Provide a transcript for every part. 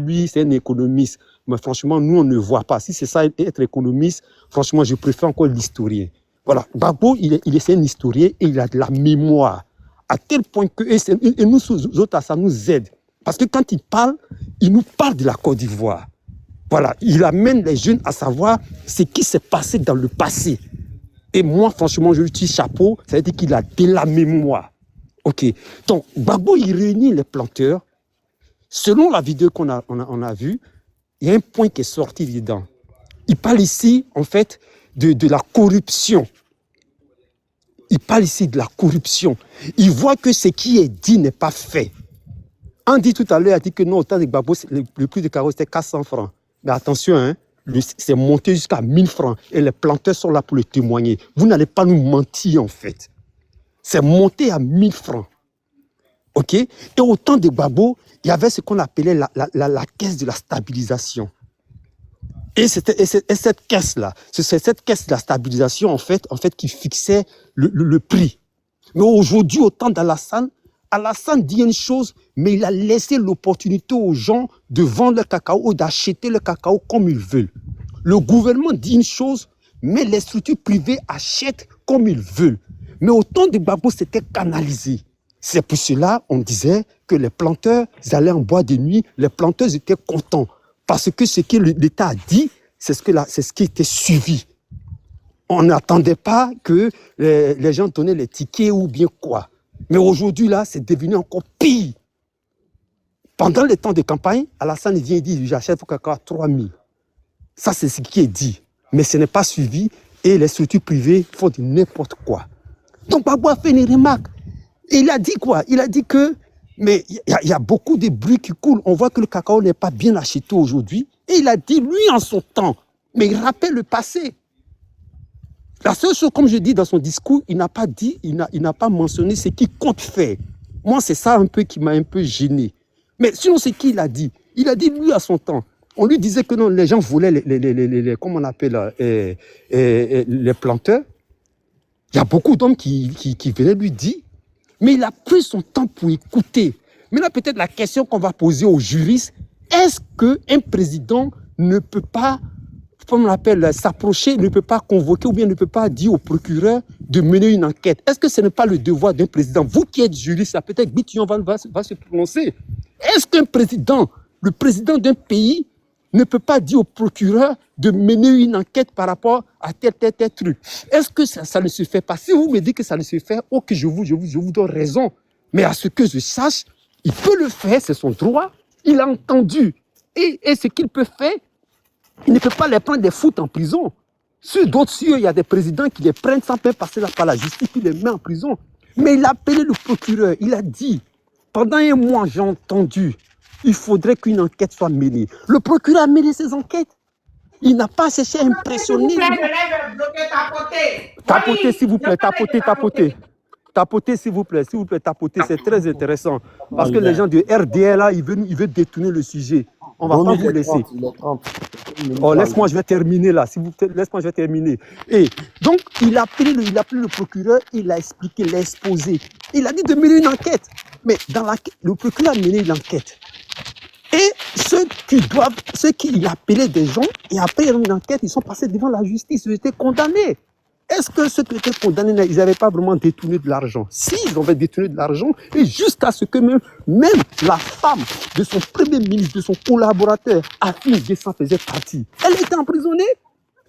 Lui, c'est un économiste. Mais franchement, nous, on ne voit pas. Si c'est ça, être économiste, franchement, je préfère encore l'historien. Voilà. Gbagbo, c'est un historien et il a de la mémoire. À tel point que, et nous autres, ça nous aide. Parce que quand il nous parle de la Côte d'Ivoire. Voilà. Il amène les jeunes à savoir ce qui s'est passé dans le passé. Et moi, franchement, je lui tire chapeau. Ça veut dire qu'il a de la mémoire. OK. Donc, Gbagbo, il réunit les planteurs. Selon la vidéo qu'on a vue, il y a un point qui est sorti dedans. Il parle ici, en fait, de la corruption. Il parle ici de la corruption. Il voit que ce qui est dit n'est pas fait. On dit tout à l'heure, il a dit que non, au temps de Gbagbo, le prix de carreau, c'était 400 francs. Mais attention, hein, c'est monté jusqu'à 1000 francs. Et les planteurs sont là pour le témoigner. Vous n'allez pas nous mentir, en fait. C'est monté à 1000 francs. OK? Et au temps de Gbagbo, il y avait ce qu'on appelait la caisse de la stabilisation. Et cette caisse-là, c'est cette caisse de la stabilisation, en fait qui fixait le prix. Mais aujourd'hui, au temps d'Alassane, Alassane dit une chose, mais il a laissé l'opportunité aux gens de vendre le cacao ou d'acheter le cacao comme ils veulent. Le gouvernement dit une chose, mais les structures privées achètent comme ils veulent. Mais au temps de Gbagbo, c'était canalisé. C'est pour cela qu'on disait que les planteurs, ils allaient en bois de nuit, les planteurs étaient contents. Parce que ce que l'État a dit, c'est ce qui était suivi. On n'attendait pas que les gens donnaient les tickets ou bien quoi. Mais aujourd'hui, là, c'est devenu encore pire. Pendant les temps de campagne, Alassane vient et dit, j'achète vos cacao à 3 000. Ça, c'est ce qui est dit. Mais ce n'est pas suivi et les structures privées font de n'importe quoi. Donc, Gbagbo a fait une remarque. Et il a dit quoi? Il a dit que, mais il y a beaucoup de bruit qui coulent. On voit que le cacao n'est pas bien acheté aujourd'hui. Et il a dit, lui, en son temps, mais il rappelle le passé. La seule chose, comme je dis dans son discours, il n'a pas dit, il n'a pas mentionné ce qu'il compte faire. Moi, c'est ça un peu qui m'a un peu gêné. Mais sinon, c'est qu'il a dit. Il a dit, lui, à son temps. On lui disait que non, les gens volaient comment on appelle, les planteurs. Il y a beaucoup d'hommes qui venaient lui dire. Mais il a pris son temps pour écouter. Maintenant, peut-être la question qu'on va poser aux juristes, est-ce qu'un président ne peut pas, comme on l'appelle, s'approcher, ne peut pas convoquer ou bien ne peut pas dire au procureur de mener une enquête? Est-ce que ce n'est pas le devoir d'un président? Vous qui êtes juriste, peut-être Bitillon va se prononcer. Est-ce qu'un président, le président d'un pays, ne peut pas dire au procureur de mener une enquête par rapport à tel truc? Est-ce que ça ne se fait pas? Si vous me dites que ça ne se fait, ok, je vous donne raison. Mais à ce que je sache, il peut le faire, c'est son droit. Il a entendu. Et ce qu'il peut faire, il ne peut pas les prendre des foot en prison. Sur d'autres cieux, il y a des présidents qui les prennent sans même passer par la justice, qui les met en prison. Mais il a appelé le procureur, il a dit, pendant un mois, j'ai entendu, il faudrait qu'une enquête soit menée. Le procureur a mené ses enquêtes. Il n'a pas cherché à impressionner. Tapoter, s'il vous plaît, tapoter. Tapoter, s'il vous plaît, tapoter, c'est très intéressant. Parce que les gens de RDL, là, ils veulent détourner le sujet. On ne va pas vous laisser. Oh, laisse-moi, je vais terminer là. S'il vous plaît, laisse-moi, je vais terminer. Et donc, il a appelé le procureur, il a expliqué, il a exposé. Il a dit de mener une enquête. Mais le procureur a mené une enquête. Et ceux qui appelaient des gens, et après une enquête, ils sont passés devant la justice, ils étaient condamnés. Est-ce que ceux qui étaient condamnés, ils n'avaient pas vraiment détourné de l'argent? Si, ils avaient détourné de l'argent, et jusqu'à ce que même la femme de son premier ministre, de son collaborateur, Afin Guessan faisait partie. Elle était emprisonnée.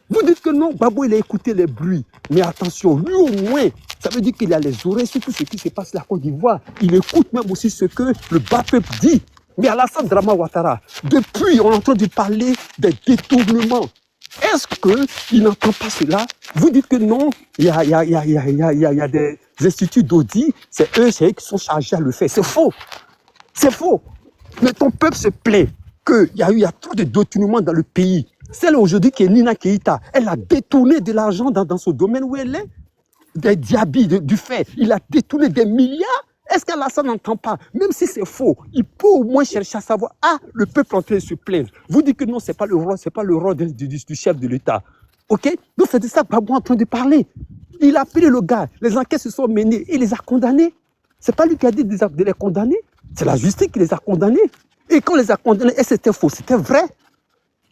Vous dites que non, Gbagbo, il a écouté les bruits. Mais attention, lui au moins, ça veut dire qu'il a les oreilles sur tout ce qui se passe à la Côte d'Ivoire. Il écoute même aussi ce que le bas peuple dit. Mais Alassane Dramane Ouattara, depuis, on est en train de parler des détournements. Est-ce qu'il n'entend pas cela? Vous dites que non, il y a des instituts d'audit, c'est eux qui sont chargés à le faire. C'est faux. C'est faux. Mais ton peuple se plaît qu'il y a trop de détournements dans le pays. Celle aujourd'hui qui est Nina Keïta, elle a détourné de l'argent dans ce domaine où elle est. Des diabis, du fait. Il a détourné des milliards. Est-ce qu'Alassane n'entend pas? Même si c'est faux, il peut au moins chercher à savoir, le peuple est en train de se plaindre. Vous dites que non, ce n'est pas le rôle du chef de l'État. OK? Donc c'est de ça que Gbagbo est en train de parler. Il a appelé le gars, les enquêtes se sont menées, il les a condamnés. Ce n'est pas lui qui a dit de les condamner, c'est la justice qui les a condamnés. Et quand on les a condamnés, et c'était faux, c'était vrai.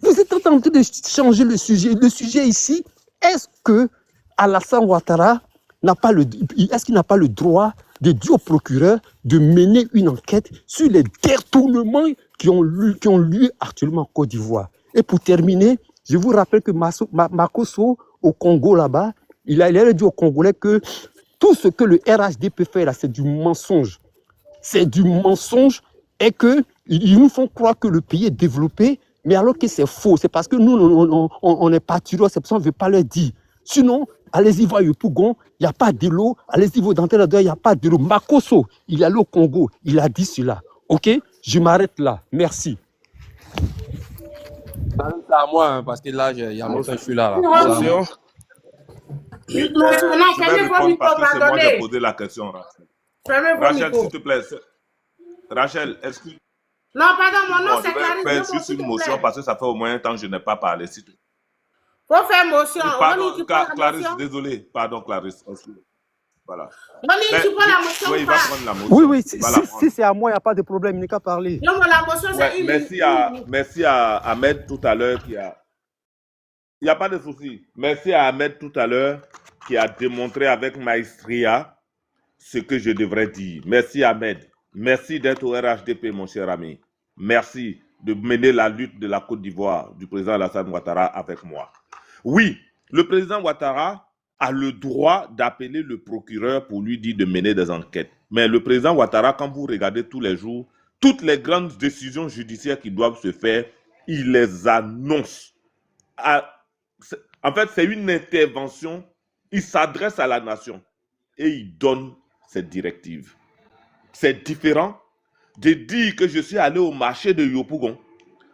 Vous êtes en train de changer le sujet. Le sujet ici, est-ce que Alassane Ouattara est-ce qu'il n'a pas le droit de dire au procureur de mener une enquête sur les détournements qui ont lieu actuellement en Côte d'Ivoire? Et pour terminer, je vous rappelle que Makosso, au Congo là-bas, il a dit aux Congolais que tout ce que le RHDP fait là, c'est du mensonge. C'est du mensonge et qu'ils nous font croire que le pays est développé, mais alors que c'est faux. C'est parce que nous, on est patriotes, c'est pour ça qu'on ne veut pas le dire. Sinon, allez-y voir Yopougon, il n'y a pas de l'eau. Allez-y voir Dante là-dedans, il n'y a pas de l'eau. Makosso, il est allé au Congo, il a dit cela. OK? Je m'arrête là. Merci. C'est à moi, hein, parce que là, il y a mon je suis là. Motion. Oui, Non, je vais fermez vos répondre micros, parce que c'est moi qui ai pardonnez. posé la question, Rachel. Fermez vos Rachel, micros. s'il te plaît. Rachel, excuse-moi, Non, pardon, mon nom je c'est vais Clarisse. faire Dis-moi, juste s'il une te motion plaît. parce que ça fait au moins un temps que je n'ai pas parlé. S'il te plaît. Faut faire motion. Pardon, Ronnie, tu prends la Clarisse, motion? désolé. Pardon, Clarisse. Excuse. Voilà. Ronnie, Mais tu prends la motion oui, ou il va pas? prendre la motion. Oui, Il va la prendre. si c'est à moi, il n'y a pas de problème, il n'y a qu'à parler. Non, mais la motion, Ouais, c'est une minute. merci à Ahmed tout à l'heure qui a... Il n'y a pas de souci. Merci à Ahmed tout à l'heure qui a démontré avec maestria ce que je devrais dire. Merci Ahmed. Merci d'être au RHDP, mon cher ami. Merci de mener la lutte de la Côte d'Ivoire du président Alassane Ouattara avec moi. Oui, le président Ouattara a le droit d'appeler le procureur pour lui dire de mener des enquêtes. Mais le président Ouattara, quand vous regardez tous les jours, toutes les grandes décisions judiciaires qui doivent se faire, il les annonce. En fait, c'est une intervention. Il s'adresse à la nation et il donne ses directives. C'est différent de dire que je suis allé au marché de Yopougon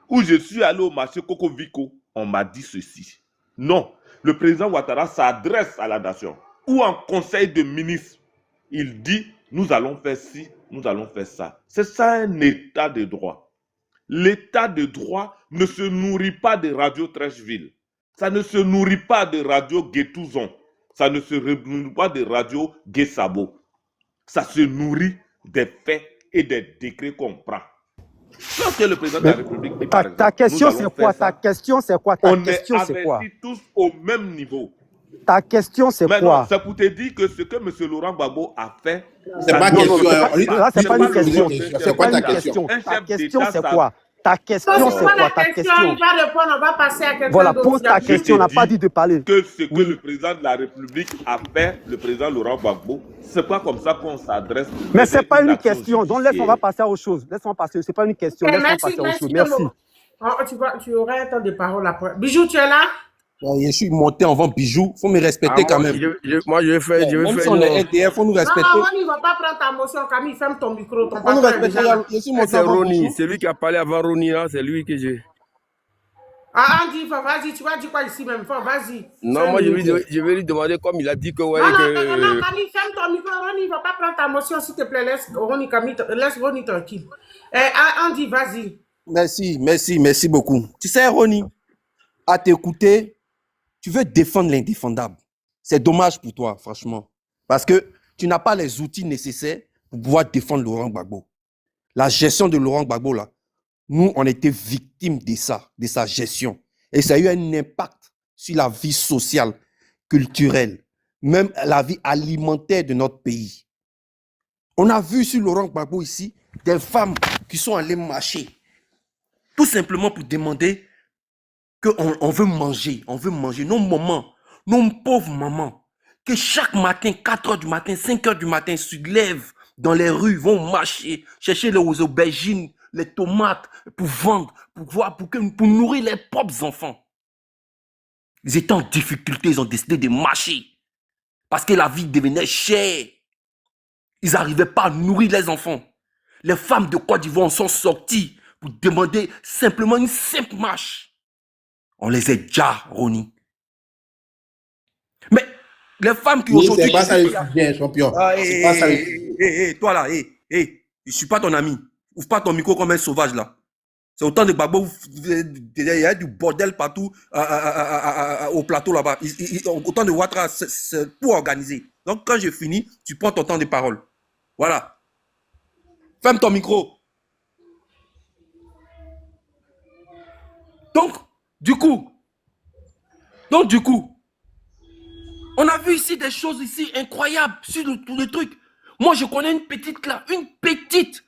ou je suis allé au marché Kokoviko. On m'a dit ceci. Non, le président Ouattara s'adresse à la nation ou en conseil de ministres. Il dit, nous allons faire ci, nous allons faire ça. C'est ça un état de droit. L'état de droit ne se nourrit pas de Radio Trècheville. Ça ne se nourrit pas de Radio Guétouzon. Ça ne se nourrit pas de Radio Guessabo. Ça se nourrit des faits et des décrets qu'on prend. Lorsque le président de la République dit, par exemple, Ta question, nous allons c'est quoi? faire ça, Ta question, c'est quoi? Ta on question, est c'est quoi? avertis tous au même niveau. Ta question, c'est Mais non, quoi? c'est pour te dire que ce que M. Laurent Gbagbo a fait, C'est ça pas ne- question. Là, c'est pas une question. C'est quoi ta question? Ta question, c'est quoi? Ta question, c'est quoi? Ta question. Il va répondre, on va passer à quelqu'un Voilà, d'autre. pose ta question. On n'a pas dit de parler. que ce que Oui. le président de la République a fait, le président Laurent Gbagbo, c'est pas comme ça qu'on s'adresse. Mais c'est pas une action question. Donc, laisse-moi judiciaire. passer à autre chose. Laisse-moi passer. C'est pas une question. Laisse-moi Merci, passer à autre merci. chose. Merci. Tu auras un temps de parole après. Bijou, tu es là? Je suis monté en vent bijou. Faut me respecter quand même. Moi, je vais faire Même si on est RDF, faut nous Non, respecter. Ronnie, il ne va pas prendre ta motion. Camille, ferme ton micro. Ton Faut nous patron est respecter. déjà là. Je suis C'est monté en vent Ronnie, bijou. c'est lui qui a parlé avant Ronnie, là, c'est lui que j'ai. Ah, Andy, vas-y, tu vas dire quoi ici même? Vas-y. Non, moi, je vais lui demander, comme il a dit que, ouais, Non, que... Camille, ferme ton micro. Ronnie, il ne va pas prendre ta motion, s'il te plaît. Laisse Ronnie tranquille. Andy, vas-y. Merci beaucoup. Tu sais, Ronnie, à t'écouter, tu veux défendre l'indéfendable. C'est dommage pour toi, franchement. Parce que tu n'as pas les outils nécessaires pour pouvoir défendre Laurent Gbagbo. La gestion de Laurent Gbagbo, là, nous, on était victimes de ça, de sa gestion. Et ça a eu un impact sur la vie sociale, culturelle, même la vie alimentaire de notre pays. On a vu sur Laurent Gbagbo ici des femmes qui sont allées marcher, tout simplement pour demander qu'on veut manger, nos mamans, nos pauvres mamans, que chaque matin, 4 heures du matin, 5 heures du matin, se lèvent dans les rues, vont marcher, chercher les aubergines, les tomates, pour vendre, pour nourrir les propres enfants. Ils étaient en difficulté, ils ont décidé de marcher, parce que la vie devenait chère. Ils n'arrivaient pas à nourrir les enfants. Les femmes de Côte d'Ivoire sont sorties pour demander simplement une simple marche. On les a déjà, Ronnie. Mais les femmes qui aujourd'hui... C'est pas ça le sujet, champion. C'est pas ça le sujet. Toi là, je suis pas ton ami. Ouvre pas ton micro comme un sauvage là. C'est autant de Gbagbo, il y a du bordel partout au plateau là-bas. Autant de Ouattara, c'est pour organiser. Donc quand je finis, tu prends ton temps de parole. Voilà. Ferme ton micro. Du coup, on a vu ici des choses ici incroyables sur tout le truc. Moi, je connais une petite là, une petite.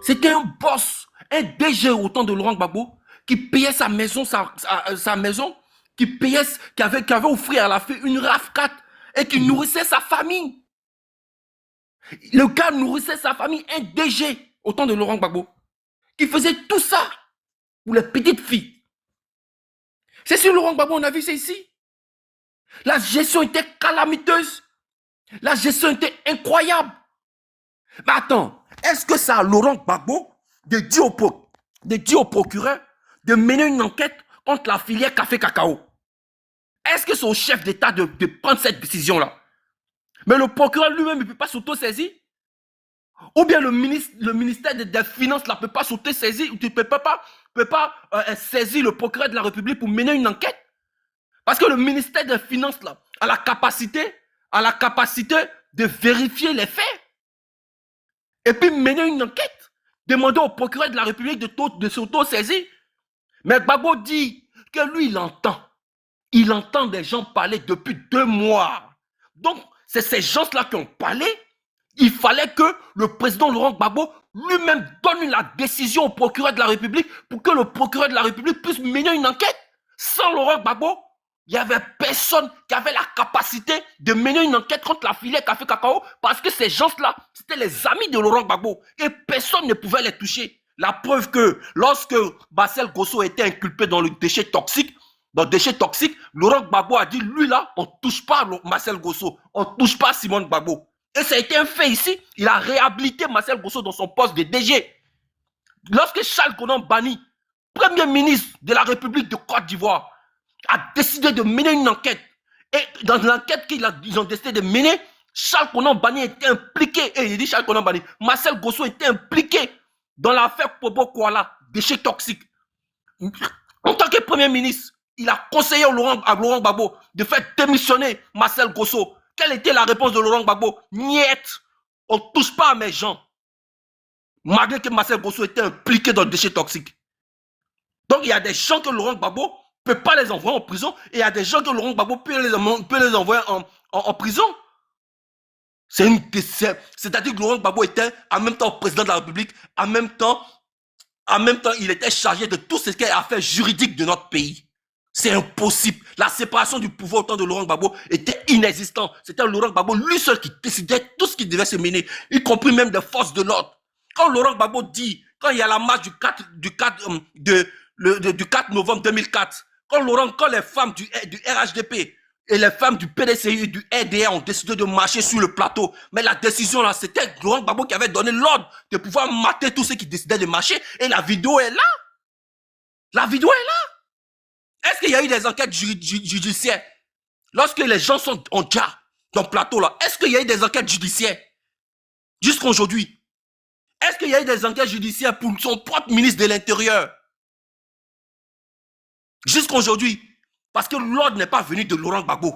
C'était un boss, un DG au temps de Laurent Gbagbo, qui payait sa maison, sa maison, qui avait offert à la fille une RAV4 et qui nourrissait sa famille. Le gars nourrissait sa famille, un DG au temps de Laurent Gbagbo, qui faisait tout ça pour les petites filles. C'est sur Laurent Gbagbo, on a vu ça ici. La gestion était calamiteuse. La gestion était incroyable. Mais attends, est-ce que ça a Laurent Gbagbo de dire au procureur de mener une enquête contre la filière café cacao? Est-ce que c'est au chef d'État de prendre cette décision-là? Mais le procureur lui-même ne peut pas s'auto-saisir? Ou bien le ministère des Finances ne peut pas s'auto-saisir? Tu ne peux pas saisir le procureur de la République pour mener une enquête? Parce que le ministère des Finances là, a la capacité de vérifier les faits. Et puis mener une enquête. Demander au procureur de la République de s'auto-saisir. Mais Gbagbo dit que lui, il entend. Il entend des gens parler depuis 2 mois. Donc, c'est ces gens-là qui ont parlé. Il fallait que le président Laurent Gbagbo lui-même donne la décision au procureur de la République pour que le procureur de la République puisse mener une enquête. Sans Laurent Gbagbo, il n'y avait personne qui avait la capacité de mener une enquête contre la filière café cacao parce que ces gens-là, c'était les amis de Laurent Gbagbo et personne ne pouvait les toucher. La preuve que lorsque Marcel Gosso était inculpé dans le déchet toxique, Laurent Gbagbo a dit, lui là, on ne touche pas Marcel Gosso, on ne touche pas Simone Gbagbo. Et ça a été un fait ici, il a réhabilité Marcel Gosso dans son poste de DG. Lorsque Charles Konan Banny, premier ministre de la République de Côte d'Ivoire, a décidé de mener une enquête. Et dans l'enquête qu'ils ont décidé de mener, Charles Konan Banny était impliqué. Et il dit Charles Konan Banny, Marcel Gosso était impliqué dans l'affaire Pobo Koala, déchets toxiques. En tant que premier ministre, il a conseillé à Laurent Gbagbo de faire démissionner Marcel Gosso. Quelle était la réponse de Laurent Gbagbo? Niet, on ne touche pas à mes gens. Malgré que Marcel Gosso était impliqué dans le déchet toxique. Donc il y a des gens que Laurent Gbagbo ne peut pas les envoyer en prison et il y a des gens que Laurent Gbagbo peut les envoyer en prison. C'est-à-dire que Laurent Gbagbo était en même temps président de la République, en même temps, il était chargé de tout ce qui est affaires juridiques de notre pays. C'est impossible. La séparation du pouvoir au temps de Laurent Gbagbo était inexistante. C'était Laurent Gbagbo lui seul qui décidait tout ce qui devait se mener, y compris même des forces de l'ordre. Quand Laurent Gbagbo dit, quand il y a la marche du 4 novembre 2004, quand les femmes du RHDP et les femmes du PDCI et du RDR ont décidé de marcher sur le plateau, mais la décision là, c'était Laurent Gbagbo qui avait donné l'ordre de pouvoir mater tous ceux qui décidaient de marcher et la vidéo est là. La vidéo est là. Est-ce qu'il y a eu des enquêtes judiciaires? Lorsque les gens sont en déjà dans le plateau là, est-ce qu'il y a eu des enquêtes judiciaires? Jusqu'à aujourd'hui. Est-ce qu'il y a eu des enquêtes judiciaires pour son propre ministre de l'Intérieur? Jusqu'à aujourd'hui. Parce que l'ordre n'est pas venu de Laurent Gbagbo.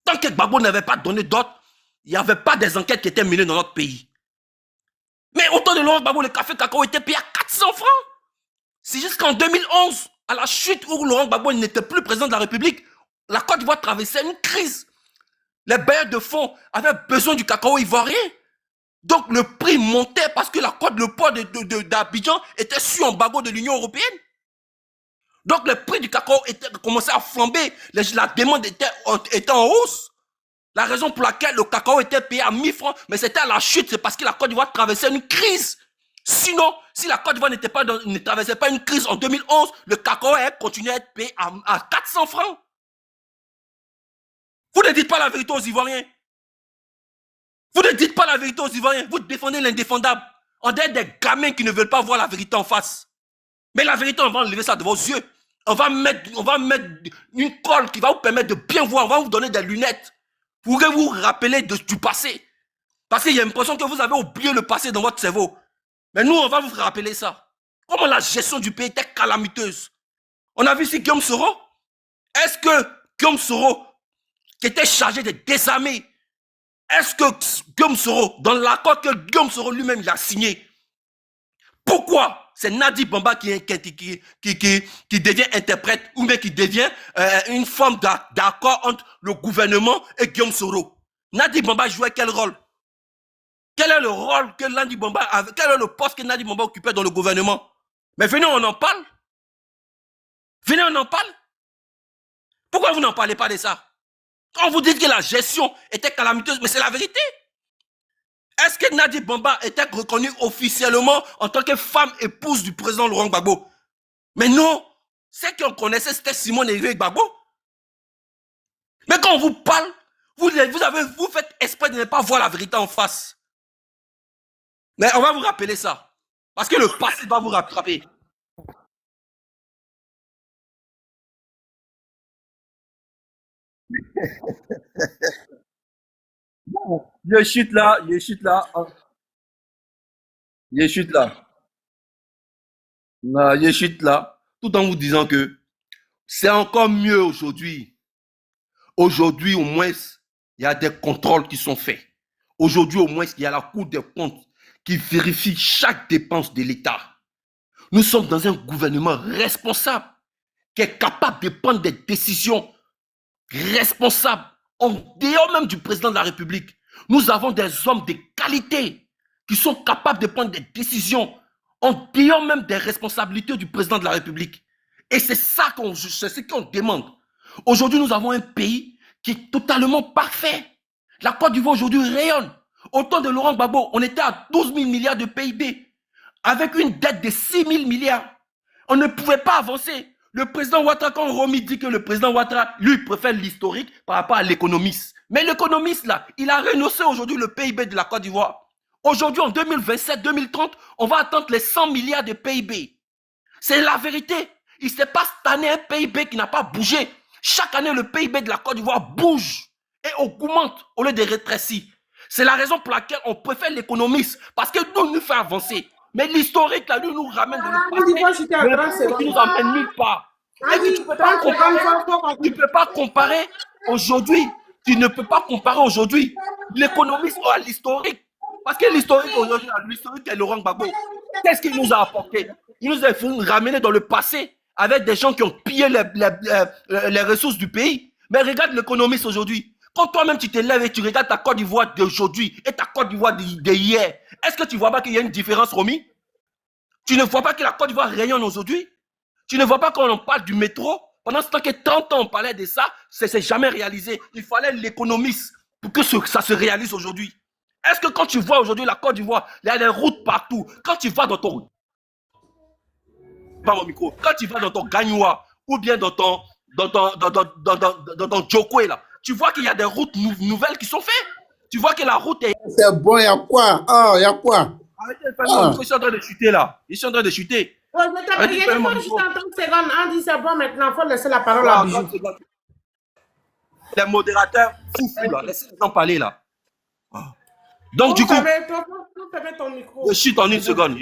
Tant que Gbagbo n'avait pas donné d'ordre, il n'y avait pas des enquêtes qui étaient menées dans notre pays. Mais au temps de Laurent Gbagbo, le café cacao était payé à 400 francs. C'est jusqu'en 2011, à la chute où Laurent Gbagbo n'était plus président de la République, la Côte d'Ivoire traversait une crise. Les bailleurs de fonds avaient besoin du cacao ivoirien. Donc le prix montait parce que le port d'Abidjan était sous embargo de l'Union européenne. Donc le prix du cacao commençait à flamber. La demande était en hausse. La raison pour laquelle le cacao était payé à 1000 francs, mais c'était à la chute, c'est parce que la Côte d'Ivoire traversait une crise. Sinon, si la Côte d'Ivoire ne traversait pas une crise en 2011, le cacao continuait à être payé à 400 francs. Vous ne dites pas la vérité aux Ivoiriens. Vous ne dites pas la vérité aux Ivoiriens. Vous défendez l'indéfendable. On dirait des gamins qui ne veulent pas voir la vérité en face. Mais la vérité, on va enlever ça de vos yeux. On va mettre une colle qui va vous permettre de bien voir. On va vous donner des lunettes. Pour que vous vous rappelez du passé. Parce qu'il y a l'impression que vous avez oublié le passé dans votre cerveau. Mais nous, on va vous rappeler ça. Comment la gestion du pays était calamiteuse. On a vu ici Guillaume Soro. Est-ce que Guillaume Soro, qui était chargé de désarmer, est-ce que Guillaume Soro, dans l'accord que Guillaume Soro lui-même il a signé, Pourquoi c'est Nadi Bamba qui devient interprète ou bien qui devient une forme d'accord entre le gouvernement et Guillaume Soro? Nadi Bamba jouait quel rôle? Quel est le rôle que Nadi Bamba avait? Quel est le poste que Nadi Bamba occupait dans le gouvernement? Mais venez, on en parle. Venez, on en parle. Pourquoi vous n'en parlez pas de ça? Quand vous dites que la gestion était calamiteuse, mais c'est la vérité. Est-ce que Nadi Bamba était reconnue officiellement en tant que femme épouse du président Laurent Gbagbo? Mais non. Celle qu'on connaissait, c'était Simone Eric Gbagbo. Mais quand on vous parle, vous faites exprès de ne pas voir la vérité en face. Mais on va vous rappeler ça. Parce que le passé va vous rattraper. Je chute là. Non, je chute là. Tout en vous disant que c'est encore mieux aujourd'hui. Aujourd'hui, au moins, il y a des contrôles qui sont faits. Aujourd'hui, au moins, il y a la Cour des comptes qui vérifie chaque dépense de l'État. Nous sommes dans un gouvernement responsable qui est capable de prendre des décisions responsables en dehors même du président de la République. Nous avons des hommes de qualité qui sont capables de prendre des décisions en dehors même des responsabilités du président de la République. Et c'est ça ce qu'on demande. Aujourd'hui, nous avons un pays qui est totalement parfait. La Côte d'Ivoire aujourd'hui rayonne. Au temps de Laurent Gbagbo, on était à 12 000 milliards de PIB avec une dette de 6 000 milliards. On ne pouvait pas avancer. Le président Ouattara, quand Romy dit que le président Ouattara, lui, préfère l'historique par rapport à l'économiste. Mais l'économiste, là, il a renoncé aujourd'hui le PIB de la Côte d'Ivoire. Aujourd'hui, en 2027-2030, on va atteindre les 100 milliards de PIB. C'est la vérité. Il ne s'est pas cette année un PIB qui n'a pas bougé. Chaque année, le PIB de la Côte d'Ivoire bouge et augmente au lieu de rétrécir. C'est la raison pour laquelle on préfère l'économiste, parce que nous fait avancer. Mais l'historique, là, nous ramène dans le passé, qui nous emmène nulle part. Et tu ne peux pas comparer aujourd'hui. Tu ne peux pas comparer aujourd'hui l'économiste à l'historique. Parce que l'historique aujourd'hui, l'historique est Laurent Gbagbo. Qu'est-ce qu'il nous a apporté? Il nous a ramené dans le passé avec des gens qui ont pillé les ressources du pays. Mais regarde l'économiste aujourd'hui. Quand toi-même tu te lèves et tu regardes ta Côte d'Ivoire d'aujourd'hui et ta Côte d'Ivoire d'hier, est-ce que tu ne vois pas qu'il y a une différence, Romy? Tu ne vois pas que la Côte d'Ivoire rayonne aujourd'hui? Tu ne vois pas quand on parle du métro? Pendant ce temps que 30 ans on parlait de ça, ça ne s'est jamais réalisé. Il fallait l'économiste pour que ça se réalise aujourd'hui. Est-ce que quand tu vois aujourd'hui la Côte d'Ivoire, il y a des routes partout. Quand tu vas dans ton... Pas mon micro. Quand tu vas dans ton Gagnoua ou bien dans ton Djokwe là, tu vois qu'il y a des routes nouvelles qui sont faites. Tu vois que la route est... C'est bon, il y a quoi? Ah, il y a quoi? Arrêtez de faire mon micro, je suis en train de chuter là. Je suis en train de chuter. Ouais, mais t'as payé juste en 30 secondes. On dit c'est bon maintenant, il faut laisser la parole à Bijou. Les modérateurs, fou là, laissez les gens parler là. Donc du coup, je chute en une seconde.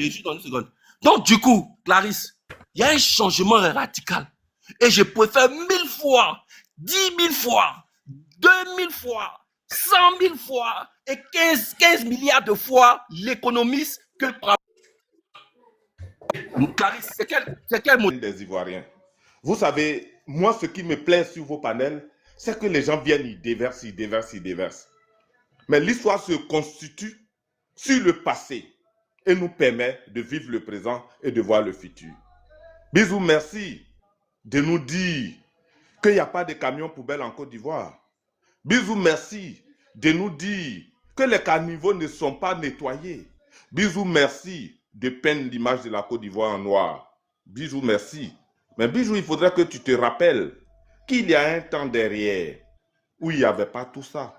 Donc du coup, Clarisse, il y a un changement radical. Et je préfère 1000 fois, 10 000 fois, 2000 fois, 100 000 fois et 15 milliards de fois l'économiste que Clarisse, c'est quel mot des Ivoiriens. Vous savez, moi, ce qui me plaît sur vos panels, c'est que les gens viennent, ils déversent. Mais l'histoire se constitue sur le passé et nous permet de vivre le présent et de voir le futur. Bisous, merci de nous dire qu'il n'y a pas de camions poubelles en Côte d'Ivoire. Bisous, merci de nous dire que les caniveaux ne sont pas nettoyés. Bisous, merci de peindre l'image de la Côte d'Ivoire en noir. Bisous, merci. Mais Bisous, il faudrait que tu te rappelles qu'il y a un temps derrière où il n'y avait pas tout ça.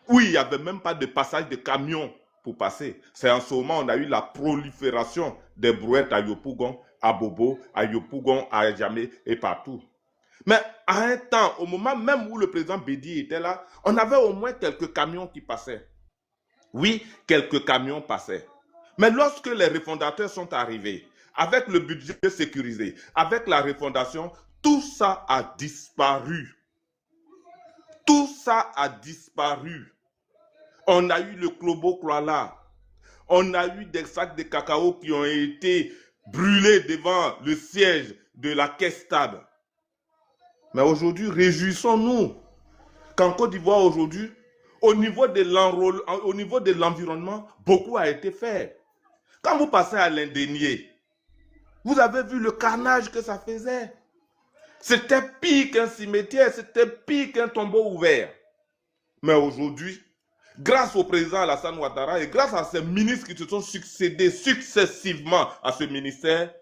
Où il n'y avait même pas de passage de camions pour passer. C'est en ce moment qu'on a eu la prolifération des brouettes à Yopougon, à Bobo, à Yopougon, à Djamé et partout. Mais à un temps, au moment même où le président Bédi était là, on avait au moins quelques camions qui passaient. Oui, quelques camions passaient. Mais lorsque les refondateurs sont arrivés, avec le budget sécurisé, avec la refondation, tout ça a disparu. Tout ça a disparu. On a eu le Clobo Kloala. On a eu des sacs de cacao qui ont été brûlés devant le siège de la caisse stable. Mais aujourd'hui, réjouissons-nous qu'en Côte d'Ivoire aujourd'hui, au niveau de l'environnement, beaucoup a été fait. Quand vous passez à l'Indénié, vous avez vu le carnage que ça faisait. C'était pire qu'un cimetière, c'était pire qu'un tombeau ouvert. Mais aujourd'hui, grâce au président Alassane Ouattara et grâce à ces ministres qui se sont succédés successivement à ce ministère,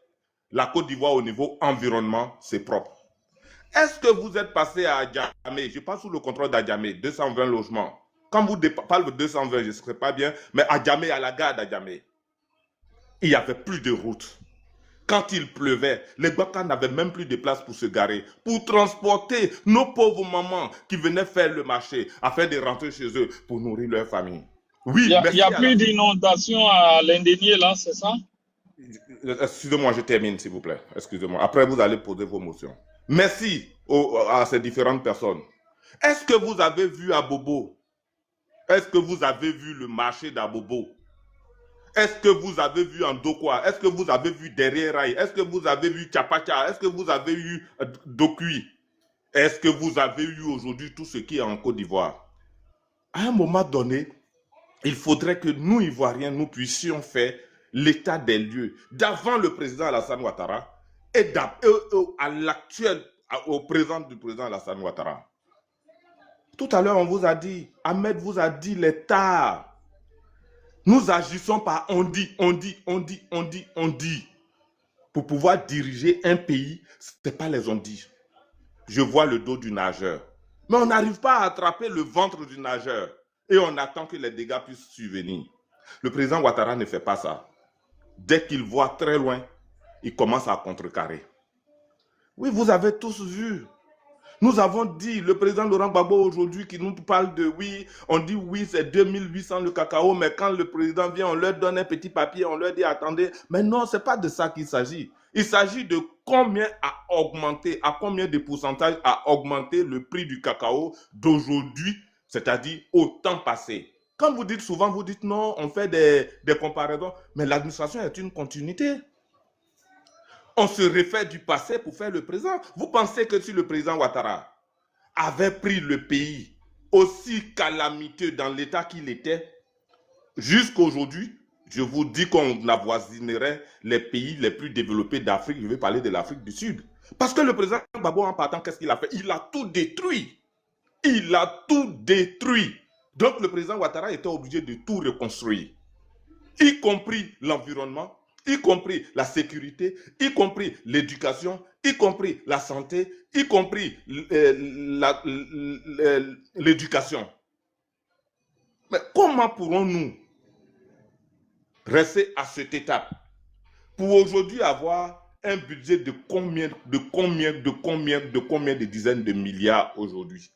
la Côte d'Ivoire au niveau environnement, c'est propre. Est-ce que vous êtes passé à Adjamé? Je passe sous le contrôle d'Adjamé, 220 logements. Quand vous parlez de 220, je ne sais pas bien, mais Adjamé, à la gare d'Adjamé, il n'y avait plus de route. Quand il pleuvait, les Gbaka n'avaient même plus de place pour se garer, pour transporter nos pauvres mamans qui venaient faire le marché afin de rentrer chez eux pour nourrir leur famille. Oui, il n'y a plus d'inondation à l'Indénié, là, c'est ça? Excusez-moi, je termine, s'il vous plaît. Excusez-moi. Après, vous allez poser vos motions. Merci à ces différentes personnes. Est-ce que vous avez vu Abobo? Est-ce que vous avez vu le marché d'Abobo? Est-ce que vous avez vu Ndokwa? Est-ce que vous avez vu Derrière Rail? Est-ce que vous avez vu Tchapacha? Est-ce que vous avez eu Dokui? Est-ce que vous avez eu aujourd'hui tout ce qui est en Côte d'Ivoire? À un moment donné, il faudrait que nous, Ivoiriens, nous puissions faire l'état des lieux d'avant le président Alassane Ouattara et à l'actuel, au présent du président Alassane Ouattara. Tout à l'heure, on vous a dit, Ahmed vous a dit l'état. Nous agissons par on dit. Pour pouvoir diriger un pays, ce n'est pas les on dit. Je vois le dos du nageur. Mais on n'arrive pas à attraper le ventre du nageur. Et on attend que les dégâts puissent survenir. Le président Ouattara ne fait pas ça. Dès qu'il voit très loin, il commence à contrecarrer. Oui, vous avez tous vu. Nous avons dit, le président Laurent Gbagbo aujourd'hui qui nous parle de oui, on dit oui, c'est 2800 le cacao, mais quand le président vient, on leur donne un petit papier, on leur dit attendez. Mais non, ce n'est pas de ça qu'il s'agit. Il s'agit de combien a augmenté, à combien de pourcentage a augmenté le prix du cacao d'aujourd'hui, c'est-à-dire au temps passé. Quand vous dites souvent, vous dites non, on fait des comparaisons, mais l'administration est une continuité. On se réfère du passé pour faire le présent. Vous pensez que si le président Ouattara avait pris le pays aussi calamiteux dans l'état qu'il était, jusqu'à aujourd'hui, je vous dis qu'on avoisinerait les pays les plus développés d'Afrique. Je vais parler de l'Afrique du Sud. Parce que le président Gbagbo, en partant, qu'est-ce qu'il a fait? Il a tout détruit. Il a tout détruit. Donc le président Ouattara était obligé de tout reconstruire, y compris l'environnement, y compris la sécurité, y compris l'éducation, y compris la santé, y compris l'éducation. Mais comment pourrons-nous rester à cette étape pour aujourd'hui avoir un budget de combien de dizaines de milliards aujourd'hui?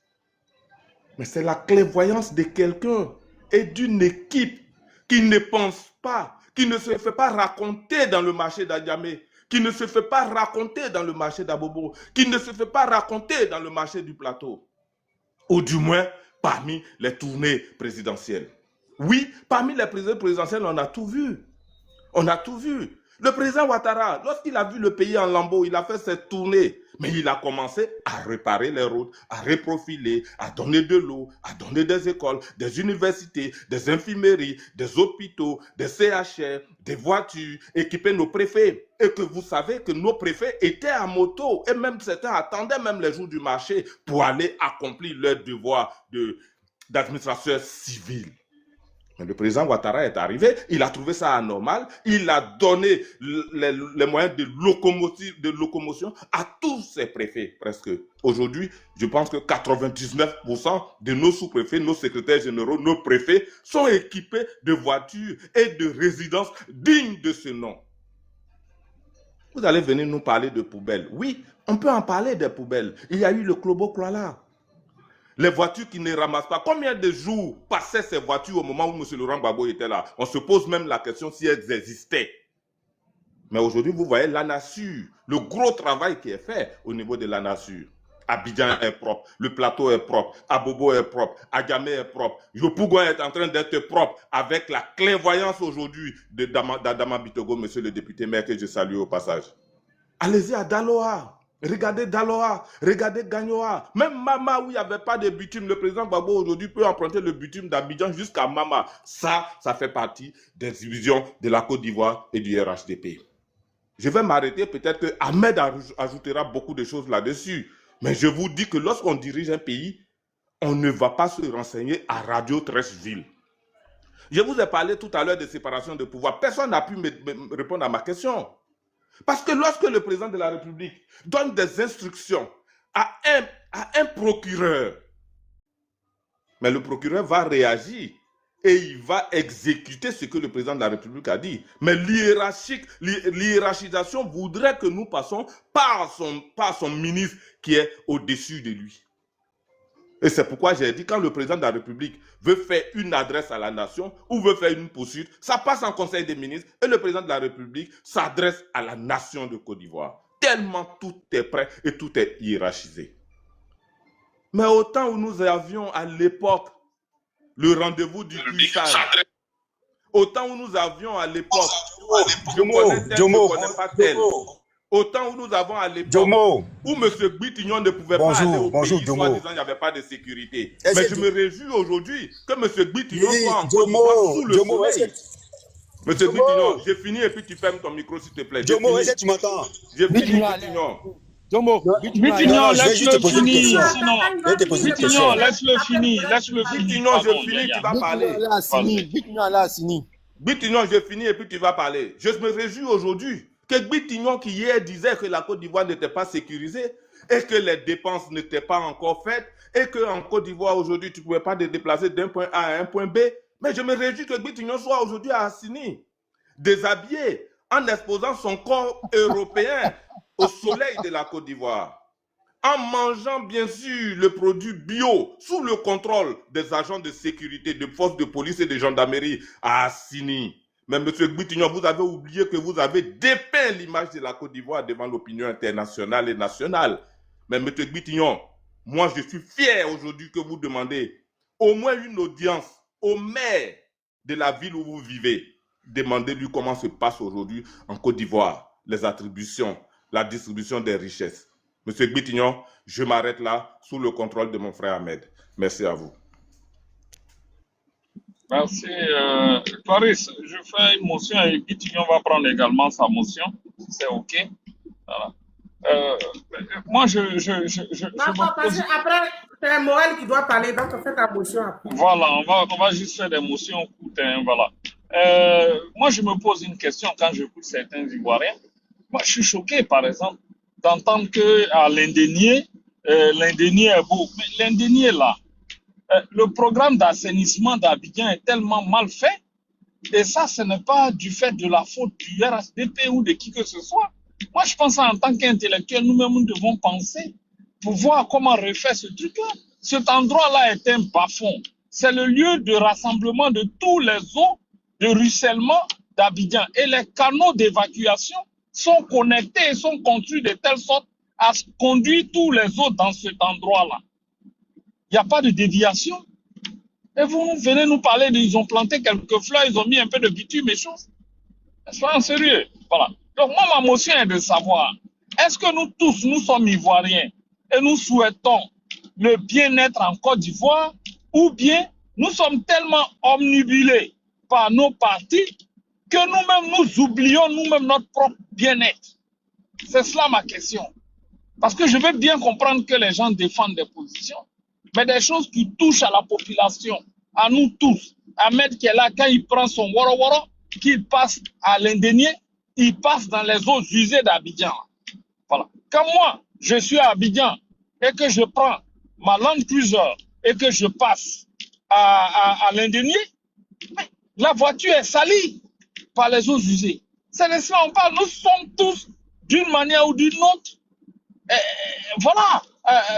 Mais c'est la clairvoyance de quelqu'un et d'une équipe qui ne pense pas, qui ne se fait pas raconter dans le marché d'Adjamé, qui ne se fait pas raconter dans le marché d'Abobo, qui ne se fait pas raconter dans le marché du plateau, ou du moins parmi les tournées présidentielles. Oui, parmi les présidentielles, on a tout vu. On a tout vu. Le président Ouattara, lorsqu'il a vu le pays en lambeaux, il a fait cette tournée. Mais il a commencé à réparer les routes, à reprofiler, à donner de l'eau, à donner des écoles, des universités, des infirmeries, des hôpitaux, des CHR, des voitures, équiper nos préfets. Et que vous savez que nos préfets étaient à moto et même certains attendaient même les jours du marché pour aller accomplir leur devoir d'administrateur civil. Mais le président Ouattara est arrivé, il a trouvé ça anormal, il a donné les moyens de locomotion à tous ses préfets, presque. Aujourd'hui, je pense que 99% de nos sous-préfets, nos secrétaires généraux, nos préfets sont équipés de voitures et de résidences dignes de ce nom. Vous allez venir nous parler de poubelles. Oui, on peut en parler des poubelles. Il y a eu le Klobo Kuala. Les voitures qui ne ramassent pas. Combien de jours passaient ces voitures au moment où M. Laurent Gbagbo était là? On se pose même la question si elles existaient. Mais aujourd'hui, vous voyez l'ANASUR, le gros travail qui est fait au niveau de l'ANASUR. Abidjan est propre, le plateau est propre, Abobo est propre, Agamé est propre. Yopougon est en train d'être propre avec la clairvoyance aujourd'hui d'Adama Bitogo, monsieur le député maire que je salue au passage. Allez-y à Daloa, regardez Daloa, regardez Gagnoa. Même Mama, où il n'y avait pas de bitume, le président Gbagbo aujourd'hui peut emprunter le bitume d'Abidjan jusqu'à Mama. Ça fait partie des divisions de la Côte d'Ivoire et du RHDP. Je vais m'arrêter, peut-être que Ahmed ajoutera beaucoup de choses là-dessus. Mais je vous dis que lorsqu'on dirige un pays, on ne va pas se renseigner à Radio Trècheville. Je vous ai parlé tout à l'heure de séparation de pouvoir. Personne n'a pu me répondre à ma question. Parce que lorsque le président de la République donne des instructions à un procureur, mais le procureur va réagir et il va exécuter ce que le président de la République a dit. Mais l'hiérarchisation voudrait que nous passions par son ministre qui est au-dessus de lui. Et c'est pourquoi j'ai dit, quand le président de la République veut faire une adresse à la nation ou veut faire une poursuite, ça passe en Conseil des ministres et le président de la République s'adresse à la nation de Côte d'Ivoire. Tellement tout est prêt et tout est hiérarchisé. Mais au temps où nous avions à l'époque le rendez-vous du puissage, au temps où nous avions à l'époque, je connais tel, je ne connais pas tel. Au temps où nous avons à l'époque, où M. Gbitignon ne pouvait pas aller au pays, soi-disant il n'y avait pas de sécurité. Mais je me réjouis aujourd'hui que M. Gbitignon soit en Côte d'Ivoire sous le soleil. M. Gbitignon, j'ai fini et puis tu fermes ton micro s'il te plaît. Jomo, est-ce que tu m'entends? J'ai fini, Gbitignon. Gbitignon, laisse-le finir. Gbitignon, laisse-le finir. Laisse-le Gbitignon, je finis, tu vas parler. Gbitignon, je finis et puis tu vas parler. Je me réjouis aujourd'hui que Gbitignon, qui hier disait que la Côte d'Ivoire n'était pas sécurisée et que les dépenses n'étaient pas encore faites et qu'en Côte d'Ivoire aujourd'hui tu ne pouvais pas te déplacer d'un point A à un point B. Mais je me réjouis que Gbitignon soit aujourd'hui à Assini, déshabillé, en exposant son corps européen au soleil de la Côte d'Ivoire, en mangeant bien sûr le produit bio sous le contrôle des agents de sécurité, de forces de police et de gendarmerie à Assini. Mais M. Gbitignon, vous avez oublié que vous avez dépeint l'image de la Côte d'Ivoire devant l'opinion internationale et nationale. Mais M. Gbitignon, moi je suis fier aujourd'hui que vous demandez au moins une audience au maire de la ville où vous vivez. Demandez-lui comment se passe aujourd'hui en Côte d'Ivoire les attributions, la distribution des richesses. M. Gbitignon, je m'arrête là sous le contrôle de mon frère Ahmed. Merci à vous. Merci. Clarisse, je fais une motion et Gbitignon va prendre également sa motion, si c'est OK. Voilà. Moi, je Non, me parce pose... qu'après, c'est Moël qui doit parler, donc on fait ta motion après. Voilà, on va juste faire des motions courtes, hein, voilà. Moi, je me pose une question quand j'écoute certains Ivoiriens. Moi, je suis choqué, par exemple, d'entendre qu'à l'Indénié, l'Indénié est beau. Mais l'Indénié, là, le programme d'assainissement d'Abidjan est tellement mal fait, et ça, ce n'est pas du fait de la faute du RHDP ou de qui que ce soit. Moi, je pense en tant qu'intellectuel, nous-mêmes, nous devons penser pour voir comment refaire ce truc-là. Cet endroit-là est un bas-fond. C'est le lieu de rassemblement de tous les eaux de ruissellement d'Abidjan. Et les canaux d'évacuation sont connectés et sont construits de telle sorte à conduire tous les eaux dans cet endroit-là. Il n'y a pas de déviation. Et vous venez nous parler ils ont planté quelques fleurs, ils ont mis un peu de bitume et choses. Soyons sérieux. Voilà. Donc moi, ma motion est de savoir, est-ce que nous tous, nous sommes Ivoiriens et nous souhaitons le bien-être en Côte d'Ivoire, ou bien nous sommes tellement omnibulés par nos partis que nous-mêmes nous oublions nous-mêmes notre propre bien-être. C'est cela ma question. Parce que je veux bien comprendre que les gens défendent des positions, mais des choses qui touchent à la population, à nous tous. Ahmed qui est là, quand il prend son woro-woro, qu'il passe à l'Indénié, il passe dans les eaux usées d'Abidjan. Voilà. Quand moi, je suis à Abidjan et que je prends ma Land Cruiser et que je passe à l'Indénié, la voiture est salie par les eaux usées. C'est de cela qu'on parle. Nous sommes tous, d'une manière ou d'une autre,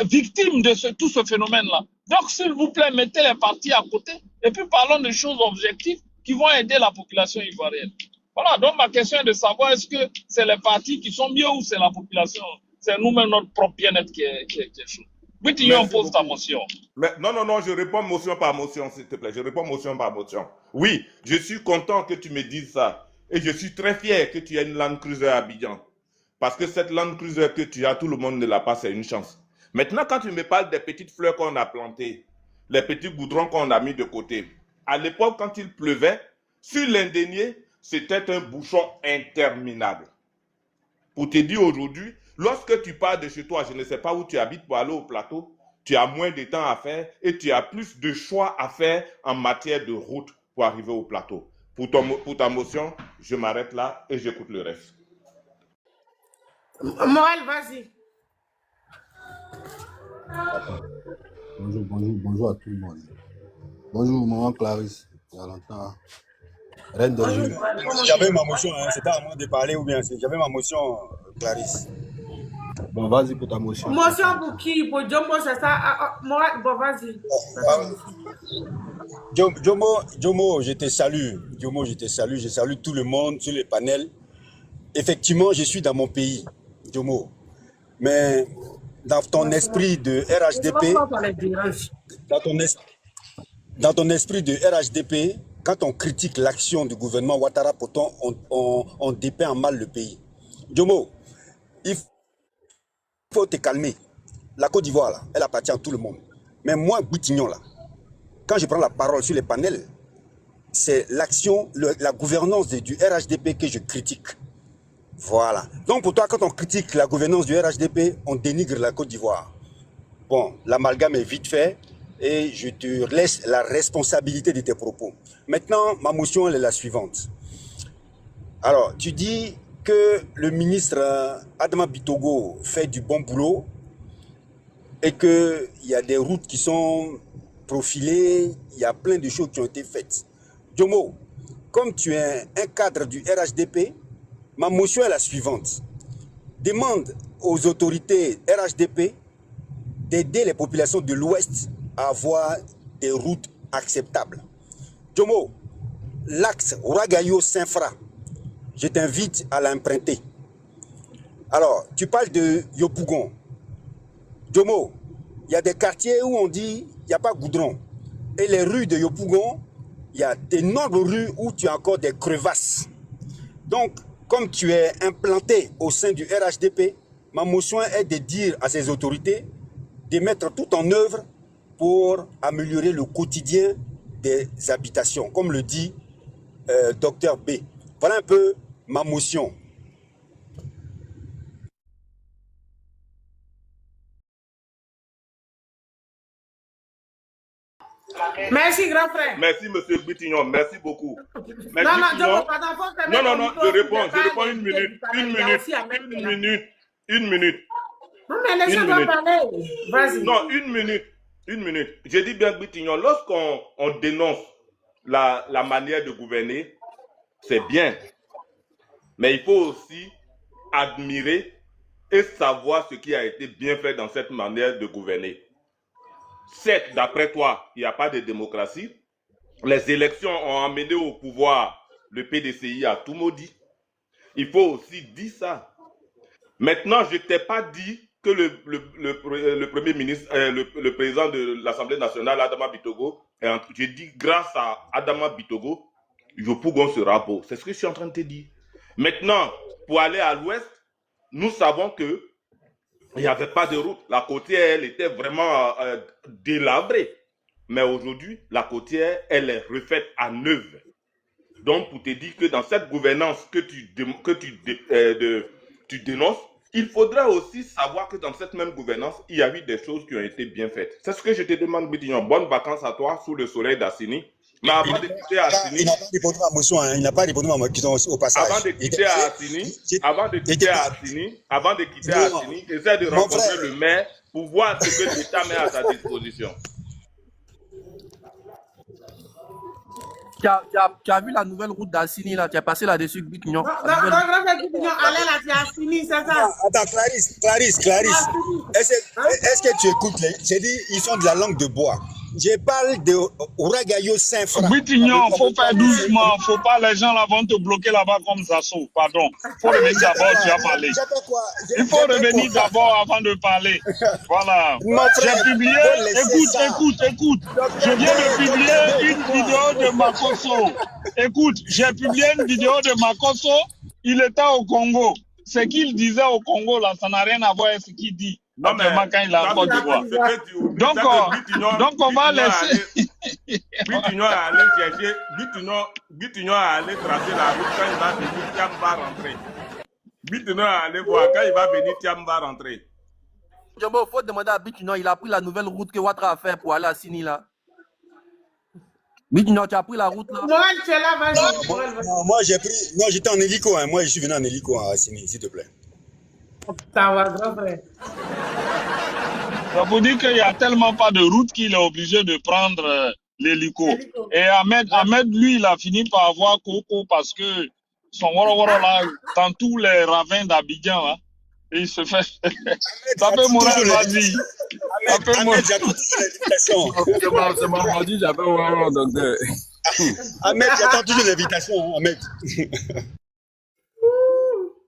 victimes de tout ce phénomène-là. Donc, s'il vous plaît, mettez les partis à côté et puis parlons de choses objectives qui vont aider la population ivoirienne. Voilà, donc ma question est de savoir est-ce que c'est les partis qui sont mieux ou c'est la population C'est nous-mêmes notre propre bien-être qui est chaud. Boutignon, Merci pose ta beaucoup. motion. Mais, non, je réponds motion par motion, s'il te plaît. Je réponds motion par motion. Oui, je suis content que tu me dises ça. Et je suis très fier que tu aies une Land Cruiser à Abidjan. Parce que cette Land Cruiser que tu as, tout le monde ne l'a pas, c'est une chance. Maintenant, quand tu me parles des petites fleurs qu'on a plantées, les petits goudrons qu'on a mis de côté, à l'époque, quand il pleuvait, sur l'Indénié, c'était un bouchon interminable. Pour te dire aujourd'hui, lorsque tu pars de chez toi, je ne sais pas où tu habites pour aller au plateau, tu as moins de temps à faire et tu as plus de choix à faire en matière de route pour arriver au plateau. Pour ta motion, je m'arrête là et j'écoute le reste. Moël, vas-y. Bonjour à tout le monde. Bonjour, maman Clarisse. Il y a longtemps. Reine des Bonjour, jeux. Moël. Comment tu J'avais vas? ma motion, hein, c'était à moi de parler ou bien j'avais ma motion, Clarisse. Bon, vas-y pour ta motion. Motion pour qui? Pour Jumbo, c'est ça? Moël, bon, vas-y. Jomo, je te salue. Jomo, je te salue. Je salue tout le monde sur le panel. Effectivement, je suis dans mon pays, Jomo. Mais dans ton esprit de RHDP, dans ton esprit de RHDP, quand on critique l'action du gouvernement Ouattara, pourtant on dépeint en mal le pays. Jomo, il faut te calmer. La Côte d'Ivoire, là, elle appartient à tout le monde. Mais moi, Boutignon, là, quand je prends la parole sur les panels, c'est l'action, la gouvernance du RHDP que je critique. Voilà. Donc pour toi, quand on critique la gouvernance du RHDP, on dénigre la Côte d'Ivoire. Bon, l'amalgame est vite fait et je te laisse la responsabilité de tes propos. Maintenant, ma motion, elle est la suivante. Alors, tu dis que le ministre Adama Bitogo fait du bon boulot et qu'il y a des routes qui sont profilées, il y a plein de choses qui ont été faites. Jomo, comme tu es un cadre du RHDP, ma motion est la suivante. Demande aux autorités RHDP d'aider les populations de l'Ouest à avoir des routes acceptables. Jomo, l'axe Ouagayo-Saint-Fra, je t'invite à l'emprunter. Alors, tu parles de Yopougon. Jomo, il y a des quartiers où on dit il n'y a pas de goudron. Et les rues de Yopougon, il y a d'énormes rues où tu as encore des crevasses. Donc, comme tu es implanté au sein du RHDP, ma motion est de dire à ces autorités de mettre tout en œuvre pour améliorer le quotidien des habitations, comme le dit Dr B. Voilà un peu ma motion. Merci, grand frère. Merci, monsieur Boutignon. Merci beaucoup. Mais Non, Boutignon- pardon, faut que non, mettre au je micro, réponds une minute. Une minute. Non, mais laissez-moi parler. Vas-y. Non, une minute. Je dis bien, Boutignon, lorsqu'on dénonce la manière de gouverner, c'est bien. Mais il faut aussi admirer et savoir ce qui a été bien fait dans cette manière de gouverner. Certes, d'après toi, il n'y a pas de démocratie. Les élections ont amené au pouvoir le PDCI à tout maudit. Il faut aussi dire ça. Maintenant, je ne t'ai pas dit que le Premier ministre, le président de l'Assemblée nationale, Adama Bitogo, j'ai dit grâce à Adama Bitogo, Yopougon sera beau. C'est ce que je suis en train de te dire. Maintenant, pour aller à l'ouest, nous savons que il n'y avait pas de route. La côtière, elle était vraiment délabrée. Mais aujourd'hui, la côtière, elle est refaite à neuve. Donc, pour te dire que dans cette gouvernance que tu dénonces, il faudra aussi savoir que dans cette même gouvernance, il y a eu des choses qui ont été bien faites. C'est ce que je te demande, Boutignon. Bonnes vacances à toi sous le soleil d'Assini. Mais avant de quitter Assini, Il n'a pas répondu à ma motion, hein. Il n'a pas répondu à ma question au passage. avant de quitter Assini, essaie de rencontrer le maire pour voir ce que l'État met à ta disposition. Tu as vu la nouvelle route d'Assini là, tu as passé là-dessus, Boutignon. Grand frère Boutignon, allez là, tu as fini, c'est ça? Attends, Clarisse. Est-ce que tu écoutes j'ai dit, ils sont de la langue de bois. Je parle de Ouragayo Saint-Franc. Bitignon, faut faire doucement. Faut pas, les gens là vont te bloquer là-bas comme ça. Pardon. Faut revenir d'abord, tu as parlé. Il faut revenir d'abord avant de parler. Voilà. J'ai publié, écoute. Je viens de publier une vidéo de Makosso. Écoute, j'ai publié une vidéo de Makosso. Il était au Congo. Ce qu'il disait au Congo, là, ça n'a rien à voir avec ce qu'il dit. Non, mais Quand il est en Côte d'Ivoire. Donc, on va laisser. Bitignon est allé chercher, Bitignon est allé tracer la route quand il va venir, Thiam va rentrer. Bitignon est allé voir quand il va venir, Thiam va rentrer. Jomo, faut demander à Bitignon, il a pris la nouvelle route que Ouattara a fait pour aller à Sini là. Bitignon, tu as pris la route là? Moral, tu es là, vas-y. Non, moi j'ai pris. Non, j'étais en hélico. Hein. Moi, je suis venu en hélico à Sini, s'il te plaît. Ça va, grand frère. Ça vous dit qu'il n'y a tellement pas de route qu'il est obligé de prendre l'hélico. Et Ahmed, lui, il a fini par avoir Coco parce que son woro là, dans tous les ravins d'Abidjan, hein, il se fait. Ça peut Moral, vas-y. Ahmed, j'attends toujours l'invitation. C'est mardi, j'appelle Waro, docteur. Ahmed, j'attends toujours l'invitation, Ahmed.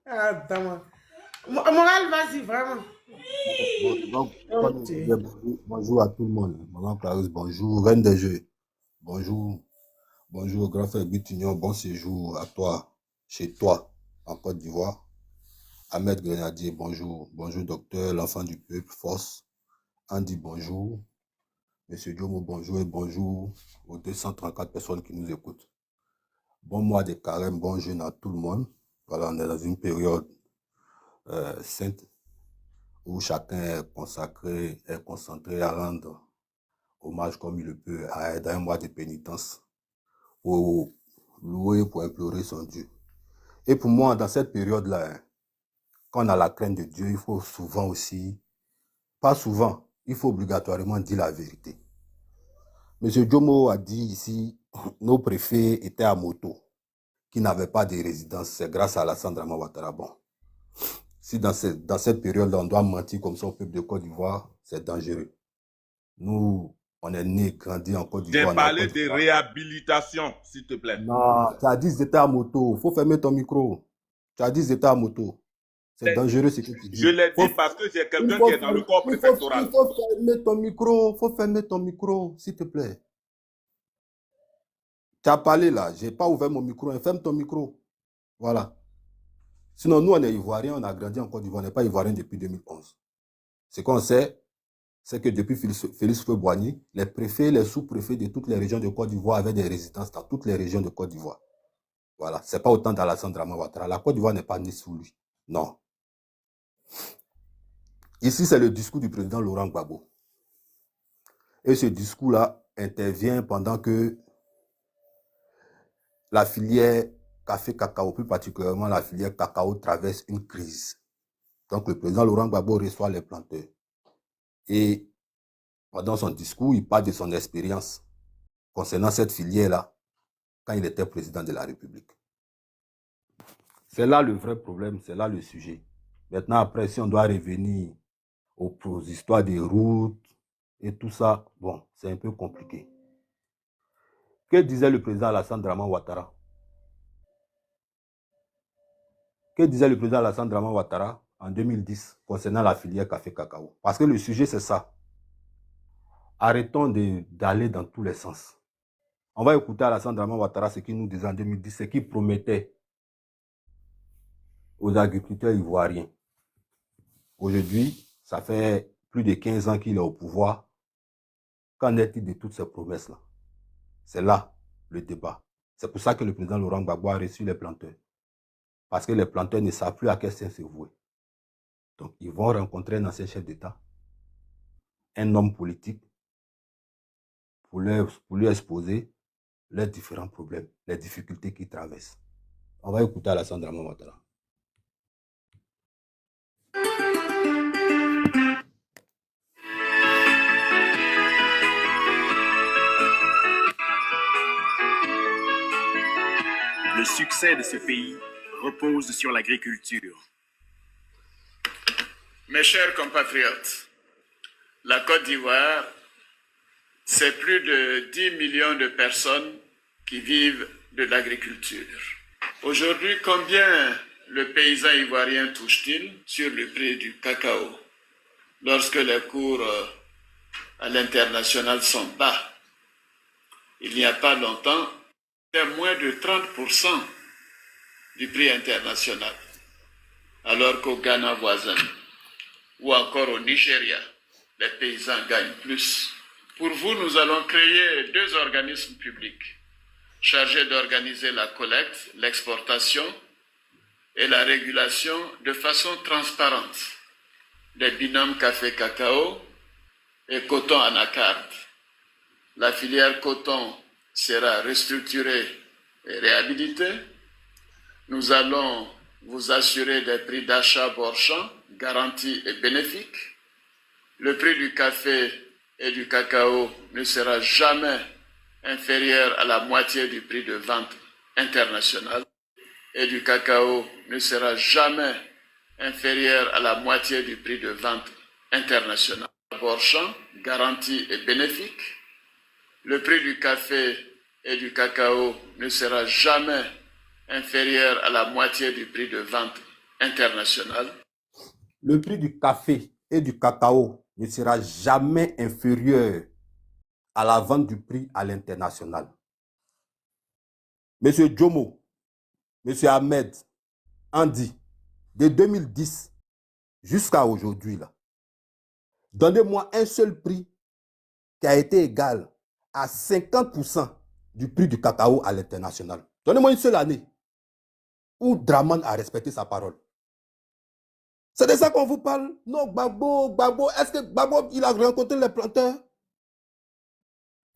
Attends. Moral, vas-y, vraiment. Donc, bonjour à tout le monde. Maman Clarisse, bonjour. Reine des Jeux, bonjour. Bonjour, grand frère Bitignon, bon séjour à toi, chez toi, en Côte d'Ivoire. Ahmed Grenadier, bonjour. Bonjour, docteur, l'enfant du peuple, force. Andy, bonjour. Monsieur Diomo, bonjour et bonjour aux 234 personnes qui nous écoutent. Bon mois de carême, bon jeûne à tout le monde. Voilà, on est dans une période sainte où chacun est consacré, est concentré à rendre hommage comme il le peut à un mois de pénitence pour louer, pour implorer son Dieu. Et pour moi, dans cette période-là, quand on a la crainte de Dieu, il faut souvent aussi, pas souvent, il faut obligatoirement dire la vérité. Monsieur Diomo a dit ici, nos préfets étaient à moto, qui n'avaient pas de résidence. C'est grâce à Alassane Dramane Ouattara. Bon, si dans cette période-là, on doit mentir comme ça au peuple de Côte d'Ivoire, c'est dangereux. Nous, on est nés, grandis en Côte d'Ivoire. J'ai parlé de réhabilitation, s'il te plaît. Non, tu as dit qu'ils étaient à moto. Il faut fermer ton micro. Tu as dit qu'ils étaient à moto. C'est dangereux ce que tu dis. Je l'ai dit parce que j'ai quelqu'un qui est dans le corps préfectoral. Il faut fermer ton micro. Il faut fermer ton micro, s'il te plaît. Tu as parlé là. Je n'ai pas ouvert mon micro. Ferme ton micro. Voilà. Sinon, nous, on est Ivoiriens. On a grandi en Côte d'Ivoire. On n'est pas Ivoiriens depuis 2011. Ce qu'on sait, c'est que depuis Félix Houphouët-Boigny, les préfets, les sous-préfets de toutes les régions de Côte d'Ivoire avaient des résidences dans toutes les régions de Côte d'Ivoire. Voilà. Ce n'est pas autant d'Alassane Dramane Ouattara. La Côte d'Ivoire n'est pas née sous lui. Non. Ici, c'est le discours du président Laurent Gbagbo. Et ce discours-là intervient pendant que la filière café-cacao, plus particulièrement la filière cacao, traverse une crise. Donc, le président Laurent Gbagbo reçoit les planteurs. Et pendant son discours, il parle de son expérience concernant cette filière-là quand il était président de la République. C'est là le vrai problème, c'est là le sujet. Maintenant, après, si on doit revenir aux histoires des routes et tout ça, bon, c'est un peu compliqué. Que disait le président Alassane Dramane Ouattara? Que disait le président Alassane Dramane Ouattara en 2010 concernant la filière café-cacao? Parce que le sujet, c'est ça. Arrêtons d'aller dans tous les sens. On va écouter Alassane Dramane Ouattara, ce qu'il nous disait en 2010, ce qu'il promettait aux agriculteurs ivoiriens. Aujourd'hui, ça fait plus de 15 ans qu'il est au pouvoir. Qu'en est-il de toutes ces promesses-là? C'est là le débat. C'est pour ça que le président Laurent Gbagbo a reçu les planteurs. Parce que les planteurs ne savent plus à quel sens se vouer. Donc, ils vont rencontrer un ancien chef d'État, un homme politique, pour lui exposer leurs différents problèmes, les difficultés qu'ils traversent. On va écouter Alassane Dramane Ouattara. Le succès de ce pays repose sur l'agriculture. Mes chers compatriotes, la Côte d'Ivoire c'est plus de 10 millions de personnes qui vivent de l'agriculture. Aujourd'hui, combien le paysan ivoirien touche-t-il sur le prix du cacao lorsque les cours à l'international sont bas? Il n'y a pas longtemps, c'était moins de 30% du prix international, alors qu'au Ghana voisin ou encore au Nigeria, les paysans gagnent plus. Pour vous, nous allons créer 2 organismes publics chargés d'organiser la collecte, l'exportation et la régulation de façon transparente des binômes café-cacao et coton anacarde. La filière coton sera restructurée et réhabilitée. Nous allons vous assurer des prix d'achat bord champ garantis et bénéfiques. Le prix du café et du cacao ne sera jamais inférieur à la moitié du prix de vente international et du cacao ne sera jamais inférieur à la moitié du prix de vente international. Bord champ garanti et bénéfique. Le prix du café et du cacao ne sera jamais inférieur à la moitié du prix de vente international. Le prix du café et du cacao ne sera jamais inférieur à la vente du prix à l'international. Monsieur Jomo, Monsieur Ahmed, Andy, de 2010 jusqu'à aujourd'hui, là, donnez-moi un seul prix qui a été égal à 50% du prix du cacao à l'international. Donnez-moi une seule année où Draman a respecté sa parole. C'est de ça qu'on vous parle. Non, Gbagbo, est-ce que Gbagbo, il a rencontré les planteurs?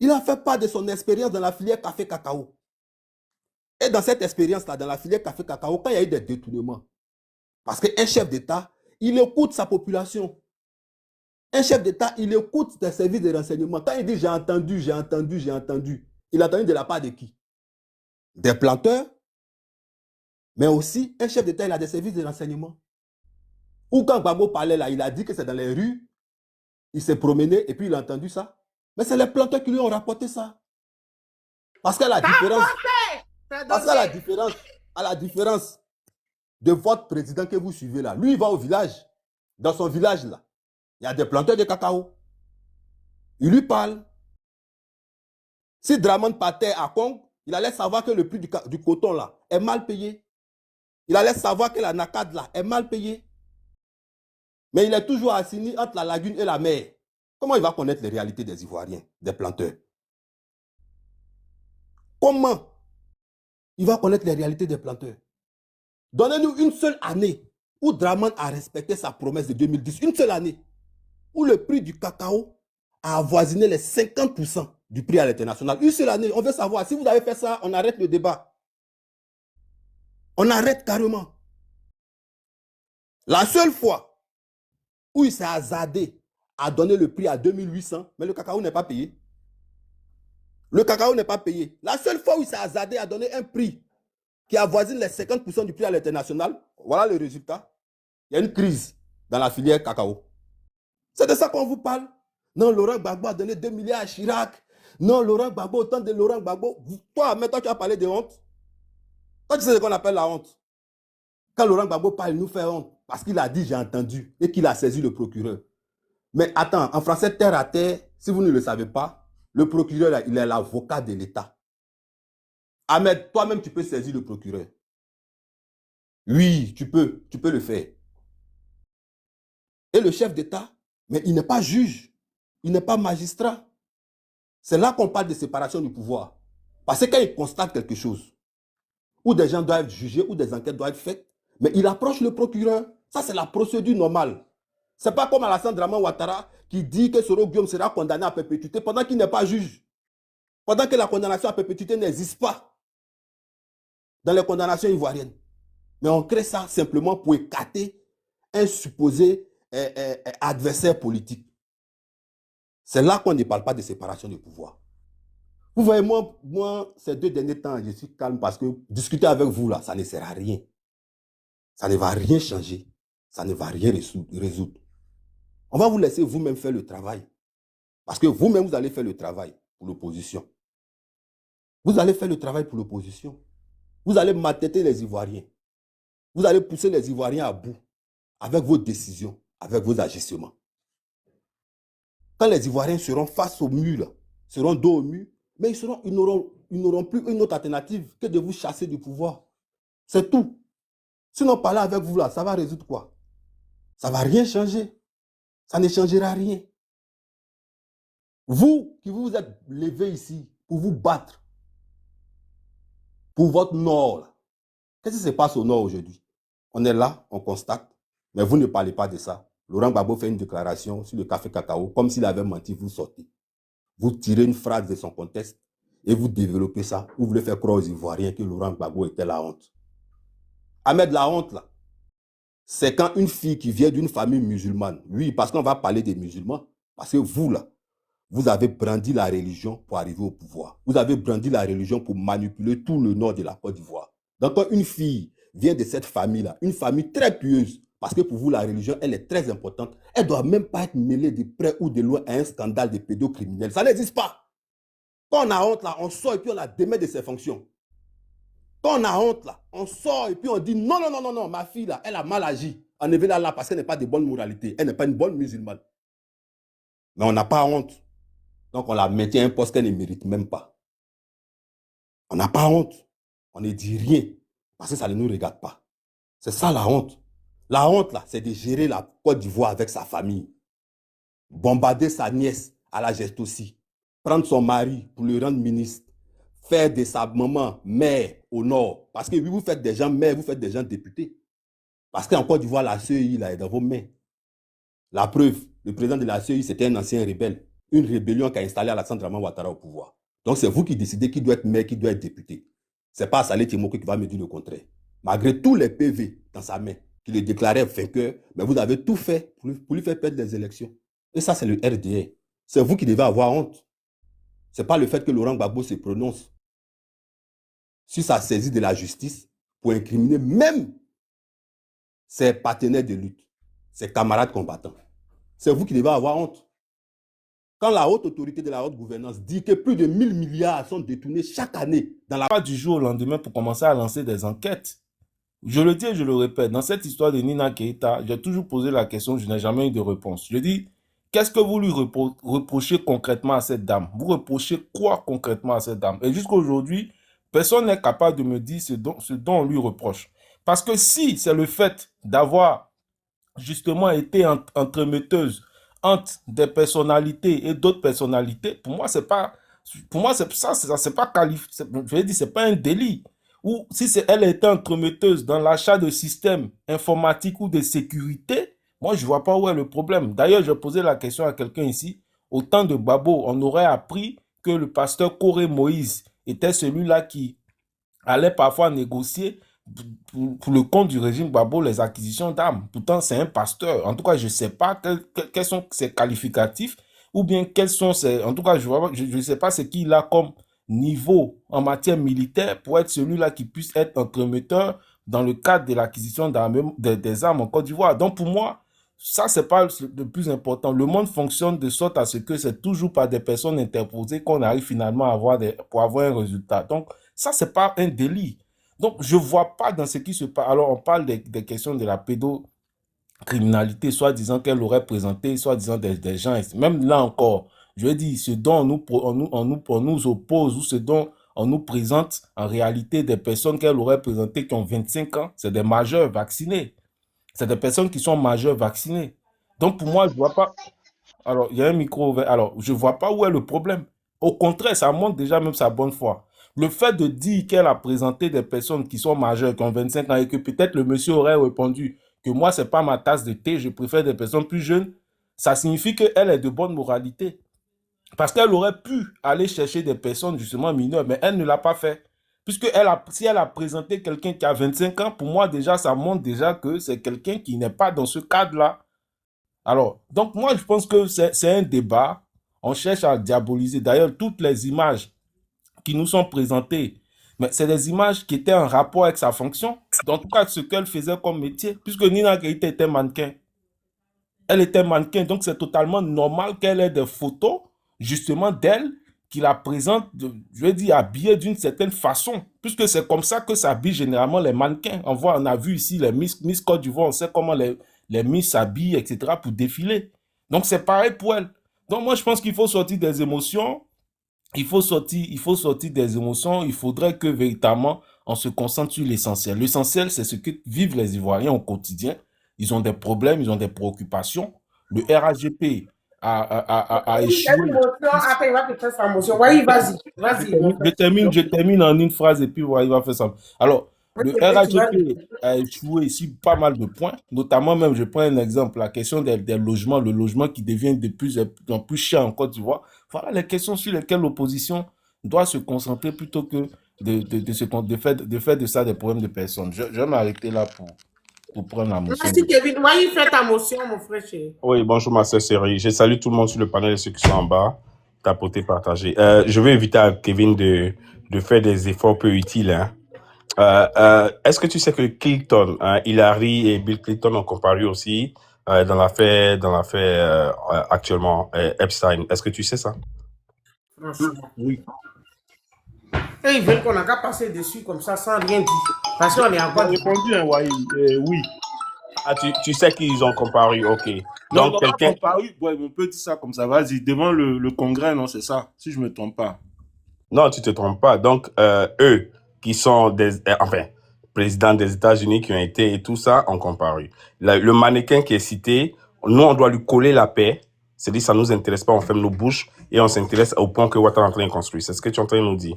Il a fait part de son expérience dans la filière café-cacao. Et dans cette expérience-là, dans la filière café-cacao, quand il y a eu des détournements, parce qu'un chef d'État, il écoute sa population. Un chef d'État, il écoute ses services de renseignement. Quand il dit j'ai entendu, il a entendu de la part de qui? Des planteurs, mais aussi un chef d'État, il a des services de renseignement. Ou quand Gbagbo parlait là, il a dit que c'est dans les rues, il s'est promené et puis il a entendu ça. Mais c'est les planteurs qui lui ont rapporté ça. Parce qu'à la différence, à la différence de votre président que vous suivez là, lui il va au village, dans son village là, il y a des planteurs de cacao. Il lui parle. Si Draman partait à Kong, il allait savoir que le prix du coton là est mal payé. Il allait savoir que la nacade là est mal payée. Mais il est toujours assigné entre la lagune et la mer. Comment il va connaître les réalités des Ivoiriens, des planteurs? Comment il va connaître les réalités des planteurs? Donnez-nous une seule année où Draman a respecté sa promesse de 2010. Une seule année où le prix du cacao a avoisiné les 50% du prix à l'international. Une seule année, on veut savoir. Si vous avez fait ça, on arrête le débat. On arrête carrément. La seule fois où il s'est hasardé à donner le prix à 2800, mais le cacao n'est pas payé. Le cacao n'est pas payé. La seule fois où il s'est hasardé à donner un prix qui avoisine les 50% du prix à l'international, voilà le résultat. Il y a une crise dans la filière cacao. C'est de ça qu'on vous parle. Non, Laurent Gbagbo a donné 2 milliards à Chirac. Non, Laurent Gbagbo, autant de Laurent Gbagbo. Toi, maintenant, tu as parlé de honte. Toi, tu sais ce qu'on appelle la honte. Quand Laurent Gbagbo parle, il nous fait honte. Parce qu'il a dit, j'ai entendu, et qu'il a saisi le procureur. Mais attends, en français, terre à terre, si vous ne le savez pas, le procureur, là, il est l'avocat de l'État. Ahmed, toi-même, tu peux saisir le procureur. Oui, tu peux le faire. Et le chef d'État, mais il n'est pas juge, il n'est pas magistrat. C'est là qu'on parle de séparation du pouvoir. Parce que quand il constate quelque chose, où des gens doivent être jugés, où des enquêtes doivent être faites, mais il approche le procureur. Ça, c'est la procédure normale. Ce n'est pas comme Alassane Draman Ouattara qui dit que Soro Guillaume sera condamné à perpétuité pendant qu'il n'est pas juge. Pendant que la condamnation à perpétuité n'existe pas dans les condamnations ivoiriennes. Mais on crée ça simplement pour écarter un supposé adversaire politique. C'est là qu'on ne parle pas de séparation de pouvoir. Vous voyez, moi, ces 2 derniers temps, je suis calme parce que discuter avec vous, là, ça ne sert à rien. Ça ne va rien changer. Ça ne va rien résoudre. On va vous laisser vous-même faire le travail. Parce que vous-même, vous allez faire le travail pour l'opposition. Vous allez faire le travail pour l'opposition. Vous allez maltraiter les Ivoiriens. Vous allez pousser les Ivoiriens à bout avec vos décisions, avec vos agissements. Quand les Ivoiriens seront face au mur, là, seront dos au mur, mais ils n'auront plus une autre alternative que de vous chasser du pouvoir. C'est tout. Sinon, parler avec vous, là, ça va résoudre quoi? Ça ne va rien changer. Ça ne changera rien. Vous qui vous êtes levés ici pour vous battre pour votre nord, là, qu'est-ce qui se passe au nord aujourd'hui? On est là, on constate, mais vous ne parlez pas de ça. Laurent Gbagbo fait une déclaration sur le café cacao, comme s'il avait menti, vous sortez. Vous tirez une phrase de son contexte et vous développez ça. Vous voulez faire croire aux Ivoiriens que Laurent Gbagbo était la honte. Ahmed, la honte, là, c'est quand une fille qui vient d'une famille musulmane, oui, parce qu'on va parler des musulmans, parce que vous, là, vous avez brandi la religion pour arriver au pouvoir. Vous avez brandi la religion pour manipuler tout le nord de la Côte d'Ivoire. Donc, quand une fille vient de cette famille-là, une famille très pieuse, parce que pour vous, la religion, elle est très importante, elle ne doit même pas être mêlée de près ou de loin à un scandale de pédocriminels. Ça n'existe pas. Quand on a honte, là, on sort et puis on la démet de ses fonctions. Quand on a honte, là, on sort et puis on dit non, non, non, non, non, ma fille, là, elle a mal agi. Enlevez-la là parce qu'elle n'est pas de bonne moralité. Elle n'est pas une bonne musulmane. Mais on n'a pas honte. Donc, on la maintient à un poste qu'elle ne mérite même pas. On n'a pas honte. On ne dit rien parce que ça ne nous regarde pas. C'est ça la honte. La honte, là, c'est de gérer la Côte d'Ivoire avec sa famille. Bombarder sa nièce à la geste aussi. Prendre son mari pour le rendre ministre. Faire de sa maman mère au nord. Parce que oui, vous faites des gens maires, vous faites des gens députés. Parce qu'en Côte d'Ivoire, la CEI là, est dans vos mains. La preuve, le président de la CEI, c'était un ancien rebelle. Une rébellion qui a installé Alassane Dramane Ouattara au pouvoir. Donc c'est vous qui décidez qui doit être maire, qui doit être député. Ce n'est pas Saleh Timokou qui va me dire le contraire. Malgré tous les PV dans sa main, qui le déclarait vainqueur, mais vous avez tout fait pour lui faire perdre les élections. Et ça, c'est le RDR. C'est vous qui devez avoir honte. Ce n'est pas le fait que Laurent Gbagbo se prononce sur sa saisie de la justice pour incriminer même ses partenaires de lutte, ses camarades combattants. C'est vous qui devez avoir honte. Quand la haute autorité de la haute gouvernance dit que plus de 1000 milliards sont détournés chaque année dans la... Pas du jour au lendemain pour commencer à lancer des enquêtes. Je le dis et je le répète, dans cette histoire de Nina Keïta, j'ai toujours posé la question, je n'ai jamais eu de réponse. Je dis, qu'est-ce que vous lui reprochez concrètement à cette dame? Vous reprochez quoi concrètement à cette dame? Et jusqu'à aujourd'hui, personne n'est capable de me dire ce dont on lui reproche. Parce que si c'est le fait d'avoir justement été entremetteuse entre des personnalités et d'autres personnalités, pour moi, c'est pas qualifié, je vais dire, c'est pas un délit. Ou si elle a été entremetteuse dans l'achat de systèmes informatiques ou de sécurité, moi, je vois pas où est le problème. D'ailleurs, je posais la question à quelqu'un ici, au temps de Gbagbo, on aurait appris que le pasteur Coré Moïse était celui-là qui allait parfois négocier pour le compte du régime Gbagbo les acquisitions d'armes. Pourtant, c'est un pasteur. En tout cas, je ne sais pas quels sont ses qualificatifs ou bien quels sont ses... En tout cas, je ne sais pas ce qu'il a comme niveau en matière militaire pour être celui-là qui puisse être entremetteur dans le cadre de l'acquisition des armes en Côte d'Ivoire. Donc, pour moi, ça, c'est pas le plus important. Le monde fonctionne de sorte à ce que c'est toujours par des personnes interposées qu'on arrive finalement pour avoir un résultat. Donc, ça, c'est pas un délit. Donc, je ne vois pas dans ce qui se passe. Alors, on parle des questions de la pédocriminalité, soit disant qu'elle aurait présenté, soit disant des gens. Même là encore, je dis, ce dont on nous oppose ou ce dont on nous présente en réalité des personnes qu'elle aurait présentées qui ont 25 ans, c'est des majeurs vaccinés. C'est des personnes qui sont majeures vaccinées. Donc, pour moi, je ne vois pas... Alors, il y a un micro ouvert. Alors, je ne vois pas où est le problème. Au contraire, ça montre déjà même sa bonne foi. Le fait de dire qu'elle a présenté des personnes qui sont majeures, qui ont 25 ans, et que peut-être le monsieur aurait répondu que moi, ce n'est pas ma tasse de thé, je préfère des personnes plus jeunes, ça signifie qu'elle est de bonne moralité. Parce qu'elle aurait pu aller chercher des personnes justement mineures, mais elle ne l'a pas fait. Puisque si elle a présenté quelqu'un qui a 25 ans, pour moi déjà, ça montre déjà que c'est quelqu'un qui n'est pas dans ce cadre-là. Alors, donc moi, je pense que c'est un débat. On cherche à diaboliser. D'ailleurs, toutes les images qui nous sont présentées, mais c'est des images qui étaient en rapport avec sa fonction. En tout cas, ce qu'elle faisait comme métier. Puisque Nina Keïta était mannequin. Elle était mannequin, donc c'est totalement normal qu'elle ait des photos justement d'elle qui la présente, je veux dire, habillée d'une certaine façon, puisque c'est comme ça que s'habillent généralement les mannequins. On a vu ici les Miss Côte d'Ivoire, on sait comment les Miss s'habillent, etc., pour défiler. Donc c'est pareil pour elle. Donc moi je pense qu'il faut sortir des émotions, il faut sortir des émotions, il faudrait que véritablement on se concentre sur l'essentiel. L'essentiel, c'est ce que vivent les Ivoiriens au quotidien. Ils ont des problèmes, ils ont des préoccupations. Le RAGP a Il y a une échoué. motion, après il va te faire sa motion. Oui, vas-y, mon frère. Je termine en une phrase et puis voilà, il va faire ça. Alors, le RAGP a échoué ici pas mal de points, notamment même, je prends un exemple, la question des logements, le logement qui devient de plus en plus cher en Côte d'Ivoire. Voilà les questions sur lesquelles l'opposition doit se concentrer plutôt que de faire de ça des problèmes de personnes. Je vais m'arrêter là pour prendre la motion. Merci, Kevin. Oui, fais ta motion, mon frère chéri. Oui, bonjour, ma sœur Série. Je salue tout le monde sur le panel et ceux qui sont en bas. Tapoter, partager. Je vais inviter à Kevin de faire des efforts peu utiles. Hein. Est-ce que tu sais que Clinton, Hillary et Bill Clinton ont comparu aussi dans l'affaire actuellement Epstein? Est-ce que tu sais ça? Franchement. Oui. Et ils veulent qu'on n'a qu'à passer dessus comme ça sans rien dire. Parce qu'on est encore répondu, hein, oui. Ah, tu sais qu'ils ont comparu, ok. Donc, non, quelqu'un. Ouais, on peut dire ça comme ça, vas-y, devant le Congrès, non, c'est ça, si je ne me trompe pas. Non, tu ne te trompes pas. Donc, eux, qui sont présidents des États-Unis qui ont été et tout ça, ont comparu. Le mannequin qui est cité, nous, on doit lui coller la paix. C'est-à-dire, ça ne nous intéresse pas, on ferme nos bouches et on s'intéresse au pont que Ouattara est en train de construire. C'est ce que tu es en train de nous dire.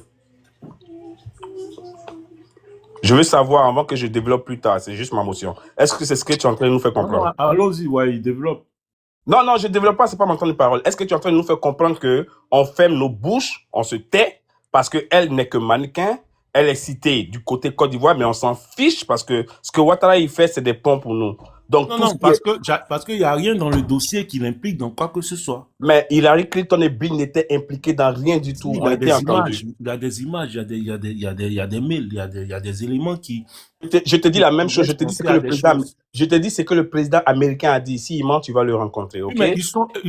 Je veux savoir, avant que je développe plus tard, c'est juste ma motion. Est-ce que c'est ce que tu es en train de nous faire comprendre? Allons-y, ouais, il développe. Non, je ne développe pas, c'est pas mon temps de parole. Est-ce que tu es en train de nous faire comprendre que on ferme nos bouches, on se tait, parce qu'elle n'est que mannequin, elle est citée du côté Côte d'Ivoire, mais on s'en fiche parce que ce que Ouattara il fait, c'est des ponts pour nous. Donc, non, parce qu'il n'y a rien dans le dossier qui l'implique dans quoi que ce soit. Mais Hillary Clinton et Bill n'étaient impliqués dans rien du tout. Il y a des images, il y a des images, il y a des mails, il y a des éléments qui... Je te dis la même chose, je te dis ce que le président américain a dit. S'il ment, tu vas le rencontrer, ok? Mais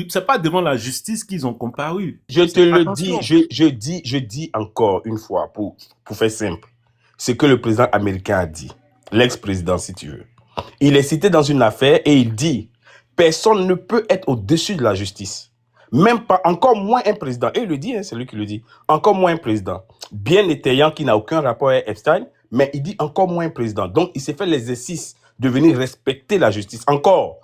c'est pas devant la justice qu'ils ont comparu. Je te le dis, je dis encore une fois, pour faire simple, ce que le président américain a dit, l'ex-président si tu veux. Il est cité dans une affaire et il dit, personne ne peut être au-dessus de la justice. Même pas, encore moins un président. Et il le dit, hein, c'est lui qui le dit. Encore moins un président. Bien étayant qui n'a aucun rapport avec Epstein, mais il dit encore moins un président. Donc, il s'est fait l'exercice de venir respecter la justice. Encore,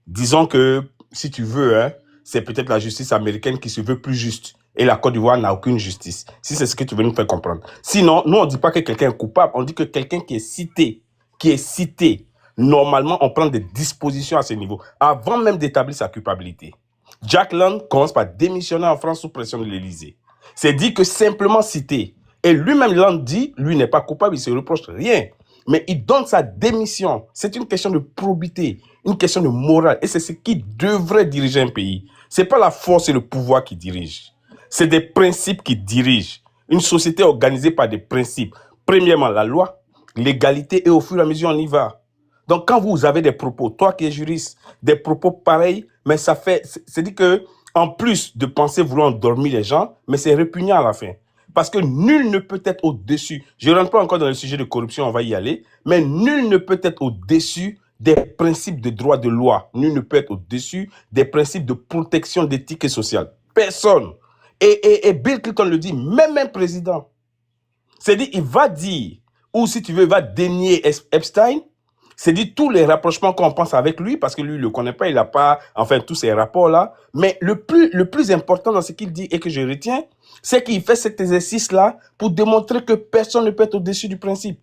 disons que, si tu veux, hein, c'est peut-être la justice américaine qui se veut plus juste. Et la Côte d'Ivoire n'a aucune justice. Si c'est ce que tu veux nous faire comprendre. Sinon, nous, on ne dit pas que quelqu'un est coupable. On dit que quelqu'un qui est cité, normalement, on prend des dispositions à ce niveau, avant même d'établir sa culpabilité. Jack Lang commence par démissionner en France sous pression de l'Élysée. C'est dit que simplement cité. Et lui-même, Lang dit, lui n'est pas coupable, il ne se reproche rien. Mais il donne sa démission. C'est une question de probité, une question de morale. Et c'est ce qui devrait diriger un pays. Ce n'est pas la force et le pouvoir qui dirigent. C'est des principes qui dirigent. Une société organisée par des principes. Premièrement, la loi, l'égalité, et au fur et à mesure, on y va. Donc, quand vous avez des propos, toi qui es juriste, des propos pareils, mais ça fait, c'est dit que, en plus de penser vouloir endormir les gens, mais c'est répugnant à la fin. Parce que nul ne peut être au-dessus. Je ne rentre pas encore dans le sujet de corruption, on va y aller, mais nul ne peut être au-dessus des principes de droit de loi. Nul ne peut être au-dessus des principes de protection d'éthique et sociale. Personne. Et Bill Clinton le dit, même un président. C'est-à-dire, il va dire, ou si tu veux, il va dénier Epstein. C'est dit tous les rapprochements qu'on pense avec lui, parce que lui, il ne le connaît pas, il n'a pas, enfin, tous ces rapports-là. Mais le plus important dans ce qu'il dit et que je retiens, c'est qu'il fait cet exercice-là pour démontrer que personne ne peut être au-dessus du principe.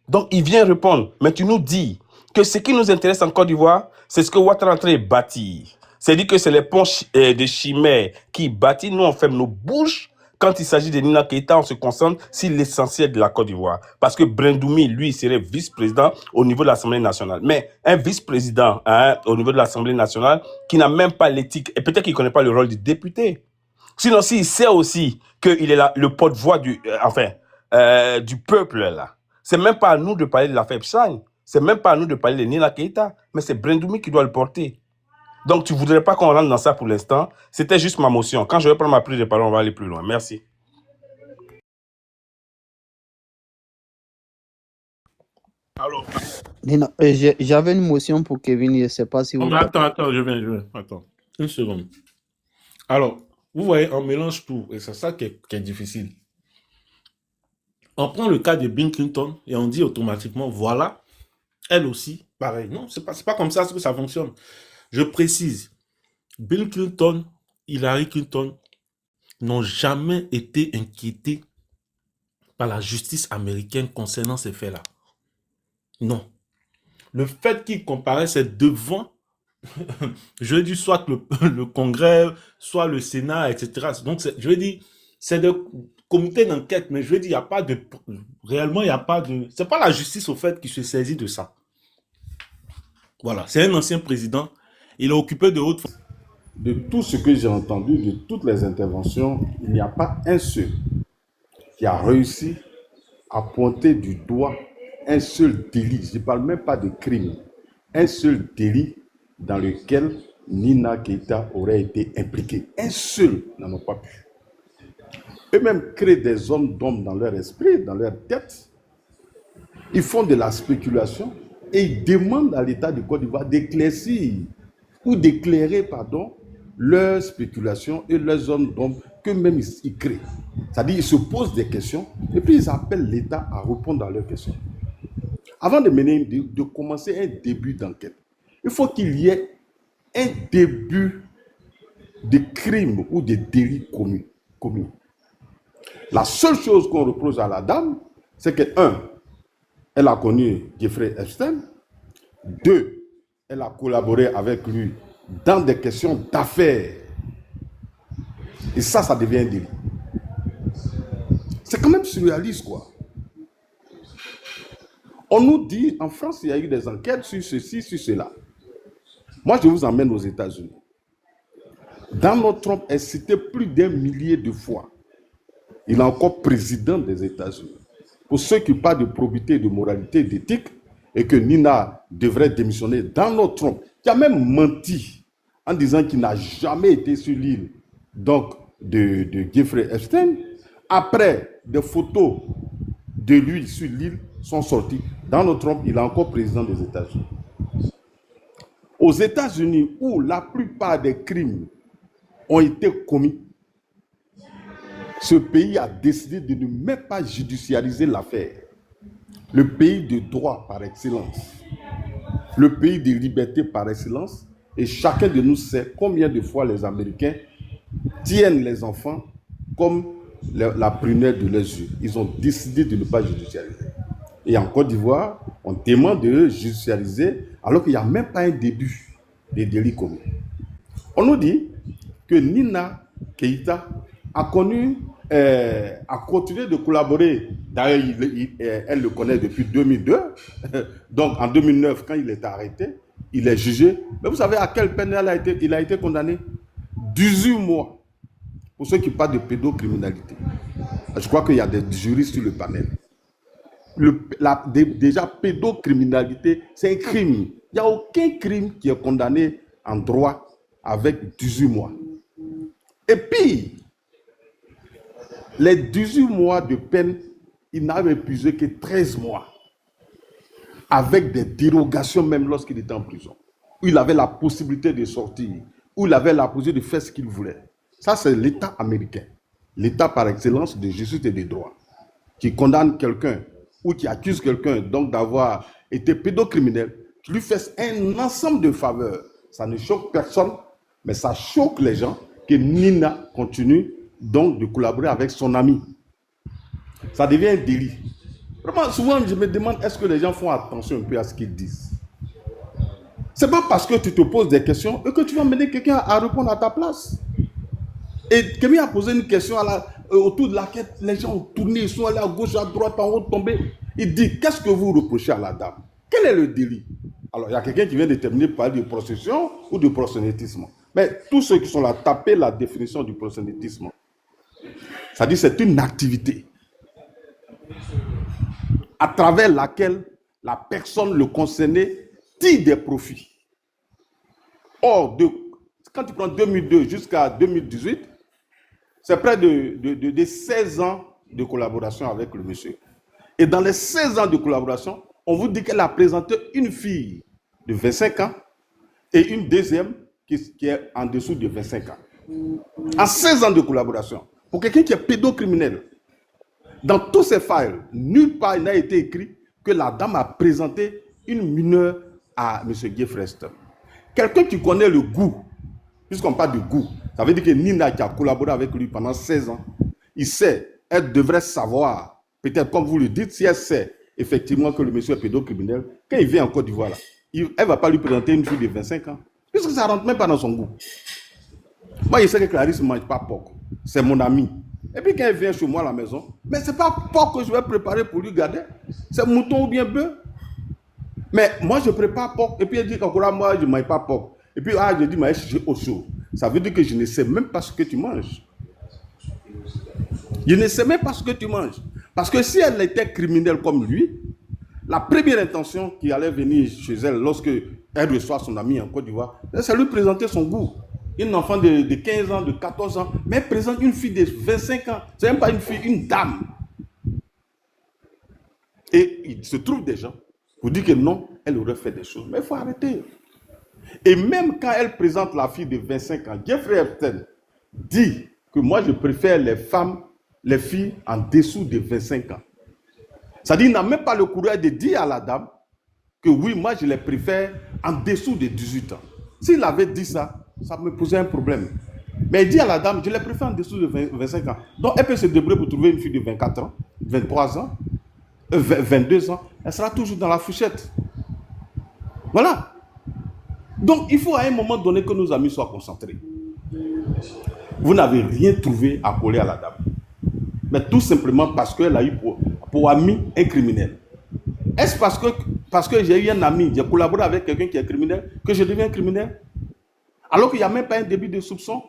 Donc, il vient répondre. Mais tu nous dis que ce qui nous intéresse en Côte d'Ivoire, c'est ce que Ouattara est en train de bâtir. C'est-à-dire que c'est les ponts de chimères qui bâtissent. Nous, on ferme nos bouches. Quand il s'agit de Nina Keïta, on se concentre sur l'essentiel de la Côte d'Ivoire. Parce que Brendoumi, lui, serait vice-président au niveau de l'Assemblée nationale. Mais un vice-président au niveau de l'Assemblée nationale qui n'a même pas l'éthique, et peut-être qu'il ne connaît pas le rôle du député. Sinon, s'il sait aussi qu'il est le porte-voix du peuple, là, c'est même pas à nous de parler de l'affaire Epstein. C'est même pas à nous de parler de Nina Keïta. Mais c'est Brendoumi qui doit le porter. Donc, tu ne voudrais pas qu'on rentre dans ça pour l'instant. C'était juste ma motion. Quand je vais prendre ma prise de parole, on va aller plus loin. Merci. Alors, J'avais une motion pour Kevin, je ne sais pas si non, vous... mais attends, je viens. Attends, une seconde. Alors, vous voyez, on mélange tout, et c'est ça qui est difficile. On prend le cas de Bill Clinton et on dit automatiquement, voilà, elle aussi, pareil. Non, c'est pas comme ça que ça fonctionne. Je précise, Bill Clinton, Hillary Clinton n'ont jamais été inquiétés par la justice américaine concernant ces faits-là. Non. Le fait qu'ils comparaissent devant, je dis soit le Congrès, soit le Sénat, etc. Donc, je veux dire, c'est des comités d'enquête, mais je veux dire, il n'y a pas de... Réellement, il n'y a pas de... C'est pas la justice, au fait, qui se saisit de ça. Voilà, c'est un ancien président. Il est occupé de hautes fonctions. De tout ce que j'ai entendu, de toutes les interventions, il n'y a pas un seul qui a réussi à pointer du doigt un seul délit. Je ne parle même pas de crime. Un seul délit dans lequel Nina Keïta aurait été impliquée. Un seul n'en a pas pu. Eux-mêmes créent des zones d'ombre dans leur esprit, dans leur tête. Ils font de la spéculation et ils demandent à l'État de Côte d'Ivoire d'éclaircir ou d'éclairer, pardon, leurs spéculations et leurs zones d'ombre qu'eux-mêmes ils créent. C'est-à-dire ils se posent des questions et puis ils appellent l'État à répondre à leurs questions. Avant de commencer un début d'enquête, il faut qu'il y ait un début de crime ou de délit commis. La seule chose qu'on reproche à la dame, c'est que, 1, elle a connu Jeffrey Epstein. 2, elle a collaboré avec lui dans des questions d'affaires. Et ça devient un délit. C'est quand même surréaliste, quoi. On nous dit, en France, il y a eu des enquêtes sur ceci, sur cela. Moi, je vous emmène aux États-Unis. Donald Trump est cité plus d'1 millier de fois. Il est encore président des États-Unis. Pour ceux qui parlent de probité, de moralité, d'éthique, et que Nina devrait démissionner, Donald Trump, qui a même menti en disant qu'il n'a jamais été sur l'île donc de Jeffrey Epstein, après des photos de lui sur l'île sont sorties. Donald Trump, il est encore président des États-Unis. Aux États-Unis, où la plupart des crimes ont été commis, ce pays a décidé de ne même pas judiciariser l'affaire. Le pays de droit par excellence, le pays de liberté par excellence, et chacun de nous sait combien de fois les Américains tiennent les enfants comme la prunelle de leurs yeux. Ils ont décidé de ne pas judiciariser. Et en Côte d'Ivoire, on demande de judiciariser alors qu'il n'y a même pas un début des délits commis. On nous dit que Nina Keïta a continué de collaborer. D'ailleurs, elle le connaît depuis 2002. Donc, en 2009, quand il est arrêté, il est jugé. Mais vous savez à quelle peine il a été condamné? 18 mois. Pour ceux qui parlent de pédocriminalité. Je crois qu'il y a des juristes sur le panel. Déjà, pédocriminalité, c'est un crime. Il n'y a aucun crime qui est condamné en droit avec 18 mois. Et puis, les 18 mois de peine, il n'avait épuisé que 13 mois. Avec des dérogations même lorsqu'il était en prison. Où il avait la possibilité de sortir. Où il avait la possibilité de faire ce qu'il voulait. Ça, c'est l'État américain. L'État par excellence de justice et de droit. Qui condamne quelqu'un ou qui accuse quelqu'un donc d'avoir été pédocriminel, qui lui fait un ensemble de faveurs. Ça ne choque personne, mais ça choque les gens que Nina continue donc de collaborer avec son ami. Ça devient un délit. Vraiment, souvent, je me demande, est-ce que les gens font attention un peu à ce qu'ils disent? C'est pas parce que tu te poses des questions que tu vas mener quelqu'un à répondre à ta place. Et Kémy a posé une question autour de laquelle les gens ont tourné, ils sont allés à gauche, à droite, en haut, tombés. Il dit, qu'est-ce que vous reprochez à la dame? Quel est le délit? Alors, il y a quelqu'un qui vient de terminer par de prostitution ou de proxénétisme. Mais tous ceux qui sont là, tapez la définition du proxénétisme. C'est-à-dire c'est une activité à travers laquelle la personne, le concerné, tire des profits. Or, quand tu prends 2002 jusqu'à 2018, c'est près de 16 ans de collaboration avec le monsieur. Et dans les 16 ans de collaboration, on vous dit qu'elle a présenté une fille de 25 ans et une deuxième qui est en dessous de 25 ans. En 16 ans de collaboration, pour quelqu'un qui est pédocriminel, dans tous ces files, nulle part il n'a été écrit que la dame a présenté une mineure à M. Gieffrest. Quelqu'un qui connaît le goût, puisqu'on parle de goût, ça veut dire que Nina qui a collaboré avec lui pendant 16 ans, il sait, elle devrait savoir, peut-être comme vous le dites, si elle sait effectivement que le monsieur est pédocriminel, quand il vient en Côte d'Ivoire, elle ne va pas lui présenter une fille de 25 ans, puisque ça ne rentre même pas dans son goût. Moi, je sais que Clarisse ne mange pas porc, c'est mon ami. Et puis quand elle vient chez moi à la maison, mais ce n'est pas porc que je vais préparer pour lui garder, c'est mouton ou bien bœuf. Mais moi, je prépare porc, et puis elle dit qu'encore moi, je ne mange pas porc. Et puis, je dis, mais je au chaud. Ça veut dire que je ne sais même pas ce que tu manges. Je ne sais même pas ce que tu manges. Parce que si elle était criminelle comme lui, la première intention qui allait venir chez elle lorsque elle reçoit son ami en Côte d'Ivoire, c'est lui présenter son goût. Une enfant de 15 ans, de 14 ans, mais elle présente une fille de 25 ans. Ce n'est même pas une fille, une dame. Et il se trouve des gens pour dire que non, elle aurait fait des choses. Mais il faut arrêter. Et même quand elle présente la fille de 25 ans, Jeffrey Epstein dit que moi je préfère les femmes, les filles en dessous de 25 ans. C'est-à-dire qu'il n'a même pas le courage de dire à la dame que oui, moi je les préfère en dessous de 18 ans. S'il avait dit ça, ça me posait un problème. Mais il dit à la dame, je les préfère en dessous de 25 ans. Donc elle peut se débrouiller pour trouver une fille de 24 ans, 23 ans, 22 ans. Elle sera toujours dans la fourchette. Voilà. Donc, il faut à un moment donné que nos amis soient concentrés. Vous n'avez rien trouvé à coller à la dame. Mais tout simplement parce qu'elle a eu pour ami un criminel. Est-ce parce que j'ai eu un ami, j'ai collaboré avec quelqu'un qui est criminel, que je deviens criminel? Alors qu'il n'y a même pas un début de soupçon.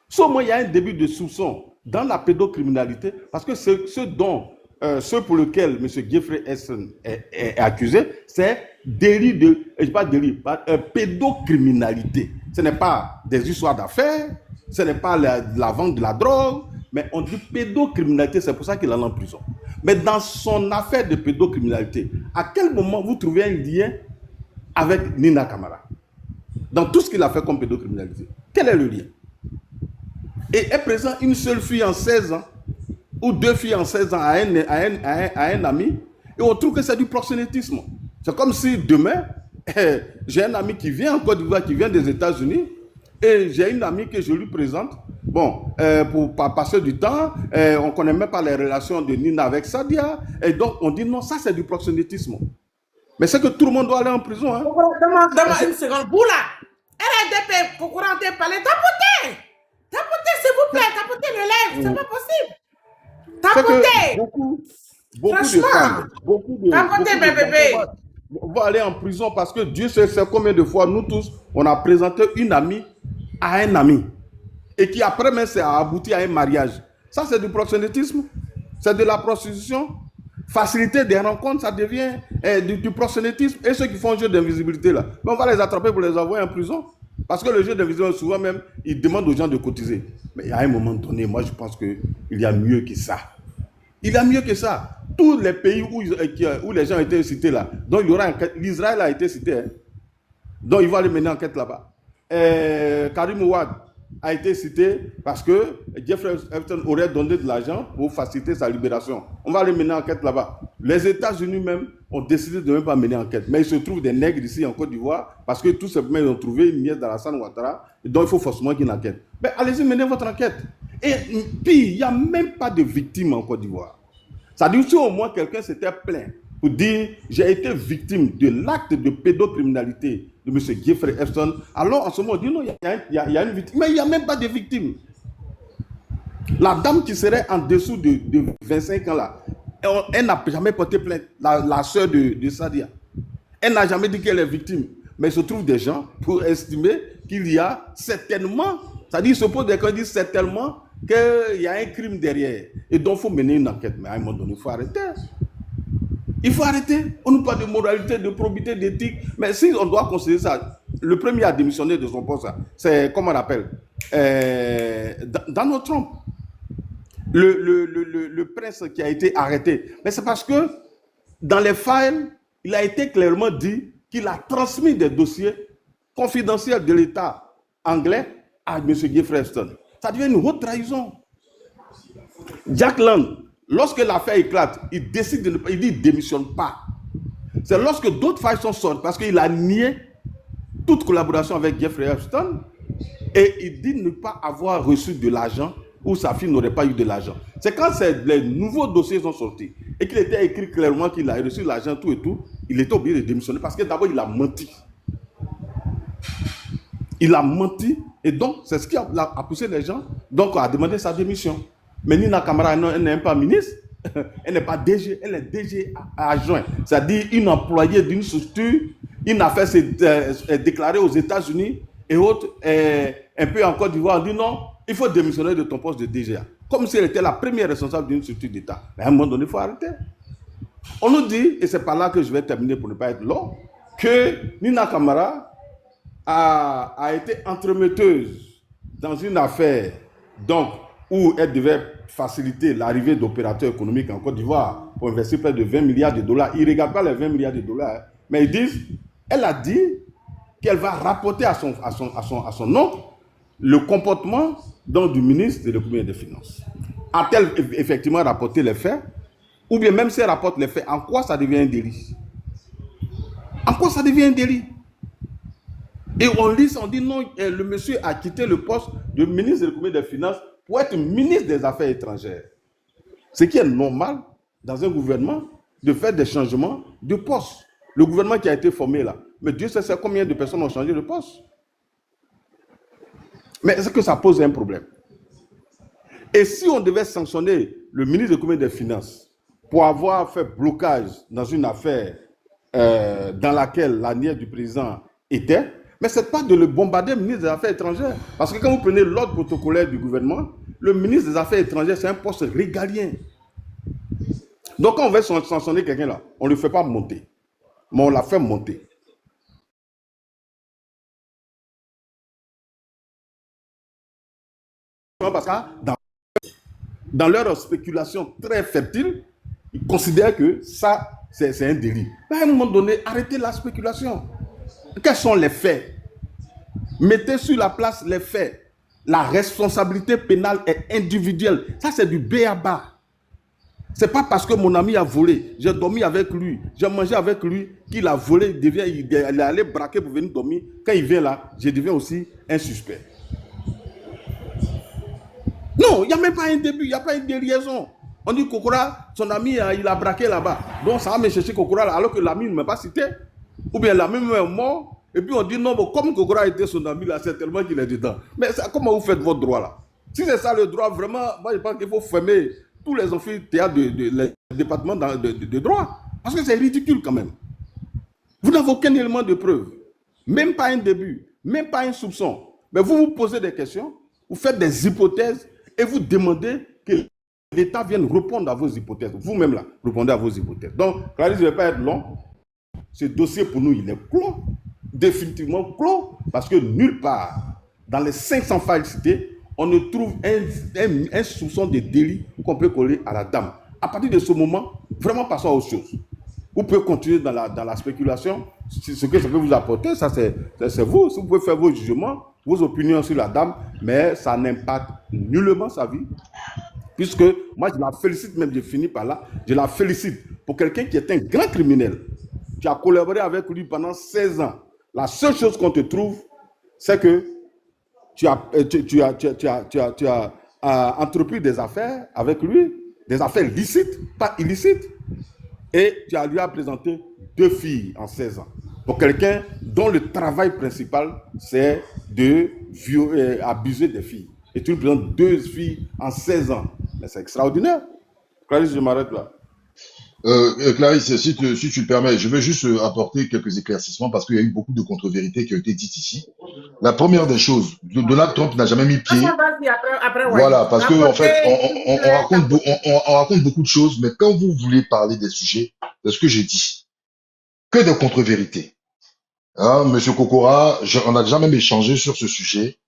Sauf moi, il y a un début de soupçon dans la pédocriminalité, parce que ce pour lequel M. Gieffrey est accusé, c'est délit pédocriminalité. Ce n'est pas des histoires d'affaires, ce n'est pas la vente de la drogue, mais on dit pédocriminalité, c'est pour ça qu'il est en prison. Mais dans son affaire de pédocriminalité, à quel moment vous trouvez un lien avec Nina Camara? Dans tout ce qu'il a fait comme pédocriminalité, quel est le lien? Et elle présente une seule fille en 16 ans, ou deux filles en 16 ans à un ami, et on trouve que c'est du proxénétisme. C'est comme si demain, j'ai un ami qui vient en Côte d'Ivoire, qui vient des États-Unis, et j'ai une amie que je lui présente. Bon, pour passer du temps, on ne connaît même pas les relations de Nina avec Sadia, et donc on dit non, ça c'est du proxénétisme. Mais c'est que tout le monde doit aller en prison. Hein. Demande une seconde. Boula, RDP, pour couranter parler, tapotez, s'il vous plaît, tapotez le lèvre, c'est pas possible. Tapotez. Beaucoup de femmes, beaucoup de bébé vont aller en prison parce que Dieu sait combien de fois nous tous, on a présenté une amie à un ami et qui après même ça a abouti à un mariage. Ça c'est du proxénétisme, c'est de la prostitution. Faciliter des rencontres, ça devient du proxénétisme. Et ceux qui font un jeu d'invisibilité là, on va les attraper pour les envoyer en prison. Parce que le jeu d'invisibilité, souvent même, il demande aux gens de cotiser. Mais à un moment donné, moi je pense qu'il y a mieux que ça. Il y a mieux que ça. Tous les pays où les gens ont été cités là, donc il y aura enquête. L'Israël a été cité. Hein. Donc il va aller mener enquête là-bas. Karim Ouad a été cité parce que Jeffrey Epstein aurait donné de l'argent pour faciliter sa libération. On va aller mener enquête là-bas. Les États-Unis même ont décidé de ne même pas mener enquête. Mais il se trouve des nègres ici en Côte d'Ivoire parce que tout simplement ils ont trouvé une nièce d'Alassane Ouattara. Donc il faut forcément qu'il y ait une enquête. Mais allez-y, menez votre enquête. Et puis il n'y a même pas de victime en Côte d'Ivoire. Ça dit si au moins quelqu'un s'était plaint pour dire j'ai été victime de l'acte de pédocriminalité de M. Gieffrey Epstein, alors en ce moment on dit non, il y a une victime. Mais il n'y a même pas de victime. La dame qui serait en dessous de 25 ans là, elle n'a jamais porté plainte, la soeur de Sadia. Elle n'a jamais dit qu'elle est victime. Mais il se trouve des gens pour estimer qu'il y a certainement, c'est-à-dire il se pose des questions, disent certainement qu'il y a un crime derrière. Et donc il faut mener une enquête. Mais à un moment donné, il faut arrêter. Il faut arrêter. On nous parle de moralité, de probité, d'éthique. Mais si on doit considérer ça, le premier à démissionner de son poste, c'est, comment on appelle, Donald Trump, le prince qui a été arrêté. Mais c'est parce que dans les files, il a été clairement dit qu'il a transmis des dossiers confidentiels de l'État anglais à M. Jeffrey Epstein. Ça devient une haute trahison. Jack Lang, lorsque l'affaire éclate, il décide de ne pas, il dit qu'il ne démissionne pas. C'est lorsque d'autres failles sont sorties, parce qu'il a nié toute collaboration avec Jeffrey Epstein, et il dit ne pas avoir reçu de l'argent ou sa fille n'aurait pas eu de l'argent. C'est quand les nouveaux dossiers sont sortis et qu'il était écrit clairement qu'il a reçu l'argent, tout et tout, il était obligé de démissionner parce que d'abord il a menti. Il a menti et donc c'est ce qui a poussé les gens donc à demander sa démission. Mais Nina Camara, elle n'est pas ministre, elle n'est pas DG, elle est DG adjoint. C'est-à-dire une employée d'une structure, une affaire s'est déclarée aux États-Unis et autres, un peu en Côte d'Ivoire, on dit non, il faut démissionner de ton poste de DGA. Comme si elle était la première responsable d'une structure d'État. Mais à un moment donné, il faut arrêter. On nous dit, et c'est par là que je vais terminer pour ne pas être long, que Nina Camara a été entremetteuse dans une affaire donc, où elle devait faciliter l'arrivée d'opérateurs économiques en Côte d'Ivoire pour investir près de 20 milliards de dollars. Ils ne regardent pas les 20 milliards de dollars, hein, mais ils disent, elle a dit qu'elle va rapporter à son oncle le comportement donc, du ministre de l'économie et des finances. A-t-elle effectivement rapporté les faits? Ou bien même si elle rapporte les faits, en quoi ça devient un délit? En quoi ça devient un délit? Et on dit non, le monsieur a quitté le poste de ministre de l'économie et des finances pour être ministre des Affaires étrangères. Ce qui est normal dans un gouvernement de faire des changements de poste. Le gouvernement qui a été formé là, mais Dieu sait combien de personnes ont changé de poste. Mais est-ce que ça pose un problème? Et si on devait sanctionner le ministre de l'économie et des finances pour avoir fait blocage dans une affaire dans laquelle la nièce du président était, mais ce n'est pas de le bombarder, le ministre des Affaires étrangères. Parce que quand vous prenez l'ordre protocolaire du gouvernement, le ministre des Affaires étrangères, c'est un poste régalien. Donc quand on veut sanctionner quelqu'un là, on ne le fait pas monter, mais on l'a fait monter. Parce que dans leur spéculation très fertile, ils considèrent que ça, c'est un délit. Mais à un moment donné, arrêtez la spéculation. Quels sont les faits? Mettez sur la place les faits. La responsabilité pénale est individuelle. Ça, c'est du b.a.-ba. Ce n'est pas parce que mon ami a volé, j'ai dormi avec lui, j'ai mangé avec lui, qu'il a volé, il est allé braquer pour venir dormir. Quand il vient là, je deviens aussi un suspect. Non, il n'y a même pas un début, il n'y a pas une déliaison. On dit Kokora, son ami, il a braqué là-bas. Donc ça va me chercher Kokora là, alors que l'ami ne m'a pas cité. Ou bien l'ami est mort. Et puis on dit non, mais comme Kokora était son ami là, c'est tellement qu'il est dedans. Mais ça, comment vous faites votre droit là? Si c'est ça le droit, vraiment, moi je pense qu'il faut fermer tous les amphithéâtres les départements de droit. Parce que c'est ridicule quand même. Vous n'avez aucun élément de preuve. Même pas un début, même pas un soupçon. Mais vous vous posez des questions, vous faites des hypothèses et vous demandez que l'État vienne répondre à vos hypothèses. Vous-même là, répondez à vos hypothèses. Donc, Clarisse, je ne vais pas être long. Ce dossier pour nous, il est clos. Définitivement clos. Parce que nulle part, dans les 500 failles citées, on ne trouve un soupçon de délit qu'on peut coller à la dame. À partir de ce moment, vraiment passons à autre chose. Vous pouvez continuer dans la spéculation. Ce que ça peut vous apporter, ça c'est vous. Vous pouvez faire vos jugements, vos opinions sur la dame, mais ça n'impacte nullement sa vie. Puisque moi, je la félicite, même je finis par là, je la félicite pour quelqu'un qui est un grand criminel. Tu as collaboré avec lui pendant 16 ans. La seule chose qu'on te trouve, c'est que tu as entrepris des affaires avec lui, des affaires licites, pas illicites, et tu lui as présenté 2 filles en 16 ans. Pour quelqu'un dont le travail principal, c'est de abuser des filles. Et tu lui présentes 2 filles en 16 ans. Mais c'est extraordinaire. Clarisse, je m'arrête là. Clarisse, si tu le permets, je veux juste apporter quelques éclaircissements parce qu'il y a eu beaucoup de contre-vérités qui ont été dites ici. La première des choses, Donald Trump n'a jamais mis pied. Voilà, parce que en fait, on raconte beaucoup de choses, mais quand vous voulez parler des sujets, c'est ce que j'ai dit, que de contre-vérités. Hein, Monsieur Kokora, on a déjà même échangé sur ce sujet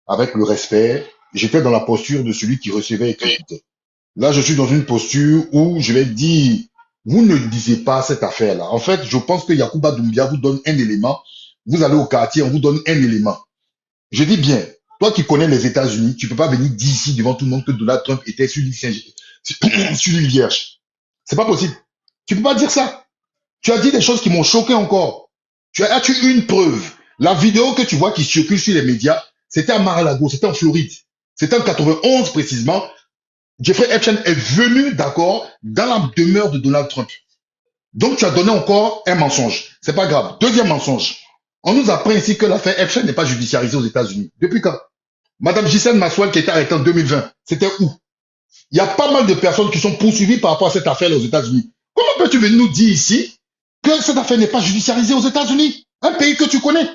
avec le respect. J'étais dans la posture de celui qui recevait et qui écoutait. Là, je suis dans une posture où je vais dire, vous ne disiez pas cette affaire-là. En fait, je pense que Yacouba Doumbia vous donne un élément. Vous allez au quartier, on vous donne un élément. Je dis bien, toi qui connais les États-Unis, tu peux pas venir dire ici devant tout le monde que Donald Trump était sur l'île Vierge. C'est pas possible. Tu peux pas dire ça. Tu as dit des choses qui m'ont choqué encore. As-tu une preuve? La vidéo que tu vois qui circule sur les médias, c'était à Mar-a-Lago, c'était en Floride. C'était en 91 précisément. Jeffrey Epstein est venu, d'accord, dans la demeure de Donald Trump. Donc tu as donné encore un mensonge. C'est pas grave. Deuxième mensonge. On nous apprend ici que l'affaire Epstein n'est pas judiciarisée aux États-Unis. Depuis quand? Madame Ghislaine Maxwell qui était arrêtée en 2020, c'était où? Il y a pas mal de personnes qui sont poursuivies par rapport à cette affaire aux États-Unis. Comment peux-tu venir nous dire ici que cette affaire n'est pas judiciarisée aux États-Unis? Un pays que tu connais.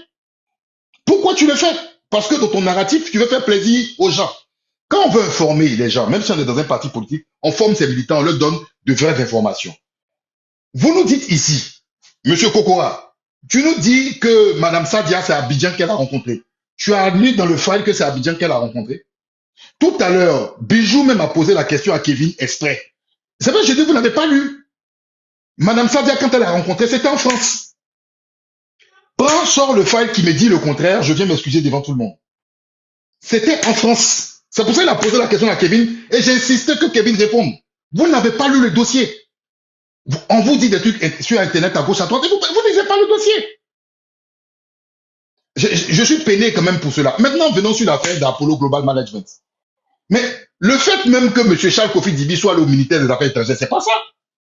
Pourquoi tu le fais? Parce que dans ton narratif, tu veux faire plaisir aux gens. Quand on veut informer les gens, même si on est dans un parti politique, on forme ses militants, on leur donne de vraies informations. Vous nous dites ici, Monsieur Kokora, tu nous dis que Madame Sadia, c'est Abidjan qu'elle a rencontré. Tu as lu dans le file que c'est Abidjan qu'elle a rencontré. Tout à l'heure, Bijou même a posé la question à Kevin Estray. C'est vrai, j'ai dit, vous n'avez pas lu. Madame Sadia, quand elle a rencontré, c'était en France. Prends, sors le file qui me dit le contraire, je viens m'excuser devant tout le monde. C'était en France. C'est pour ça qu'il a posé la question à Kevin et j'ai insisté que Kevin réponde. Vous n'avez pas lu le dossier. On vous dit des trucs sur Internet à gauche, à droite et vous ne lisez pas le dossier. Je suis peiné quand même pour cela. Maintenant, venons sur l'affaire d'Apollo Global Management. Mais le fait même que M. Charles Kofi Dibi soit le militaire des affaires étrangères, c'est pas ça.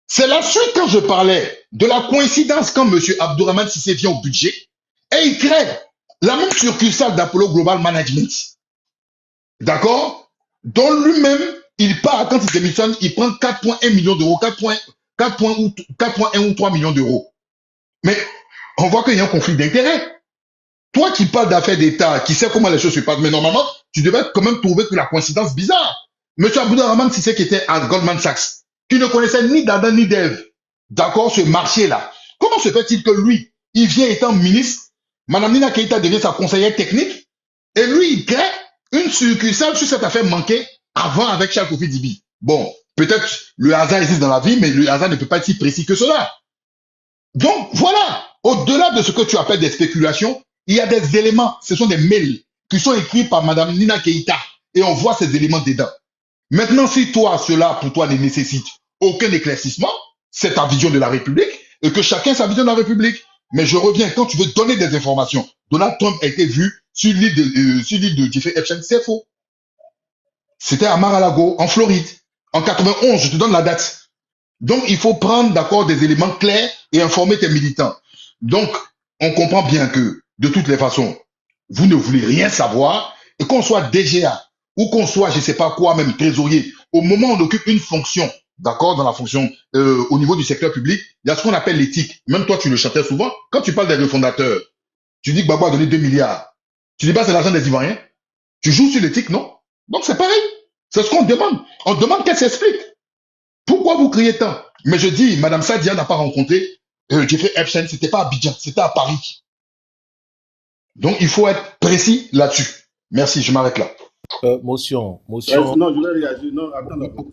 C'est la suite quand je parlais de la coïncidence quand M. Abdourahmane Sissé vient au budget et il crée la même succursale d'Apollo Global Management. D'accord? Dont lui-même, il part, quand il démissionne, il prend 4,1 millions d'euros, 4,1 ou 3 millions d'euros. Mais on voit qu'il y a un conflit d'intérêts. Toi qui parles d'affaires d'État, qui sais comment les choses se passent, mais normalement, tu devais quand même trouver que la coïncidence bizarre. Monsieur Abdourahmane Sissé qui était à Goldman Sachs, qui ne connaissait ni Dada ni Dev, d'accord, ce marché-là. Comment se fait-il que lui, il vient étant ministre, Madame Nina Keïta devient sa conseillère technique, et lui, il crée une succursale sur cette affaire manquée avant avec Charles Kofi Dibi. Bon, peut-être le hasard existe dans la vie, mais le hasard ne peut pas être si précis que cela. Donc, voilà, au-delà de ce que tu appelles des spéculations, il y a des éléments, ce sont des mails qui sont écrits par Madame Nina Keïta, et on voit ces éléments dedans. Maintenant, si toi, cela, pour toi, ne nécessite aucun éclaircissement, c'est ta vision de la République, et que chacun sa vision de la République. Mais je reviens, quand tu veux donner des informations, Donald Trump a été vu sur l'île de Jeffrey Epstein, c'est faux. C'était à Mar-a-Lago, en Floride, en 91, je te donne la date. Donc, il faut prendre, d'accord, des éléments clairs et informer tes militants. Donc, on comprend bien que, de toutes les façons, vous ne voulez rien savoir, et qu'on soit DGA, ou qu'on soit, je ne sais pas quoi, même trésorier, au moment où on occupe une fonction, d'accord, dans la fonction, au niveau du secteur public, il y a ce qu'on appelle l'éthique. Même toi, tu le chantais souvent. Quand tu parles des refondateurs, tu dis que Gbagbo a donné 2 milliards. Tu dis pas c'est l'argent des Ivoiriens. Tu joues sur l'éthique, non? Donc c'est pareil. C'est ce qu'on demande. On demande qu'elle s'explique. Pourquoi vous criez tant? Mais je dis, Madame Sadia n'a pas rencontré Jeffrey Epstein, c'était pas à Abidjan, c'était à Paris. Donc il faut être précis là-dessus. Merci, je m'arrête là. Motion. Non, je vais réagir. Non, attends d'abord.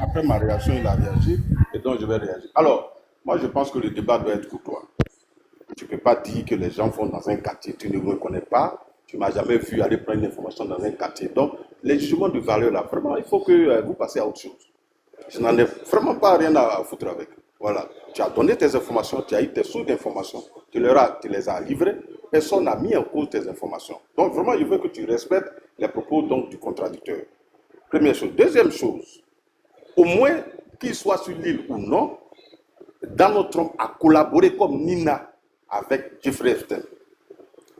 Après ma réaction, il a réagi. Et donc, je vais réagir. Alors, moi, je pense que le débat doit être courtois. Tu ne peux pas dire que les gens vont dans un quartier, tu ne me connais pas, tu ne m'as jamais vu aller prendre une information dans un quartier. Donc, les jugements de valeur, là, vraiment, il faut que vous passiez à autre chose. Je n'en ai vraiment pas rien à foutre avec. Voilà. Tu as donné tes informations, tu as eu tes sources d'informations, tu les as livrées, personne n'a mis en cause tes informations. Donc, vraiment, je veux que tu respectes les propos donc, du contradicteur. Première chose. Deuxième chose, au moins, qu'il soit sur l'île ou non, Donald Trump a collaboré comme Nina avec Jeffrey Epstein.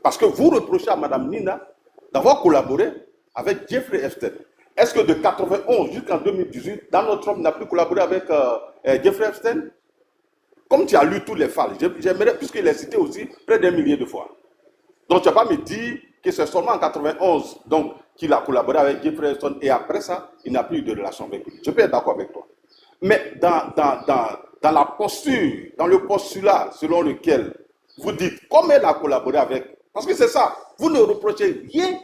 Parce que vous reprochez à Mme Nina d'avoir collaboré avec Jeffrey Epstein. Est-ce que de 1991 jusqu'en 2018, Donald Trump n'a plus collaboré avec Jeffrey Epstein? Comme tu as lu tous les files, j'aimerais, puisqu'il est cité aussi près d'1 millier de fois. Donc tu ne vas pas me dire que c'est seulement en 1991 qu'il a collaboré avec Jeffrey Epstein et après ça, il n'a plus eu de relation avec lui. Je peux être d'accord avec toi. Mais dans la posture, dans le postulat selon lequel vous dites, comme elle a collaboré avec, parce que c'est ça, vous ne reprochez rien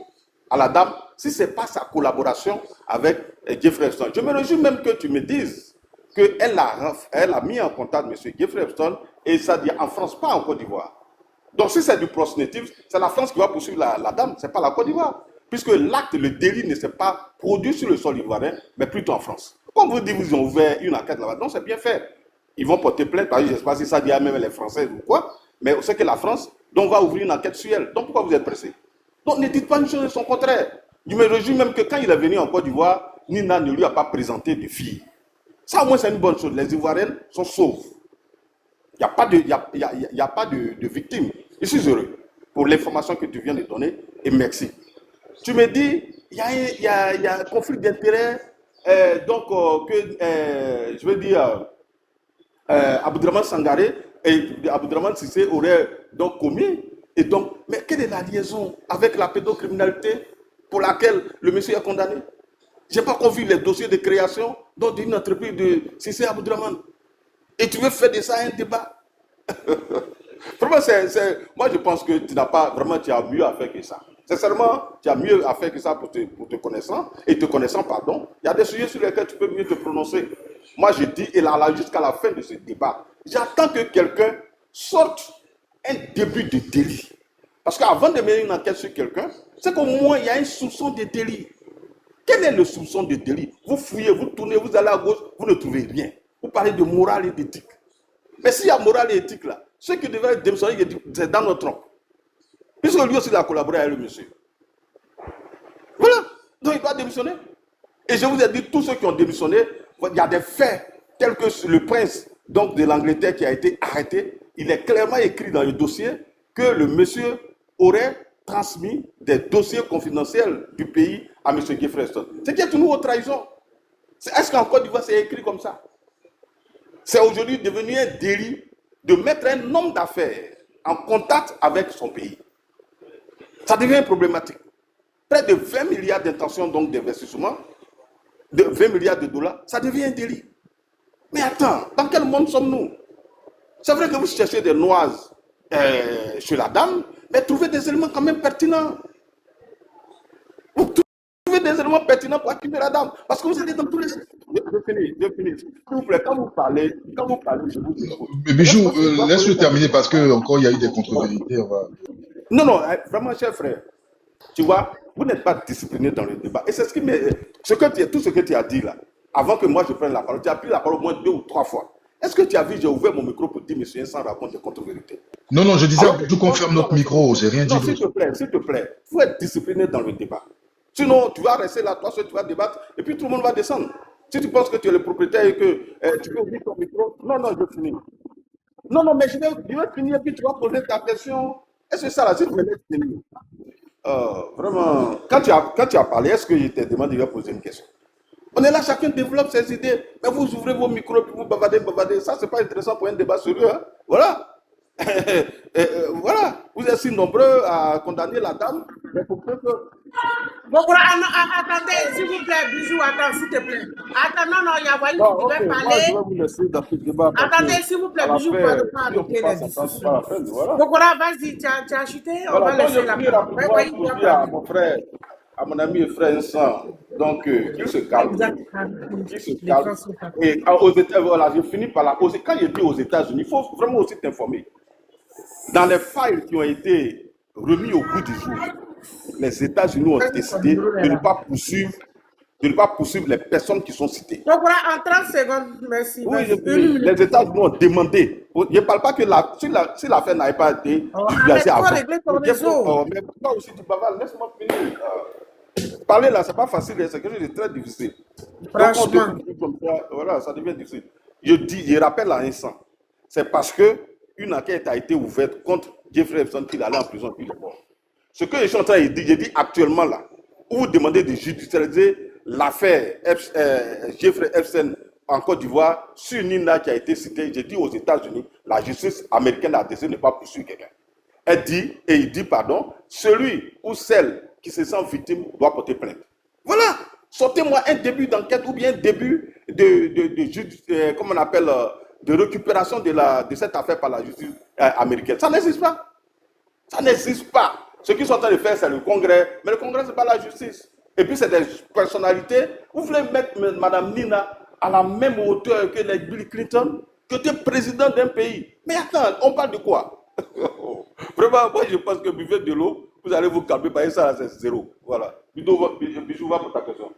à la dame si ce n'est pas sa collaboration avec Jeffrey Epstein. Je me réjouis même que tu me dises qu'elle a mis en contact M. Jeffrey Epstein et ça dit en France, pas en Côte d'Ivoire. Donc si c'est du prosélytisme, c'est la France qui va poursuivre la dame, ce n'est pas la Côte d'Ivoire. Puisque l'acte, le délit ne s'est pas produit sur le sol ivoirien, mais plutôt en France. Comme vous dites, vous ont ouvert une enquête là-bas, donc c'est bien fait. Ils vont porter plainte, parce que je ne sais pas si ça dit à même les Français ou quoi, mais c'est que la France donc, va ouvrir une enquête sur elle. Donc pourquoi vous êtes pressé? Donc ne dites pas une chose de son contraire. Je me réjouis même que quand il est venu en Côte d'Ivoire, Nina ne lui a pas présenté de fille. Ça au moins c'est une bonne chose. Les Ivoiriennes sont sauves. Il n'y a pas de victimes. Je suis heureux pour l'information que tu viens de donner et merci. Tu me dis, il y a un conflit d'intérêts, je veux dire, Aboudraman Sangaré et Aboudraman Sissé auraient donc commis. Et donc, mais quelle est la liaison avec la pédocriminalité pour laquelle le monsieur est condamné? Je n'ai pas encore vu les dossiers de création d'une entreprise de Sissé Aboudraman. Et tu veux faire de ça un débat? Vraiment, moi, je pense que tu n'as pas vraiment, tu as mieux à faire que ça. Sincèrement, tu as mieux à faire que ça pour te connaissant, pardon. Il y a des sujets sur lesquels tu peux mieux te prononcer. Moi, je dis, et là, jusqu'à la fin de ce débat, j'attends que quelqu'un sorte un début de délit. Parce qu'avant de mener une enquête sur quelqu'un, c'est qu'au moins, il y a un soupçon de délit. Quel est le soupçon de délit? Vous fouillez, vous tournez, vous allez à gauche, vous ne trouvez rien. Vous parlez de morale et d'éthique. Mais s'il y a morale et éthique là, ceux qui devraient démissionner, c'est dans notre trompe. Puisque lui aussi il a collaboré avec le monsieur. Voilà. Donc il doit démissionner. Et je vous ai dit, tous ceux qui ont démissionné, il y a des faits tels que le prince donc, de l'Angleterre qui a été arrêté. Il est clairement écrit dans le dossier que le monsieur aurait transmis des dossiers confidentiels du pays à M. Jeffrey Epstein. C'est qui est une haute trahison. Est-ce qu'en Côte d'Ivoire c'est écrit comme ça? C'est aujourd'hui devenu un délit de mettre un homme d'affaires en contact avec son pays. Ça devient problématique. Près de 20 milliards d'intentions donc d'investissement, de 20 milliards de dollars, ça devient un délit. Mais attends, dans quel monde sommes-nous? C'est vrai que vous cherchez des noises chez la dame, mais trouvez des éléments quand même pertinents. Vous trouvez des éléments pertinents pour accuser la dame. Parce que vous allez dans tous les... Je finis. S'il vous plaît, quand vous parlez, je vous écoute. Bijou, laisse-le terminer parce qu'encore il y a eu des contre-vérités. Non, vraiment, cher frère, tu vois, vous n'êtes pas discipliné dans le débat. Et c'est tout ce que tu as dit là, avant que moi je prenne la parole, tu as pris la parole au moins 2 ou 3 fois. Est-ce que tu as vu, j'ai ouvert mon micro pour dire, monsieur, sans raconter des contre-vérités? Non, je disais, je confirme notre micro, j'ai rien dit. Non, s'il te plaît, il faut être discipliné dans le débat. Sinon, tu vas rester là, toi seul, tu vas débattre, et puis tout le monde va descendre. Si tu penses que tu es le propriétaire et que tu peux ouvrir ton micro, non, je finis. Non, mais je vais finir, et puis tu vas poser ta question. Est-ce que ça, là, si tu me laisses finir? Vraiment, quand tu as parlé, est-ce que je t'ai demandé de poser une question? On est là, chacun développe ses idées, mais vous ouvrez vos micros, puis vous bavardez. Ça, c'est pas intéressant pour un débat sérieux. Hein? Voilà. Voilà. Vous êtes si nombreux à condamner la dame, mais pour peu que... Bon, attendez, s'il vous plaît, Bijou, attends, s'il te plaît. Attends, non, il y a Wally qui devait parler. Moi, je vais vous laisser dans ce débat. Attendez, s'il vous plaît, Bijou, pour ne pas arrêter les discussions. Donc voilà, vas-y, tu as chuté, on va laisser la parole. Je dis à mon frère, à mon ami et frère Instant, donc qu'il se calme. Et aux États-Unis, voilà, je finis par là. Quand je dis aux États-Unis, il faut vraiment aussi t'informer. Dans les failles qui ont été remis au bout du jour, les États-Unis ont décidé de ne pas poursuivre les personnes qui sont citées. Donc voilà, en 30 secondes, merci. Oui, les États-Unis ont demandé. Je ne parle pas que si l'affaire n'avait pas été judiciarisée avant. Régler ton réseau. Mais toi aussi, tu bavardes, laisse-moi finir. Parler là, c'est pas facile, c'est quelque chose de très difficile. Franchement. Donc, voilà, ça devient difficile. Je rappelle à l'instant, c'est parce que une enquête a été ouverte contre Jeffrey Epstein qu'il allait en prison puis il est mort. Ce que je suis en train de dire, je dis actuellement là, où vous demandez de judiciariser l'affaire Jeffrey Epstein en Côte d'Ivoire sur Nina qui a été citée, j'ai dit aux États-Unis, la justice américaine a décidé de ne pas poursuivre quelqu'un. Elle dit, et il dit, pardon, celui ou celle qui se sent victime doit porter plainte. Voilà, sortez-moi un début d'enquête ou bien un début comment on appelle, de récupération de cette affaire par la justice américaine. Ça n'existe pas. Ça n'existe pas. Ce qu'ils sont en train de faire, c'est le Congrès. Mais le Congrès, ce n'est pas la justice. Et puis, c'est des personnalités. Vous voulez mettre Mme Nina à la même hauteur que les Bill Clinton, que tu es président d'un pays. Mais attends, on parle de quoi? Vraiment, moi, je pense que buvez de l'eau, vous allez vous calmer, parce que ça, c'est zéro. Voilà. Bijou, va pour ta question.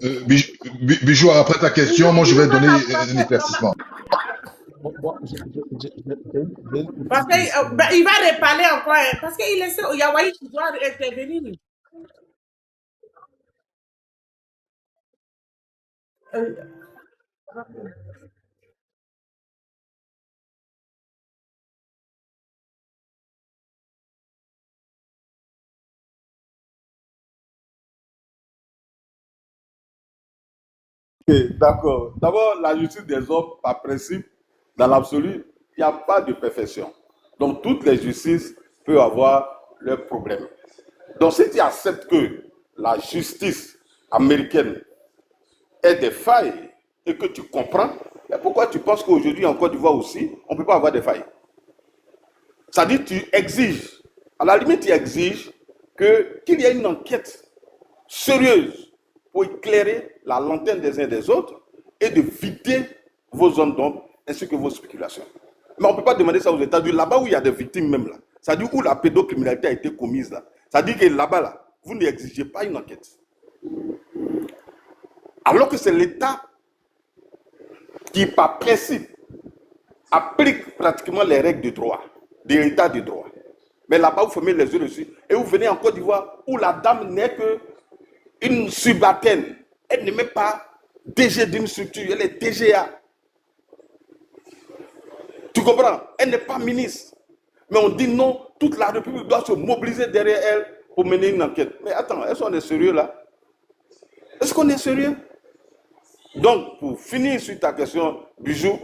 Bijou, après ta question, moi je vais donner un éclaircissement. Parce qu'il va reparler encore, hein, parce qu'il essaie au Yawaï qui doit intervenir. Ok, d'accord. D'abord, la justice des hommes, par principe, dans l'absolu, il n'y a pas de perfection. Donc, toutes les justices peuvent avoir leurs problèmes. Donc, si tu acceptes que la justice américaine ait des failles et que tu comprends, mais pourquoi tu penses qu'aujourd'hui, en Côte d'Ivoire aussi, on ne peut pas avoir des failles? C'est-à-dire, tu exiges, à la limite, tu exiges qu'il y ait une enquête sérieuse pour éclairer la lanterne des uns et des autres et de vider vos zones d'ombre ainsi que vos spéculations. Mais on ne peut pas demander ça aux États-Unis, là-bas où il y a des victimes même là. C'est-à-dire où la pédocriminalité a été commise là. C'est-à-dire que là-bas là, vous n'exigez pas une enquête. Alors que c'est l'État qui, par principe, applique pratiquement les règles de droit, de l'État de droit. Mais là-bas, vous fermez les yeux dessus et vous venez en Côte d'Ivoire où la dame n'est qu'une subalterne. Elle n'est même pas DG d'une structure, elle est DGA. Tu comprends? Elle n'est pas ministre. Mais on dit non, toute la République doit se mobiliser derrière elle pour mener une enquête. Mais attends, est-ce qu'on est sérieux là? Est-ce qu'on est sérieux? Donc, pour finir sur ta question, Bijou,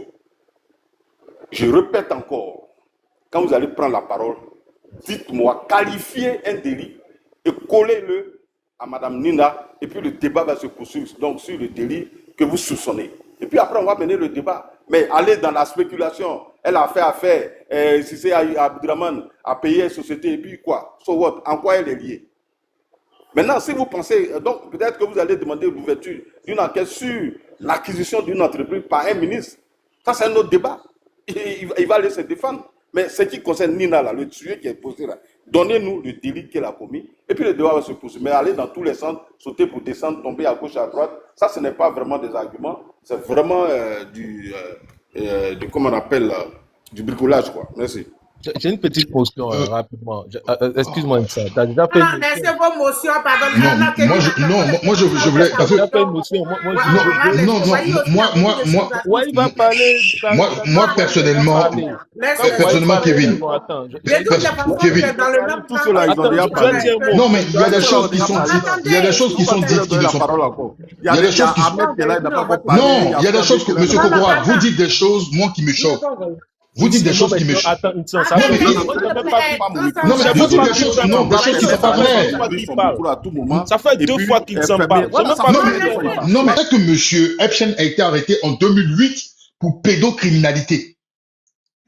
je répète encore, quand vous allez prendre la parole, dites-moi, qualifiez un délit et collez-le à Mme Nina, et puis le débat va se poursuivre donc sur le délit que vous soupçonnez. Et puis après, on va mener le débat. Mais aller dans la spéculation, elle a fait affaire, si c'est Abdraman a payé une société, et puis quoi? So what? En quoi elle est liée? Maintenant, si vous pensez, donc peut-être que vous allez demander l'ouverture d'une enquête sur l'acquisition d'une entreprise par un ministre. Ça, c'est un autre débat. Il va aller se défendre. Mais ce qui concerne Nina, là, le tueur qui est posé là, donnez-nous le délit qu'elle a commis, et puis le débat va se poursuivre. Mais aller dans tous les centres, sauter pour descendre, tomber à gauche, à droite, ça, ce n'est pas vraiment des arguments. C'est vraiment comment on appelle, du bricolage, quoi. Merci. J'ai une petite question rapidement. Excuse-moi, ça. Tu as déjà fait Non, laissez vos motions, pardon. Moi, je voulais. Parce que, ouais, il va parler. Moi, personnellement, Kevin. Non, mais il y a des choses qui sont dites. Il y a des choses qui sont dites qui ne sont pas. Il y a des choses qui sont. Non, il y a des choses que, monsieur Kokora, vous dites des choses, moi, qui me choquent. Vous dites des choses qui me choquent. Attends, une seconde. Non, mais vous dites des choses, des choses qui ne sont pas vraies. Ça fait 2 fois qu'il ne s'en parle. Non, mais est-ce que monsieur Epstein a été arrêté en 2008 pour pédocriminalité?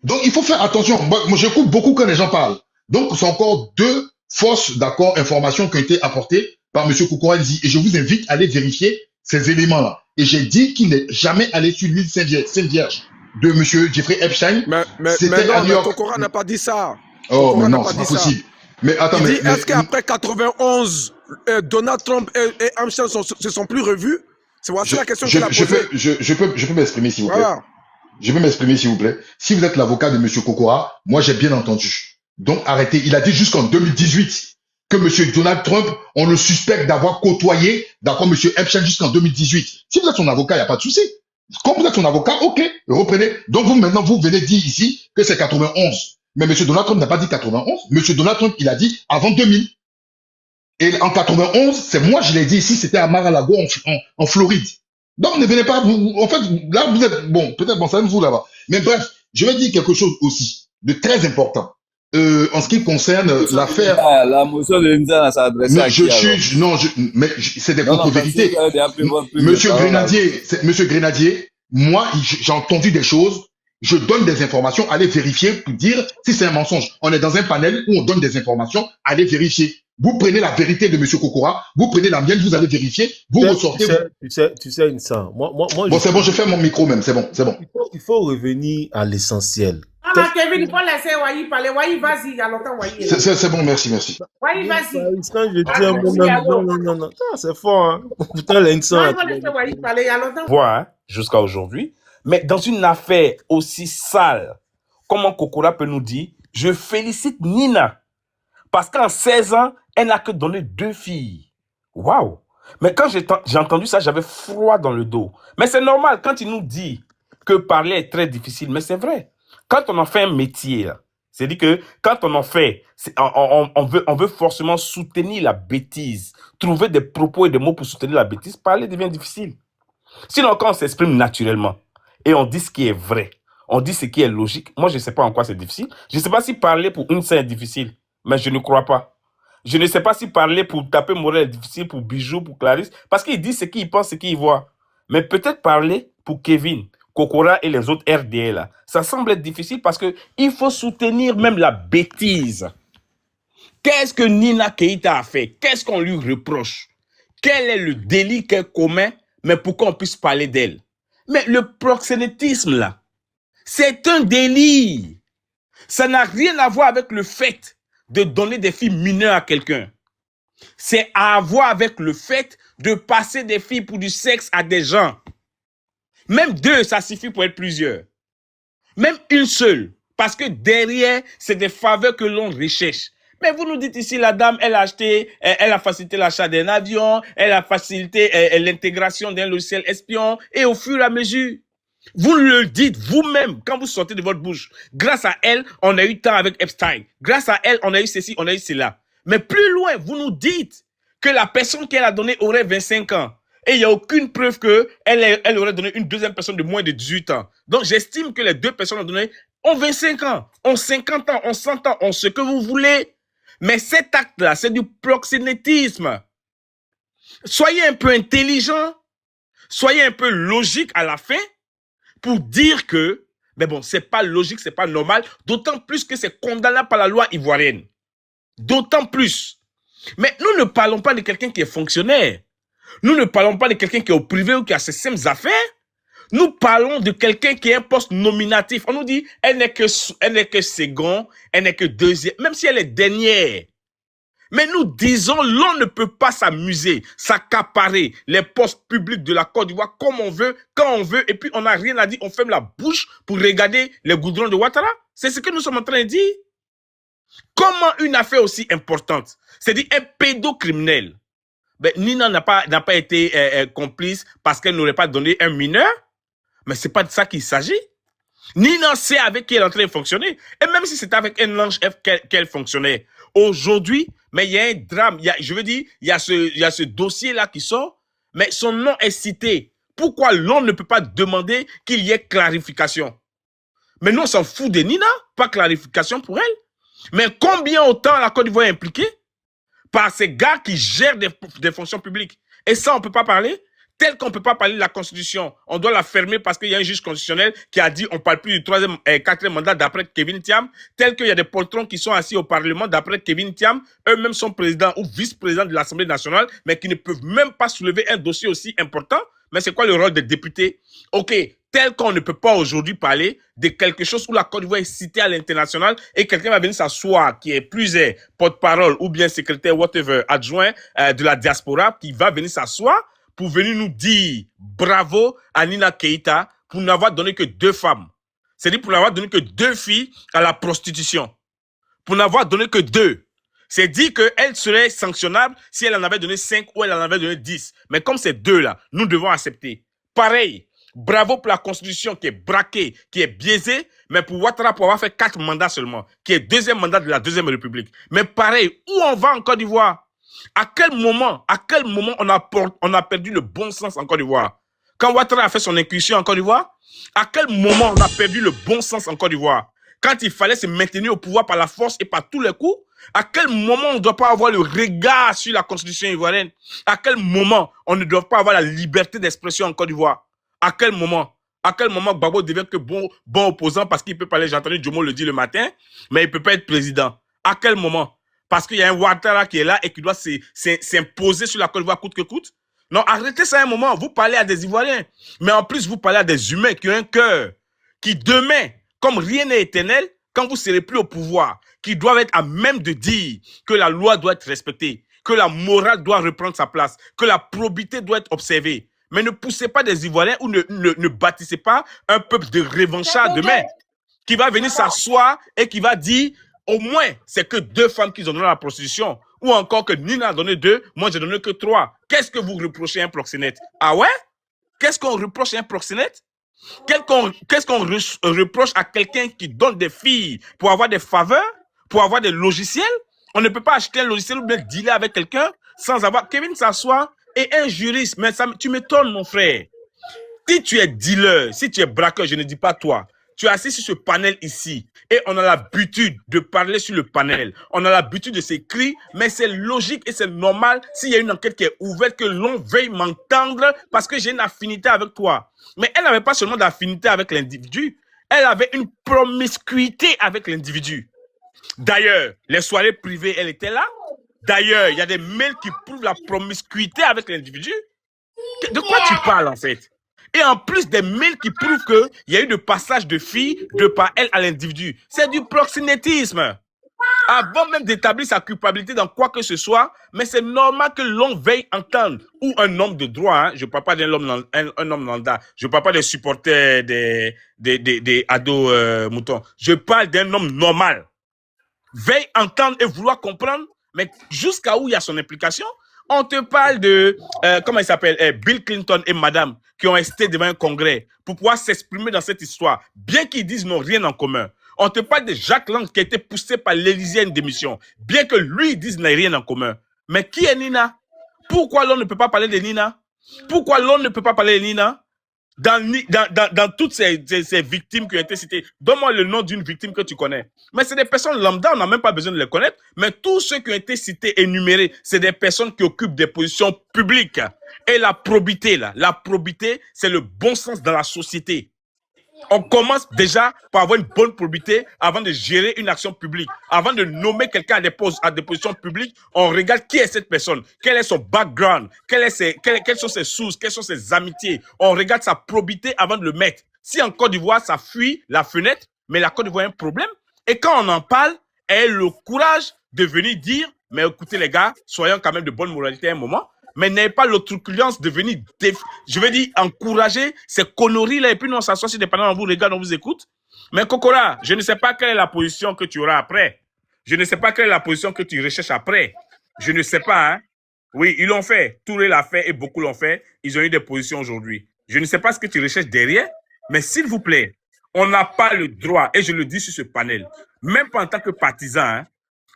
Donc, il faut faire attention. Moi, j'écoute beaucoup quand les gens parlent. Donc, c'est encore 2 fausses, d'accord, informations qui ont été apportées par monsieur Kokora-Nzi. Et je vous invite à aller vérifier ces éléments-là. Et j'ai dit qu'il n'est jamais allé sur l'île Sainte-Vierge de monsieur Jeffrey Epstein. Mais non, Kokora n'a pas dit ça. Oh, mais non, c'est pas possible. Mais attends, il dit, est-ce qu'après 91, Donald Trump et Epstein se sont plus revus? C'est la question qu'il a posée. Je peux m'exprimer, s'il vous plaît. Voilà. Je peux m'exprimer, s'il vous plaît. Si vous êtes l'avocat de monsieur Kokora, moi, j'ai bien entendu. Donc, arrêtez. Il a dit jusqu'en 2018 que monsieur Donald Trump, on le suspecte d'avoir côtoyé, d'accord, monsieur Epstein jusqu'en 2018. Si vous êtes son avocat, il n'y a pas de souci. Comme vous êtes son avocat, ok, reprenez. Donc maintenant, vous venez dire ici que c'est 91. Mais M. Donald Trump n'a pas dit 91. M. Donald Trump, il a dit avant 2000. Et en 91, c'est moi, je l'ai dit ici, c'était à Mar-a-Lago en Floride. Donc ne venez pas, en fait, là, vous êtes, bon, peut-être, bon, ça vous là-bas. Mais bref, je vais dire quelque chose aussi de très important. En ce qui concerne l'affaire, La motion de Nzana s'adresse mais à qui alors? c'est des Non, parce que contre-vérités. vous avez déjà pris votre prise de parole là. Monsieur Grenadier, moi, j'ai entendu des choses, je donne des informations, allez vérifier pour dire si c'est un mensonge. On est dans un panel où on donne des informations, allez vérifier. Vous prenez la vérité de monsieur Kokora, vous prenez la mienne, vous allez vérifier, vous ressortez. Tu sais, Insan, moi, Bon, c'est bon, je ferme mon micro même, c'est bon, c'est bon. Il faut revenir à l'essentiel. Non, non, Kevin, il faut laisser Wahi parler. Wahi, vas-y, il y a longtemps, Wahi. C'est bon, merci. Wahi, vas-y. Quand je dis un mot, non, c'est fort, hein. Putain, l'Insan. Il faut laisser Wahi parler, il y a longtemps. Hein, jusqu'à aujourd'hui. Mais dans une affaire aussi sale, comment Kokora peut nous dire, je félicite Nina, parce qu'en 16 ans, elle n'a que donné 2 filles. Waouh! Mais quand j'ai entendu ça, j'avais froid dans le dos. Mais c'est normal, quand il nous dit que parler est très difficile, mais c'est vrai. Quand on en fait un métier, c'est-à-dire que quand on en fait, on veut forcément soutenir la bêtise, trouver des propos et des mots pour soutenir la bêtise, parler devient difficile. Sinon, quand on s'exprime naturellement et on dit ce qui est vrai, on dit ce qui est logique, moi je ne sais pas en quoi c'est difficile. Je ne sais pas si parler pour une scène est difficile, mais je ne crois pas. Je ne sais pas si parler pour taper Morel est difficile, pour Bijou, pour Clarisse, parce qu'il dit ce qu'il pense, ce qu'il voit. Mais peut-être parler pour Kevin, Kokora et les autres RDA, là, ça semble être difficile parce qu'il faut soutenir même la bêtise. Qu'est-ce que Nina Keïta a fait? Qu'est-ce qu'on lui reproche? Quel est le délit qu'elle commet, mais pour qu'on puisse parler d'elle? Mais le proxénétisme, là, c'est un délit. Ça n'a rien à voir avec le fait de donner des filles mineures à quelqu'un. C'est à voir avec le fait de passer des filles pour du sexe à des gens. Même 2, ça suffit pour être plusieurs. Même une seule. Parce que derrière, c'est des faveurs que l'on recherche. Mais vous nous dites ici, la dame, elle a facilité l'achat d'un avion, elle a facilité l'intégration d'un logiciel espion, et au fur et à mesure, vous le dites vous-même quand vous sortez de votre bouche. Grâce à elle, on a eu temps avec Epstein. Grâce à elle, on a eu ceci, on a eu cela. Mais plus loin, vous nous dites que la personne qu'elle a donnée aurait 25 ans. Et il n'y a aucune preuve qu'elle aurait donné une deuxième personne de moins de 18 ans. Donc, j'estime que les 2 personnes données ont 25 ans, ont 50 ans, ont 100 ans, ont ce que vous voulez. Mais cet acte-là, c'est du proxénétisme. Soyez un peu intelligent, soyez un peu logique à la fin pour dire que, mais bon, c'est pas logique, c'est pas normal, d'autant plus que c'est condamnable par la loi ivoirienne. D'autant plus. Mais nous ne parlons pas de quelqu'un qui est fonctionnaire. Nous ne parlons pas de quelqu'un qui est au privé ou qui a ses mêmes affaires. Nous parlons de quelqu'un qui a un poste nominatif. On nous dit, elle n'est que second, elle n'est que deuxième, même si elle est dernière. Mais nous disons, l'on ne peut pas s'amuser, s'accaparer les postes publics de la Côte d'Ivoire comme on veut, quand on veut, et puis on n'a rien à dire, on ferme la bouche pour regarder les goudrons de Ouattara. C'est ce que nous sommes en train de dire. Comment une affaire aussi importante, c'est-à-dire un pédocriminel, ben, Nina n'a pas été complice parce qu'elle n'aurait pas donné un mineur, mais c'est pas de ça qu'il s'agit. Nina sait avec qui elle est en train de fonctionner. Et même si c'est avec un ange F qu'elle fonctionnait. Aujourd'hui, mais il y a un drame. Il y a ce dossier-là qui sort, mais son nom est cité. Pourquoi l'on ne peut pas demander qu'il y ait clarification? Mais nous, on s'en fout de Nina, pas clarification pour elle. Mais combien autant la Côte d'Ivoire est impliquée par ces gars qui gèrent des fonctions publiques? Et ça, on ne peut pas parler? Tel qu'on ne peut pas parler de la Constitution, on doit la fermer parce qu'il y a un juge constitutionnel qui a dit on ne parle plus du 3e et 4e mandat d'après Kevin Thiam, tel qu'il y a des poltrons qui sont assis au Parlement d'après Kevin Thiam, eux-mêmes sont présidents ou vice-présidents de l'Assemblée nationale, mais qui ne peuvent même pas soulever un dossier aussi important. Mais c'est quoi le rôle des députés? Ok, tel qu'on ne peut pas aujourd'hui parler de quelque chose où la Côte d'Ivoire est citée à l'international et quelqu'un va venir s'asseoir qui est plus porte-parole ou bien secrétaire, whatever, adjoint de la diaspora, qui va venir s'asseoir pour venir nous dire bravo à Nina Keïta pour n'avoir donné que 2 femmes. C'est-à-dire pour n'avoir donné que 2 filles à la prostitution. Pour n'avoir donné que 2. C'est dit qu'elle serait sanctionnable si elle en avait donné 5 ou elle en avait donné 10. Mais comme c'est 2 là, nous devons accepter. Pareil, bravo pour la Constitution qui est braquée, qui est biaisée, mais pour Ouattara pour avoir fait 4 mandats seulement, qui est 2e mandat de la 2e République. Mais pareil, où on va en Côte d'Ivoire? À quel moment on a perdu le bon sens en Côte d'Ivoire? Quand Ouattara a fait son incursion en Côte d'Ivoire, à quel moment on a perdu le bon sens en Côte d'Ivoire? quand il fallait se maintenir au pouvoir par la force et par tous les coups? À quel moment on ne doit pas avoir le regard sur la constitution ivoirienne? À quel moment on ne doit pas avoir la liberté d'expression en Côte d'Ivoire? À quel moment? À quel moment Gbagbo devient que bon opposant parce qu'il peut parler, j'ai entendu Jomo le dire le matin, mais il ne peut pas être président? À quel moment? Parce qu'il y a un Ouattara qui est là et qui doit s'imposer sur la Côte d'Ivoire coûte que coûte? Non, arrêtez ça un moment. Vous parlez à des Ivoiriens, mais en plus, vous parlez à des humains qui ont un cœur, qui demain, comme rien n'est éternel, quand vous ne serez plus au pouvoir, qui doivent être à même de dire que la loi doit être respectée, que la morale doit reprendre sa place, que la probité doit être observée. Mais ne poussez pas des Ivoiriens ou ne bâtissez pas un peuple de revanchards demain qui va venir s'asseoir et qui va dire au moins c'est que 2 femmes qui ont donné la prostitution ou encore que Nina a donné 2, moi j'ai donné que 3. Qu'est-ce que vous reprochez à un proxénète? Ah ouais? Qu'est-ce qu'on reproche à un proxénète? Qu'est-ce qu'on reproche à quelqu'un qui donne des filles pour avoir des faveurs, pour avoir des logiciels? On ne peut pas acheter un logiciel ou bien dealer avec quelqu'un sans avoir... Kevin s'assoit et un juriste, mais ça, tu m'étonnes mon frère. Si tu es dealer, si tu es braqueur, je ne dis pas toi, tu es assis sur ce panel ici et on a l'habitude de parler sur le panel, on a l'habitude de s'écrire, mais c'est logique et c'est normal s'il y a une enquête qui est ouverte que l'on veuille m'entendre parce que j'ai une affinité avec toi. Mais elle n'avait pas seulement d'affinité avec l'individu, elle avait une promiscuité avec l'individu. D'ailleurs, les soirées privées, elle était là. D'ailleurs, il y a des mails qui prouvent la promiscuité avec l'individu. De quoi tu parles en fait? Et en plus des mails qui prouvent qu'il y a eu de passage de filles de par elle à l'individu. C'est du proxénétisme. Avant même d'établir sa culpabilité dans quoi que ce soit, mais c'est normal que l'on veille entendre. Ou un homme de droit, hein. Je ne parle pas d'un homme, un homme lambda. Je ne parle pas des supporters des ados moutons. Je parle d'un homme normal. Veille entendre et vouloir comprendre, mais jusqu'à où il y a son implication. On te parle de, comment il s'appelle, Bill Clinton et madame qui ont resté devant un congrès pour pouvoir s'exprimer dans cette histoire, bien qu'ils disent n'ont rien en commun. On te parle de Jacques Lang qui a été poussé par l'Élysée à une démission, bien que lui dise n'a rien en commun. Mais qui est Nina? Pourquoi l'on ne peut pas parler de Nina? Pourquoi l'on ne peut pas parler de Nina? Dans toutes ces victimes qui ont été citées, donne-moi le nom d'une victime que tu connais. Mais c'est des personnes lambda, on n'a même pas besoin de les connaître. Mais tous ceux qui ont été cités, énumérés, c'est des personnes qui occupent des positions publiques. Et la probité, là, la probité, c'est le bon sens dans la société. On commence déjà par avoir une bonne probité avant de gérer une action publique. Avant de nommer quelqu'un à des positions publiques, on regarde qui est cette personne, quel est son background, quelles sont ses sources, quelles sont ses amitiés. On regarde sa probité avant de le mettre. Si en Côte d'Ivoire, ça fuit la fenêtre, mais la Côte d'Ivoire a un problème. Et quand on en parle, elle a le courage de venir dire, mais écoutez les gars, soyons quand même de bonne moralité à un moment. Mais n'ayez pas l'outruculence de venir, je veux dire, encourager ces conneries-là. Et puis, nous, on s'assoit sur des panneaux, on vous regarde, on vous écoute. Mais Kokora, je ne sais pas quelle est la position que tu auras après. Je ne sais pas quelle est la position que tu recherches après. Je ne sais pas, hein. Oui, ils l'ont fait. Touré l'a fait et beaucoup l'ont fait. Ils ont eu des positions aujourd'hui. Je ne sais pas ce que tu recherches derrière, mais s'il vous plaît, on n'a pas le droit, et je le dis sur ce panel, même pas en tant que partisan, hein,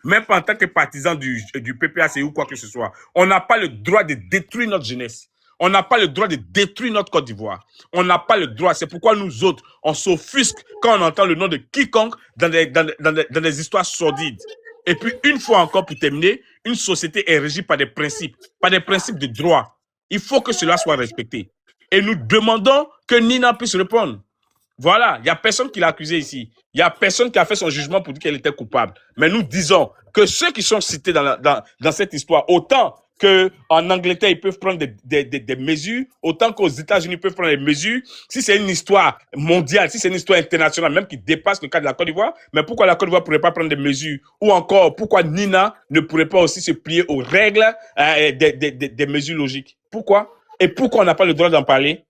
même pas en tant que partisan du PPAC ou quoi que ce soit, on n'a pas le droit de détruire notre jeunesse. On n'a pas le droit de détruire notre Côte d'Ivoire. On n'a pas le droit. C'est pourquoi nous autres, on s'offusque quand on entend le nom de quiconque dans des histoires sordides. Et puis, une fois encore, pour terminer, une société est régie par des principes de droit. Il faut que cela soit respecté. Et nous demandons que Nina puisse répondre. Voilà, il n'y a personne qui l'a accusé ici. Il n'y a personne qui a fait son jugement pour dire qu'elle était coupable. Mais nous disons que ceux qui sont cités dans cette histoire, autant qu'en Angleterre, ils peuvent prendre des mesures, autant qu'aux États-Unis, ils peuvent prendre des mesures. Si c'est une histoire mondiale, si c'est une histoire internationale, même qui dépasse le cas de la Côte d'Ivoire, mais pourquoi la Côte d'Ivoire ne pourrait pas prendre des mesures? Ou encore, pourquoi Nina ne pourrait pas aussi se plier aux règles des mesures logiques? Pourquoi? Et pourquoi on n'a pas le droit d'en parler?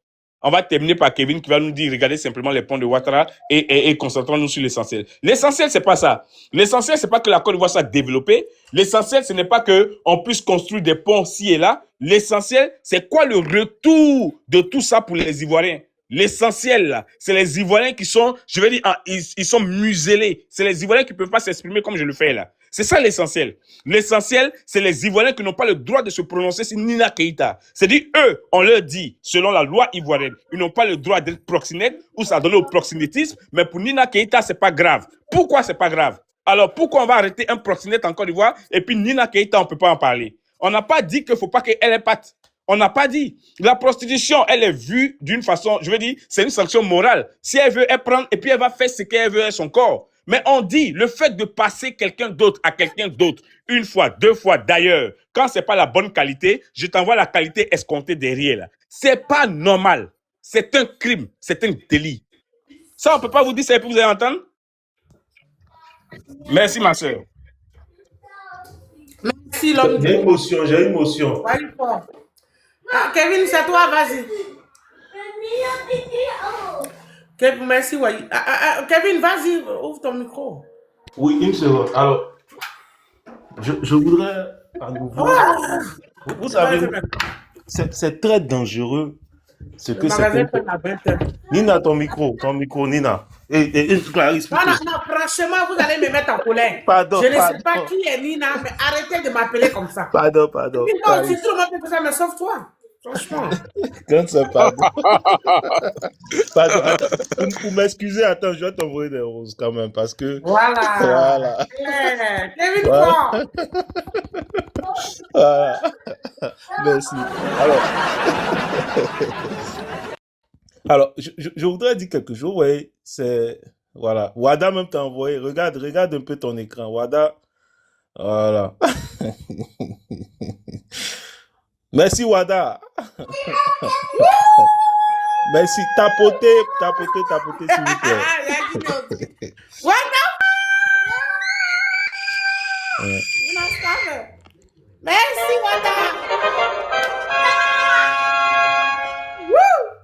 On va terminer par Kevin qui va nous dire, regardez simplement les points de Ouattara et concentrons-nous sur l'essentiel. L'essentiel, c'est pas ça. L'essentiel, c'est pas que la Côte d'Ivoire soit développée. L'essentiel, ce n'est pas qu'on puisse construire des ponts ci et là. L'essentiel, c'est quoi le retour de tout ça pour les Ivoiriens? L'essentiel, là, c'est les Ivoiriens qui sont, je vais dire, ils sont muselés. C'est les Ivoiriens qui ne peuvent pas s'exprimer comme je le fais là. C'est ça l'essentiel. L'essentiel, c'est les Ivoiriens qui n'ont pas le droit de se prononcer sur Nina Keïta. C'est-à-dire, eux, on leur dit, selon la loi ivoirienne, ils n'ont pas le droit d'être proxénètes ou s'adonner au proxénétisme, mais pour Nina Keïta, c'est pas grave. Pourquoi c'est pas grave? Alors, pourquoi on va arrêter un proxénète en Côte d'Ivoire et puis Nina Keïta, on peut pas en parler? On n'a pas dit qu'il faut pas qu'elle ait patte. On n'a pas dit. La prostitution, elle est vue d'une façon, je veux dire, c'est une sanction morale. Si elle veut, elle prend et puis elle va faire ce qu'elle veut avec son corps. Mais on dit, le fait de passer quelqu'un d'autre à quelqu'un d'autre, une fois, deux fois, d'ailleurs, quand c'est pas la bonne qualité, je t'envoie la qualité escomptée derrière, là. C'est pas normal. C'est un crime. C'est un délit. Ça, on peut pas vous dire ça et puis vous allez entendre? Merci, ma soeur. Merci, l'homme. J'ai une motion, j'ai une motion. Vas-y, fort. Ah, Kevin, c'est toi, vas-y. Merci, ouais. Kevin, vas-y, ouvre ton micro. Oui, une seconde. Alors, je voudrais à nouveau. Vous savez, c'est très dangereux ce que c'est. Nina, ton micro, Nina. Et Clarisse. Non, franchement, vous allez me mettre en colère. Pardon. Je ne sais pas qui est Nina, mais arrêtez de m'appeler comme ça. Pardon. Non, si tout le monde fait ça, mais sauf toi. Franchement. Quand c'est pardon. Pardon. Attends, pour m'excuser, attends, je vais t'envoyer des roses quand même parce que. Voilà. Kevin, voilà. Voilà. Merci. Alors, je voudrais dire quelque chose. Oui, c'est. Voilà. Wada même t'a envoyé. Regarde un peu ton écran. Wada. Voilà. Merci, Wada. Merci. Tapotez, s'il vous plaît. Merci, Wada.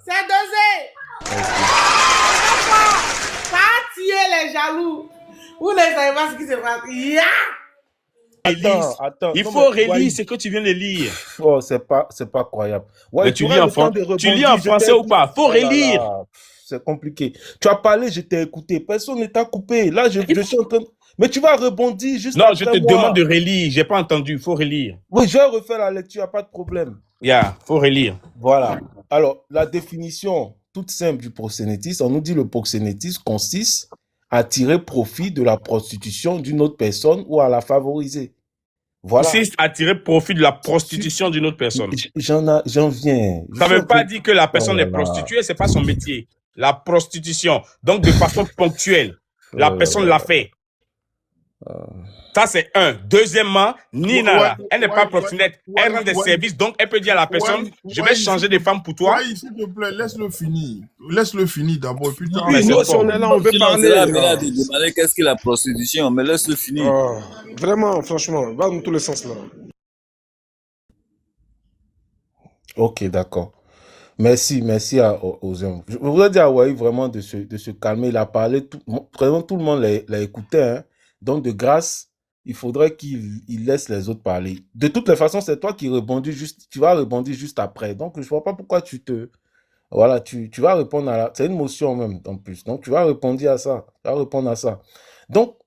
C'est dosé. Pas tuer les jaloux. Vous ne savez pas ce qui se passe. Attends. Il faut relire ce que tu viens de lire. Oh, c'est pas croyable. Ouais, mais tu lis en français ou pas? Faut relire. C'est compliqué. Tu as parlé, je t'ai écouté. Personne ne t'a coupé. Là, je suis en train de... Mais tu vas rebondir juste après. Non, je te demande de relire. J'ai pas entendu. Faut relire. Oui, je vais refaire la lecture. Pas de problème. Faut relire. Voilà. Alors, la définition toute simple du proxénétisme, on nous dit le proxénétisme consiste à tirer profit de la prostitution d'une autre personne ou à la favoriser. Voilà. Consiste à tirer profit de la prostitution d'une autre personne. J'en viens. Ça ne veut pas dire que la personne est prostituée, c'est pas son métier. La prostitution, donc de façon ponctuelle, la personne l'a fait. Ça, c'est un. Deuxièmement, Nina, elle n'est pas proxénète. Elle rend des services, donc elle peut dire à la personne, je vais changer de femme pour toi. S'il te plaît, laisse-le finir. Laisse-le finir d'abord. Putain, oui, nous, si on est là, on veut parler. De demander qu'est-ce que la prostitution, mais laisse-le finir. Vraiment, franchement, va dans tous les sens là. Ok, d'accord. Merci aux hommes. Je voudrais dire à Waï vraiment de se calmer. Il a parlé, vraiment tout le monde l'a écouté. Hein. Donc, de grâce, il faudrait qu'il laisse les autres parler. De toutes les façons, c'est toi qui rebondis tu vas rebondir juste après. Donc, je ne vois pas pourquoi tu vas répondre à c'est une motion même, en plus. Donc, tu vas répondre à ça. Donc,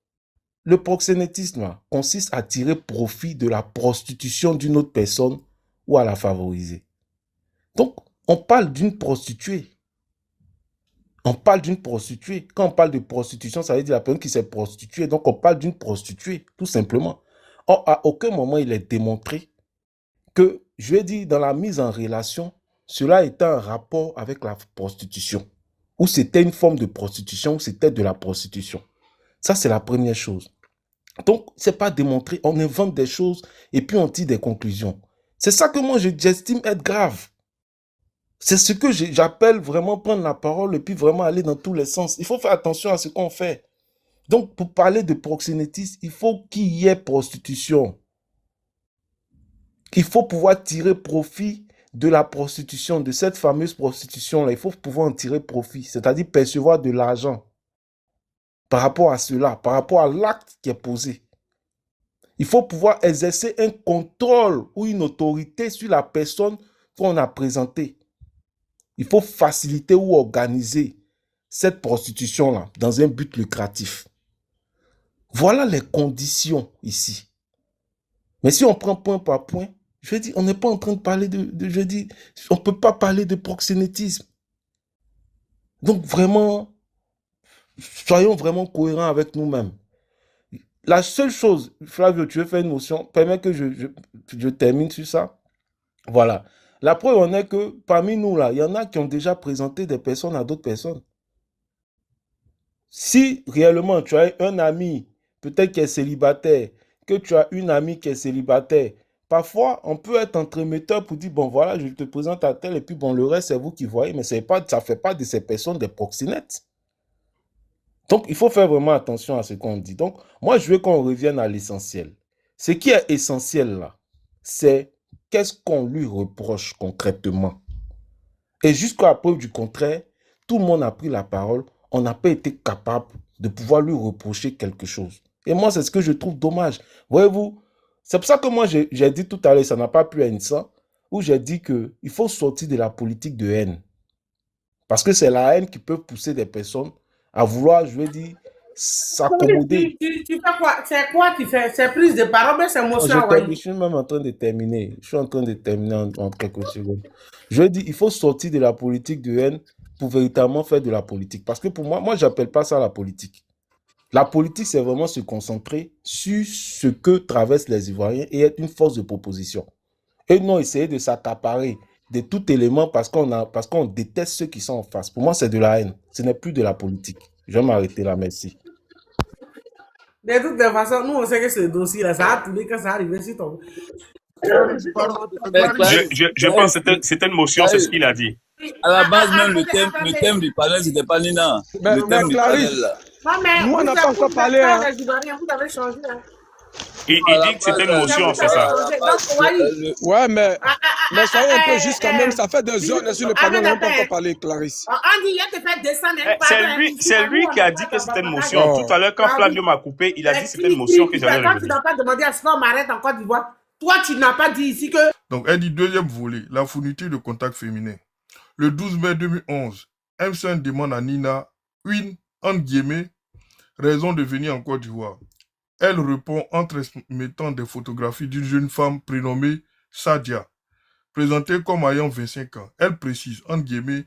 le proxénétisme consiste à tirer profit de la prostitution d'une autre personne ou à la favoriser. Donc, on parle d'une prostituée. On parle d'une prostituée. Quand on parle de prostitution, ça veut dire la personne qui s'est prostituée. Donc, on parle d'une prostituée, tout simplement. Or, à aucun moment, il est démontré que, je vais dire, dans la mise en relation, cela était un rapport avec la prostitution. Ou c'était une forme de prostitution, ou c'était de la prostitution. Ça, c'est la première chose. Donc, ce n'est pas démontré. On invente des choses et puis on tire des conclusions. C'est ça que moi, j'estime être grave. C'est ce que j'appelle vraiment prendre la parole et puis vraiment aller dans tous les sens. Il faut faire attention à ce qu'on fait. Donc, pour parler de proxénétisme, il faut qu'il y ait prostitution. Il faut pouvoir tirer profit de la prostitution, de cette fameuse prostitution-là. Il faut pouvoir en tirer profit, c'est-à-dire percevoir de l'argent par rapport à cela, par rapport à l'acte qui est posé. Il faut pouvoir exercer un contrôle ou une autorité sur la personne qu'on a présentée. Il faut faciliter ou organiser cette prostitution-là dans un but lucratif. Voilà les conditions ici. Mais si on prend point par point, je dis, on n'est pas en train de parler je dis, on ne peut pas parler de proxénétisme. Donc vraiment, soyons vraiment cohérents avec nous-mêmes. La seule chose, Flavio, tu veux faire une motion, permets que je termine sur ça. Voilà. La preuve en est que parmi nous, là, il y en a qui ont déjà présenté des personnes à d'autres personnes. Si réellement tu as un ami, peut-être qui est célibataire, que tu as une amie qui est célibataire, parfois on peut être entremetteur pour dire, bon voilà, je te présente à tel, et puis bon, le reste c'est vous qui voyez, mais ça ne fait pas de ces personnes des proxénètes. Donc, il faut faire vraiment attention à ce qu'on dit. Donc, moi, je veux qu'on revienne à l'essentiel. Ce qui est essentiel là, c'est qu'est-ce qu'on lui reproche concrètement. Et jusqu'à la preuve du contraire, tout le monde a pris la parole. On n'a pas été capable de pouvoir lui reprocher quelque chose. Et moi, c'est ce que je trouve dommage. Voyez-vous, c'est pour ça que moi, j'ai dit tout à l'heure, ça n'a pas pu être ça, où j'ai dit qu'il faut sortir de la politique de haine. Parce que c'est la haine qui peut pousser des personnes à vouloir, je veux dire, s'accommoder. Tu fais quoi? C'est quoi tu fais? C'est prise de parole, mais c'est motion. Je suis même en train de terminer. Je suis en train de terminer en quelques secondes. Je dis, il faut sortir de la politique de haine pour véritablement faire de la politique. Parce que pour moi, je n'appelle pas ça la politique. La politique, c'est vraiment se concentrer sur ce que traversent les Ivoiriens et être une force de proposition. Et non essayer de s'accaparer de tout élément parce qu'on déteste ceux qui sont en face. Pour moi, c'est de la haine. Ce n'est plus de la politique. Je vais m'arrêter là, merci. De toutes les façons, nous, on sait que ce dossier-là, ça a tourné quand ça arrive sur ton... Je pense que c'était une motion, c'est ce qu'il a dit. À la base, même le thème du panel, c'était pas Nina. Le thème du panel, là. Non, mais nous, on n'a pas encore parlé. Hein. Vous avez changé. Hein. Il dit que c'était une motion, c'est ça. Ouais, mais soyez un peu juste quand même. Ça fait 2 heures sur le panel, on n'a pas encore parlé, Clarisse. On dit, il te fait descendre. C'est lui qui a dit que c'était une motion. Tout à l'heure, quand Flavio m'a coupé, il a dit que c'était une motion que j'allais revenir. Tu n'as pas demandé à ce qu'on m'arrête en Côte d'Ivoire. Toi, tu n'as pas dit ici que... Donc, elle dit deuxième volet, la fourniture de contact féminin. Le 12 mai 2011, M5 demande à Nina une, entre guillemets, raison de venir en Côte d'Ivoire. Elle répond en transmettant des photographies d'une jeune femme prénommée Sadia, présentée comme ayant 25 ans. Elle précise, entre guillemets,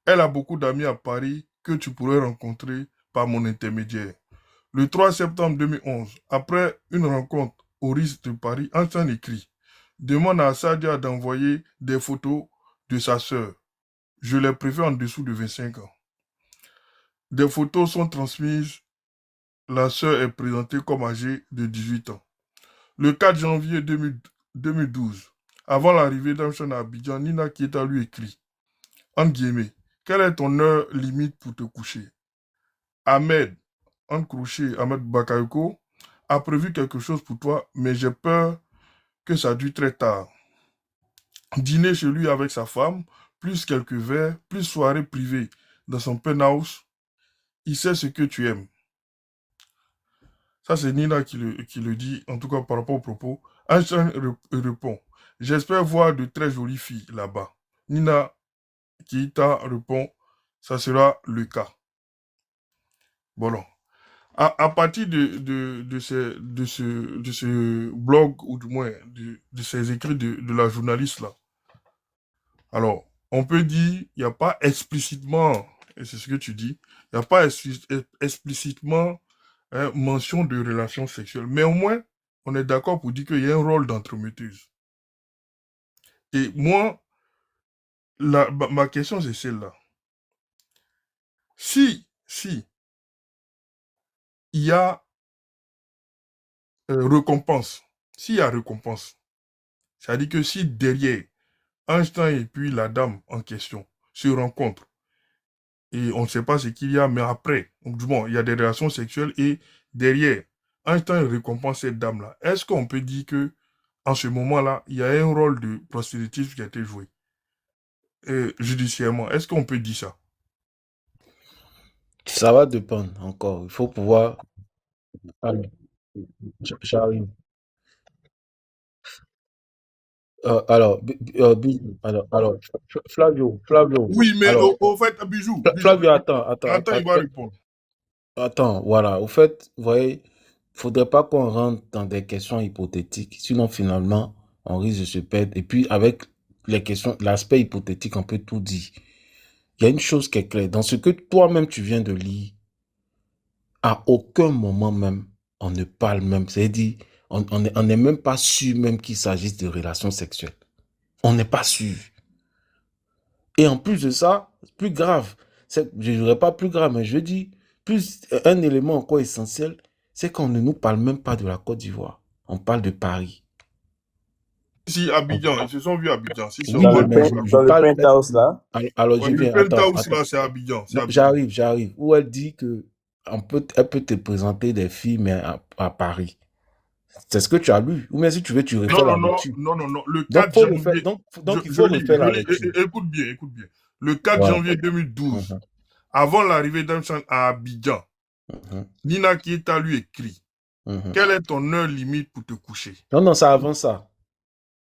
elle a beaucoup d'amis à Paris que tu pourrais rencontrer par mon intermédiaire. Le 3 septembre 2011, après une rencontre au risque de Paris, Einstein écrit, demande à Sadia d'envoyer des photos de sa sœur. Je les préfère en dessous de 25 ans. Des photos sont transmises. La sœur est présentée comme âgée de 18 ans. Le 4 janvier 2012, avant l'arrivée d'Amchan à Abidjan, Nina Keita lui écrit, entre guillemets, quelle est ton heure limite pour te coucher? Ahmed, entre crochets, Ahmed Bakayoko, a prévu quelque chose pour toi, mais j'ai peur que ça dure très tard. Dîner chez lui avec sa femme, plus quelques verres, plus soirée privée dans son penthouse. Il sait ce que tu aimes. Ça, c'est Nina qui le dit, en tout cas par rapport au propos. Einstein répond, j'espère voir de très jolies filles là-bas. Nina Keita répond, ça sera le cas. Bon, à partir de ce blog, ou du moins de ces écrits de la journaliste là, alors, on peut dire, il n'y a pas explicitement, et c'est ce que tu dis, il n'y a pas explicitement mention de relations sexuelles. Mais au moins, on est d'accord pour dire qu'il y a un rôle d'entremetteuse. Et moi, ma question, c'est celle-là. Si il y a récompense, s'il y a récompense, c'est-à-dire que si derrière, Einstein et puis la dame en question se rencontrent, et on ne sait pas ce qu'il y a, mais après, bon, il y a des relations sexuelles, et derrière, Einstein récompense cette dame-là. Est-ce qu'on peut dire que en ce moment-là, il y a un rôle de prosélytisme qui a été joué judiciairement? Est-ce qu'on peut dire ça? Ça va dépendre encore. Il faut pouvoir... J'arrive. Alors, Flavio. Oui, mais alors, au fait, Bijou. Flavio, attends. Attends, il va répondre. Attends, voilà. Au fait, vous voyez, faudrait pas qu'on rentre dans des questions hypothétiques. Sinon, finalement, on risque de se perdre. Et puis, avec les questions, l'aspect hypothétique, on peut tout dire. Il y a une chose qui est claire. Dans ce que toi-même, tu viens de lire, à aucun moment même, on ne parle même. C'est-à-dire, on n'est même pas sûr même qu'il s'agisse de relations sexuelles. On n'est pas sûr. Et en plus de ça, plus grave, je ne dirais pas plus grave, mais je dis, plus un élément encore essentiel, c'est qu'on ne nous parle même pas de la Côte d'Ivoire. On parle de Paris. Si, Abidjan, ils se sont vus à Abidjan. Si, Oui, mais je le parle... penthouse là. Alors, Ouais, je le viens... penthouse là, c'est Abidjan. Non, j'arrive. Où elle dit que elle peut te présenter des filles, mais à Paris. C'est ce que tu as lu. Ou bien si tu veux, tu refais la lecture. Non. Le Donc, 4 janvier. donc il faut refaire la lecture. Écoute bien. Le 4 janvier 2012, avant l'arrivée d'Amchan à Abidjan, Nina Keita lui écrit quelle est ton heure limite pour te coucher? Non, c'est avant ça.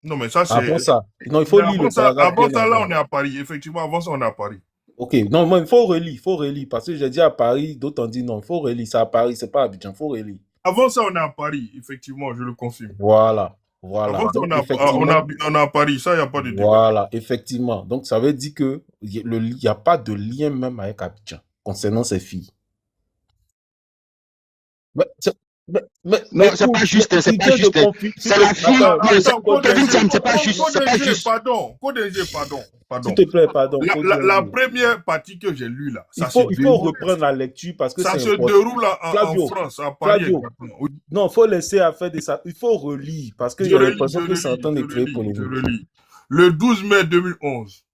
Non, mais ça, c'est. Avant ça. Non, il faut lire le paragraphe. Avant ça, là, on est à Paris. Effectivement, avant ça, on est à Paris. Ok, non, moi, il faut relire. Parce que j'ai dit à Paris, d'autres ont dit non, il faut relire. C'est à Paris, c'est pas à Abidjan, il faut relire. Avant ça, on est à Paris, effectivement, je le confirme. Voilà. Avant ça, on est à Paris, ça, il n'y a pas de débat. Voilà, effectivement. Donc, ça veut dire qu'il n'y a pas de lien même avec Abidjan concernant ces filles. Non, c'est pas juste, c'est pas juste. C'est la fille. C'est pas juste. Pardon. S'il te plaît, pardon. La première partie que j'ai lue là, il faut reprendre la lecture parce que ça se déroule en France, à Paris. Non, il faut laisser à faire des ça. Il faut relire parce que j'ai l'impression que c'est en train de créer polémique. Le 12 mai 2011,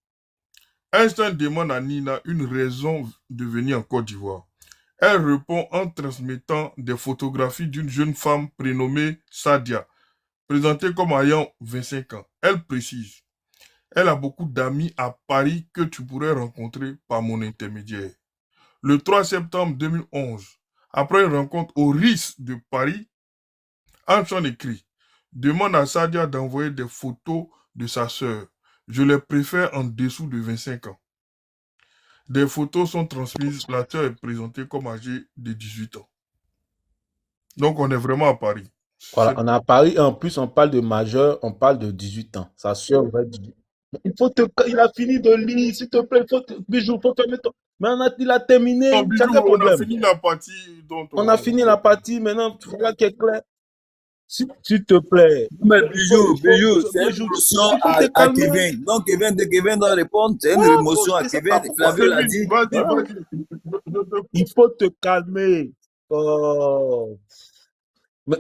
Einstein demande à Nina une raison de venir en Côte d'Ivoire. Elle répond en transmettant des photographies d'une jeune femme prénommée Sadia, présentée comme ayant 25 ans. Elle précise, elle a beaucoup d'amis à Paris que tu pourrais rencontrer par mon intermédiaire. Le 3 septembre 2011, après une rencontre au RIS de Paris, Antoine écrit, demande à Sadia d'envoyer des photos de sa sœur. Je les préfère en dessous de 25 ans. Des photos sont transmises, la sœur est présentée comme âgée de 18 ans. Donc, on est vraiment à Paris. Voilà, on est à Paris et en plus, on parle de majeur, on parle de 18 ans. Sa sœur va 18 ans. Il a fini de lire, s'il te plaît. Bijou, faut te mettre. Mais il a terminé. Non, Bijou, on a fini la partie. On a fini la partie, maintenant, tu regardes qui est clair. S'il te plaît. Mais Bijou, c'est une émotion à Kevin. Donc, Kevin doit répondre. C'est une émotion à Kevin. Flavio l'a dit. Il faut te calmer. Oh. Mais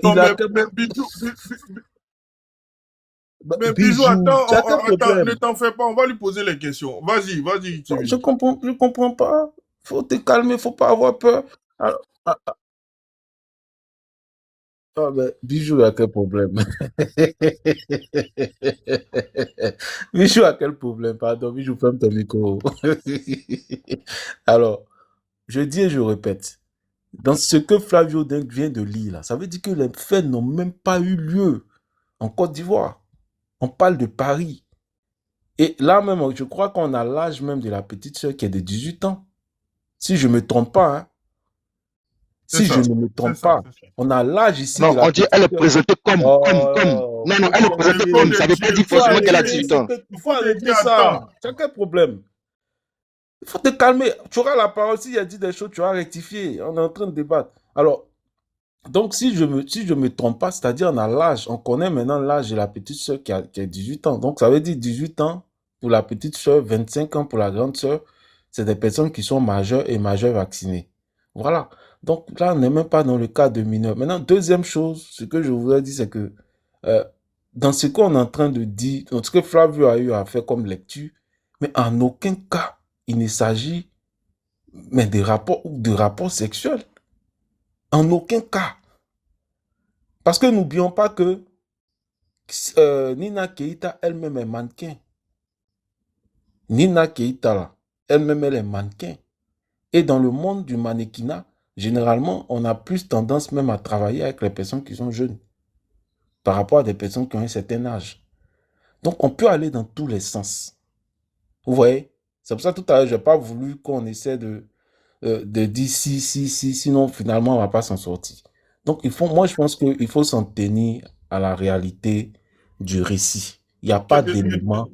Bijou, attends, ne t'en fais pas, on va lui poser les questions. Vas-y. Je comprends pas. Faut te calmer, faut pas avoir peur. Alors, mais Bijou a quel problème? Bijou a quel problème? Pardon, Bijou, ferme ton micro. Alors, je dis et je répète, dans ce que Flavio Deng vient de lire, là, ça veut dire que les faits n'ont même pas eu lieu en Côte d'Ivoire. On parle de Paris. Et là même, je crois qu'on a l'âge même de la petite sœur qui est de 18 ans. Si je ne me trompe pas, hein. Si je ne me trompe pas, on a l'âge ici. Non, on dit elle est présentée comme. Non, elle est présentée comme. Ça ne veut pas dire forcément qu'elle a 18 ans. Il faut arrêter ça. C'est quel problème? Il faut te calmer. Tu auras la parole. S'il a dit des choses, tu vas rectifier. On est en train de débattre. Alors, donc, si je me trompe pas, c'est-à-dire on a l'âge, on connaît maintenant l'âge de la petite sœur qui a 18 ans. Donc, ça veut dire 18 ans pour la petite sœur, 25 ans pour la grande sœur. C'est des personnes qui sont majeures et majeures vaccinées. Voilà. Donc, là, on n'est même pas dans le cas de mineurs. Maintenant, deuxième chose, ce que je voudrais dire, c'est que dans ce qu'on est en train de dire, dans ce que Flavio a eu à faire comme lecture, mais en aucun cas, il ne s'agit mais de rapports sexuels. En aucun cas. Parce que n'oublions pas que Nina Keita elle-même est mannequin. Nina Keita, là, elle-même, elle est mannequin. Et dans le monde du mannequinat, généralement, on a plus tendance même à travailler avec les personnes qui sont jeunes par rapport à des personnes qui ont un certain âge. Donc, on peut aller dans tous les sens. Vous voyez? C'est pour ça tout à l'heure, je n'ai pas voulu qu'on essaie de dire si, sinon finalement, on ne va pas s'en sortir. Donc, moi, je pense qu'il faut s'en tenir à la réalité du récit. Il n'y a pas d'éléments.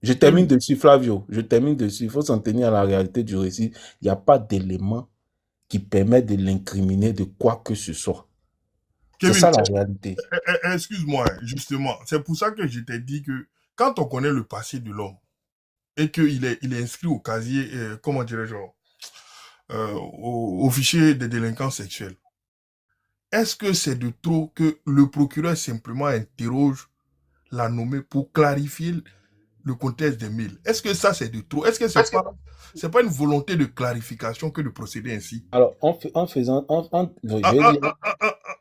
Je termine dessus, Flavio. Je termine dessus. Il faut s'en tenir à la réalité du récit. Il n'y a pas d'éléments qui permettent de l'incriminer de quoi que ce soit. C'est ça la réalité. Excuse-moi, justement. C'est pour ça que je t'ai dit que quand on connaît le passé de l'homme et qu'il est inscrit au casier, comment dirais-je, au fichier des délinquants sexuels, est-ce que c'est de trop que le procureur simplement interroge la nommée pour clarifier le contexte des mails? Est-ce que ça, c'est de trop? Est-ce que c'est pas une volonté de clarification que de procéder ainsi? Alors, en faisant...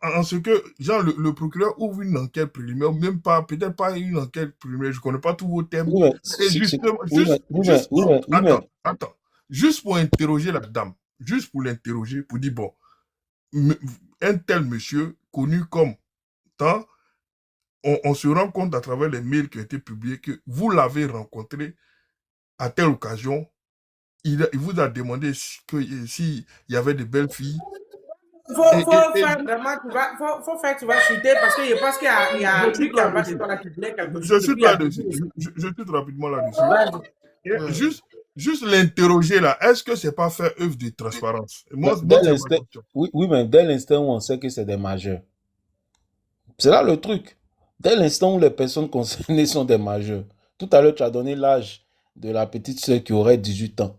En ce que, genre, le procureur ouvre une enquête préliminaire, même pas, peut-être pas une enquête préliminaire, je connais pas tous vos termes. Et justement, attends, juste pour interroger la dame, juste pour l'interroger, pour dire, bon, un tel monsieur, connu comme tant, on se rend compte à travers les mails qui ont été publiés que vous l'avez rencontré à telle occasion, il vous a demandé s'il y avait de belles filles. Faut faire vraiment, tu vas chuter parce que je pense qu'il y a un truc qui va chez toi là qui voulait quelque chose. Je suis là-dessus. Je suis rapidement là-dessus. Juste l'interroger là, est-ce que c'est pas faire œuvre de transparence? Oui, mais dès l'instant où on sait que c'est des majeurs. C'est là le truc. Dès l'instant où les personnes concernées sont des majeurs. Tout à l'heure, tu as donné l'âge de la petite sœur qui aurait 18 ans.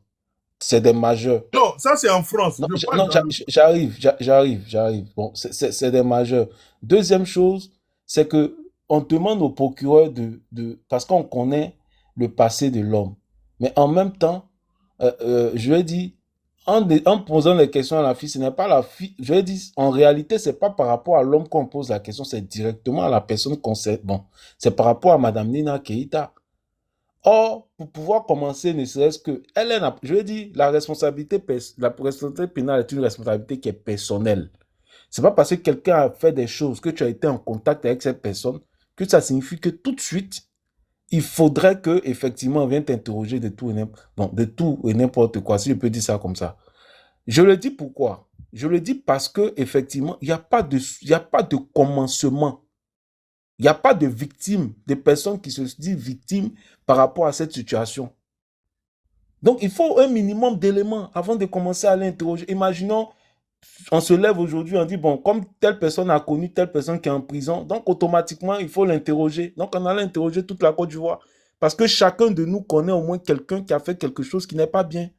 C'est des majeurs. Non, ça c'est en France. Non, j'arrive. Bon, c'est des majeurs. Deuxième chose, c'est que on demande au procureur parce qu'on connaît le passé de l'homme. Mais en même temps, je lui ai dit, en posant les questions à la fille, ce n'est pas la fille. Je lui ai dit, en réalité, c'est pas par rapport à l'homme qu'on pose la question, c'est directement à la personne concernée. Bon, c'est par rapport à Madame Nina Keïta. Or, pour pouvoir commencer, ne serait-ce que, je veux dire, la responsabilité pénale est une responsabilité qui est personnelle. C'est pas parce que quelqu'un a fait des choses, que tu as été en contact avec cette personne, que ça signifie que tout de suite, il faudrait que, effectivement, on vienne t'interroger de tout et n'importe quoi, si je peux dire ça comme ça. Je le dis pourquoi? Je le dis parce que, effectivement, il n'y a pas de commencement. Il n'y a pas de victimes, de personnes qui se disent victimes par rapport à cette situation. Donc, il faut un minimum d'éléments avant de commencer à l'interroger. Imaginons, on se lève aujourd'hui, on dit, bon, comme telle personne a connu telle personne qui est en prison, donc automatiquement, il faut l'interroger. Donc, on allait interroger toute la Côte d'Ivoire. Parce que chacun de nous connaît au moins quelqu'un qui a fait quelque chose qui n'est pas bien.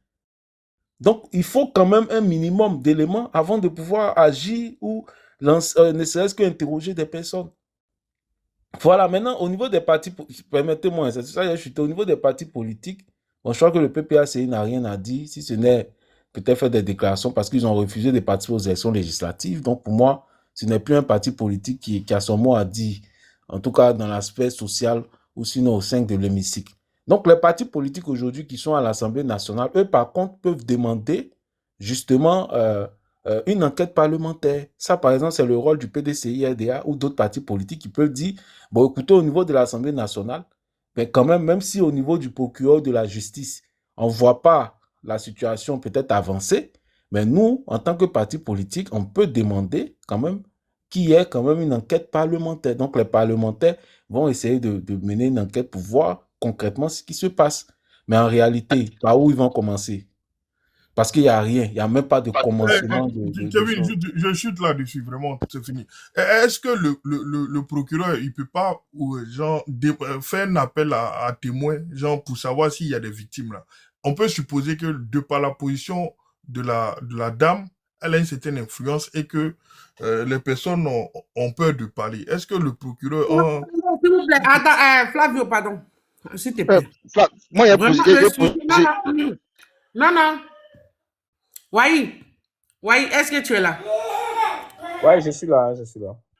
Donc, il faut quand même un minimum d'éléments avant de pouvoir agir ou ne serait-ce qu'interroger des personnes. Voilà, maintenant, au niveau des partis, permettez-moi, c'est ça, je suis au niveau des partis politiques. Bon, je crois que le PPACI n'a rien à dire, si ce n'est peut-être faire des déclarations parce qu'ils ont refusé de participer aux élections législatives. Donc, pour moi, ce n'est plus un parti politique qui a son mot à dire, en tout cas dans l'aspect social ou sinon au sein de l'hémicycle. Donc, les partis politiques aujourd'hui qui sont à l'Assemblée nationale, eux, par contre, peuvent demander justement une enquête parlementaire. Ça, par exemple, c'est le rôle du PDCI, RDA ou d'autres partis politiques qui peuvent dire, bon, écoutez, au niveau de l'Assemblée nationale, mais quand même si au niveau du procureur de la justice, on ne voit pas la situation peut-être avancer, mais nous, en tant que parti politique, on peut demander quand même qu'il y ait quand même une enquête parlementaire. Donc, les parlementaires vont essayer de mener une enquête pour voir concrètement ce qui se passe. Mais en réalité, par où ils vont commencer? Parce qu'il n'y a rien, il n'y a même pas de commencement. Kevin, je chute là-dessus, vraiment, c'est fini. Est-ce que le procureur, il ne peut pas faire un appel à témoins, genre pour savoir s'il y a des victimes là? On peut supposer que de par la position de la dame, elle a une certaine influence et que les personnes ont peur de parler. Est-ce que le procureur... Non, s'il vous plaît, attends, Flavio, pardon, s'il te plaît. Moi, il y a Non. Wai, est-ce que tu es là? Oui, je suis là.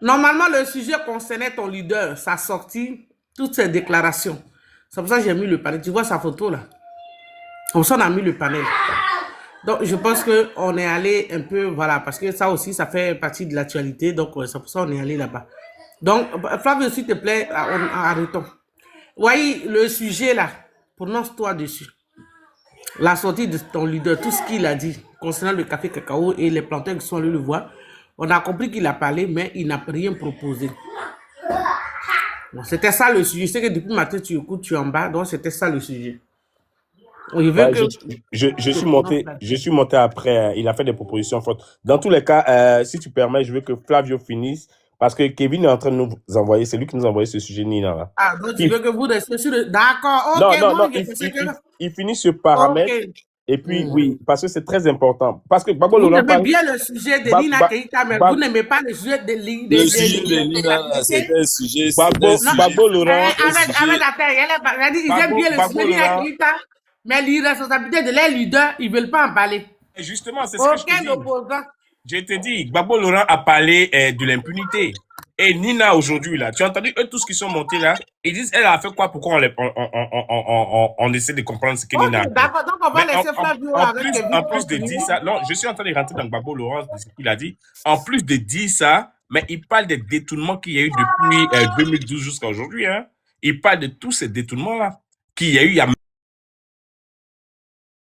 Normalement, le sujet concernait ton leader, sa sortie, toutes ses déclarations. C'est pour ça que j'ai mis le panel. Tu vois sa photo là? Comme ça, on a mis le panel. Donc, je pense qu'on est allé un peu, voilà, parce que ça aussi, ça fait partie de l'actualité. Donc, c'est pour ça qu'on est allé là-bas. Donc, Flavio, s'il te plaît, arrêtons. Wai, le sujet là, prononce-toi dessus. La sortie de ton leader, tout ce qu'il a dit concernant le café cacao et les planteurs qui sont allés le voir, On a compris qu'il a parlé, mais il n'a rien proposé. Bon, c'était ça le sujet. C'est que depuis matin, tu écoutes, tu es en bas. Donc, c'était ça le sujet. Je veux Ouais, que... je suis monté après. Il a fait des propositions fortes. Dans tous les cas, si tu permets, je veux que Flavio finisse parce que Kevin est en train de nous envoyer. C'est lui qui nous a envoyé ce sujet, Nina. Là. Ah, donc tu veux que vous restiez sur le... D'accord, Non, ok, non, bon, non. je sais que... Il finit ce paramètre. Ok. Et puis, oui, parce que c'est très important. Parce que Gbagbo Vous Laurent aimez parle. bien le sujet de Nina Keita, mais vous n'aimez pas le sujet de Nina. Le sujet de Nina, là, c'est un sujet. Gbagbo Laurent. Avec la ils aiment bien le sujet de Nina Keita, mais l'irresponsabilité de leurs leaders, ils ne veulent pas en parler. Et justement, c'est ce que je te dis. Opposant. Je te dis, Gbagbo Laurent a parlé de l'impunité. Et Nina, aujourd'hui, là, tu as entendu eux tous qui sont montés là, ils disent, elle a fait quoi, pourquoi on essaie de comprendre ce que Nina a fait. D'accord, donc on va laisser Flavio avec Kevin. En plus de dire ça, non, je suis en train de rentrer dans Gbagbo Laurent, de ce qu'il a dit. En plus de dire ça, mais il parle des détournements qu'il y a eu depuis 2012 jusqu'à aujourd'hui. Hein. Il parle de tous ces détournements-là qu'il y a eu.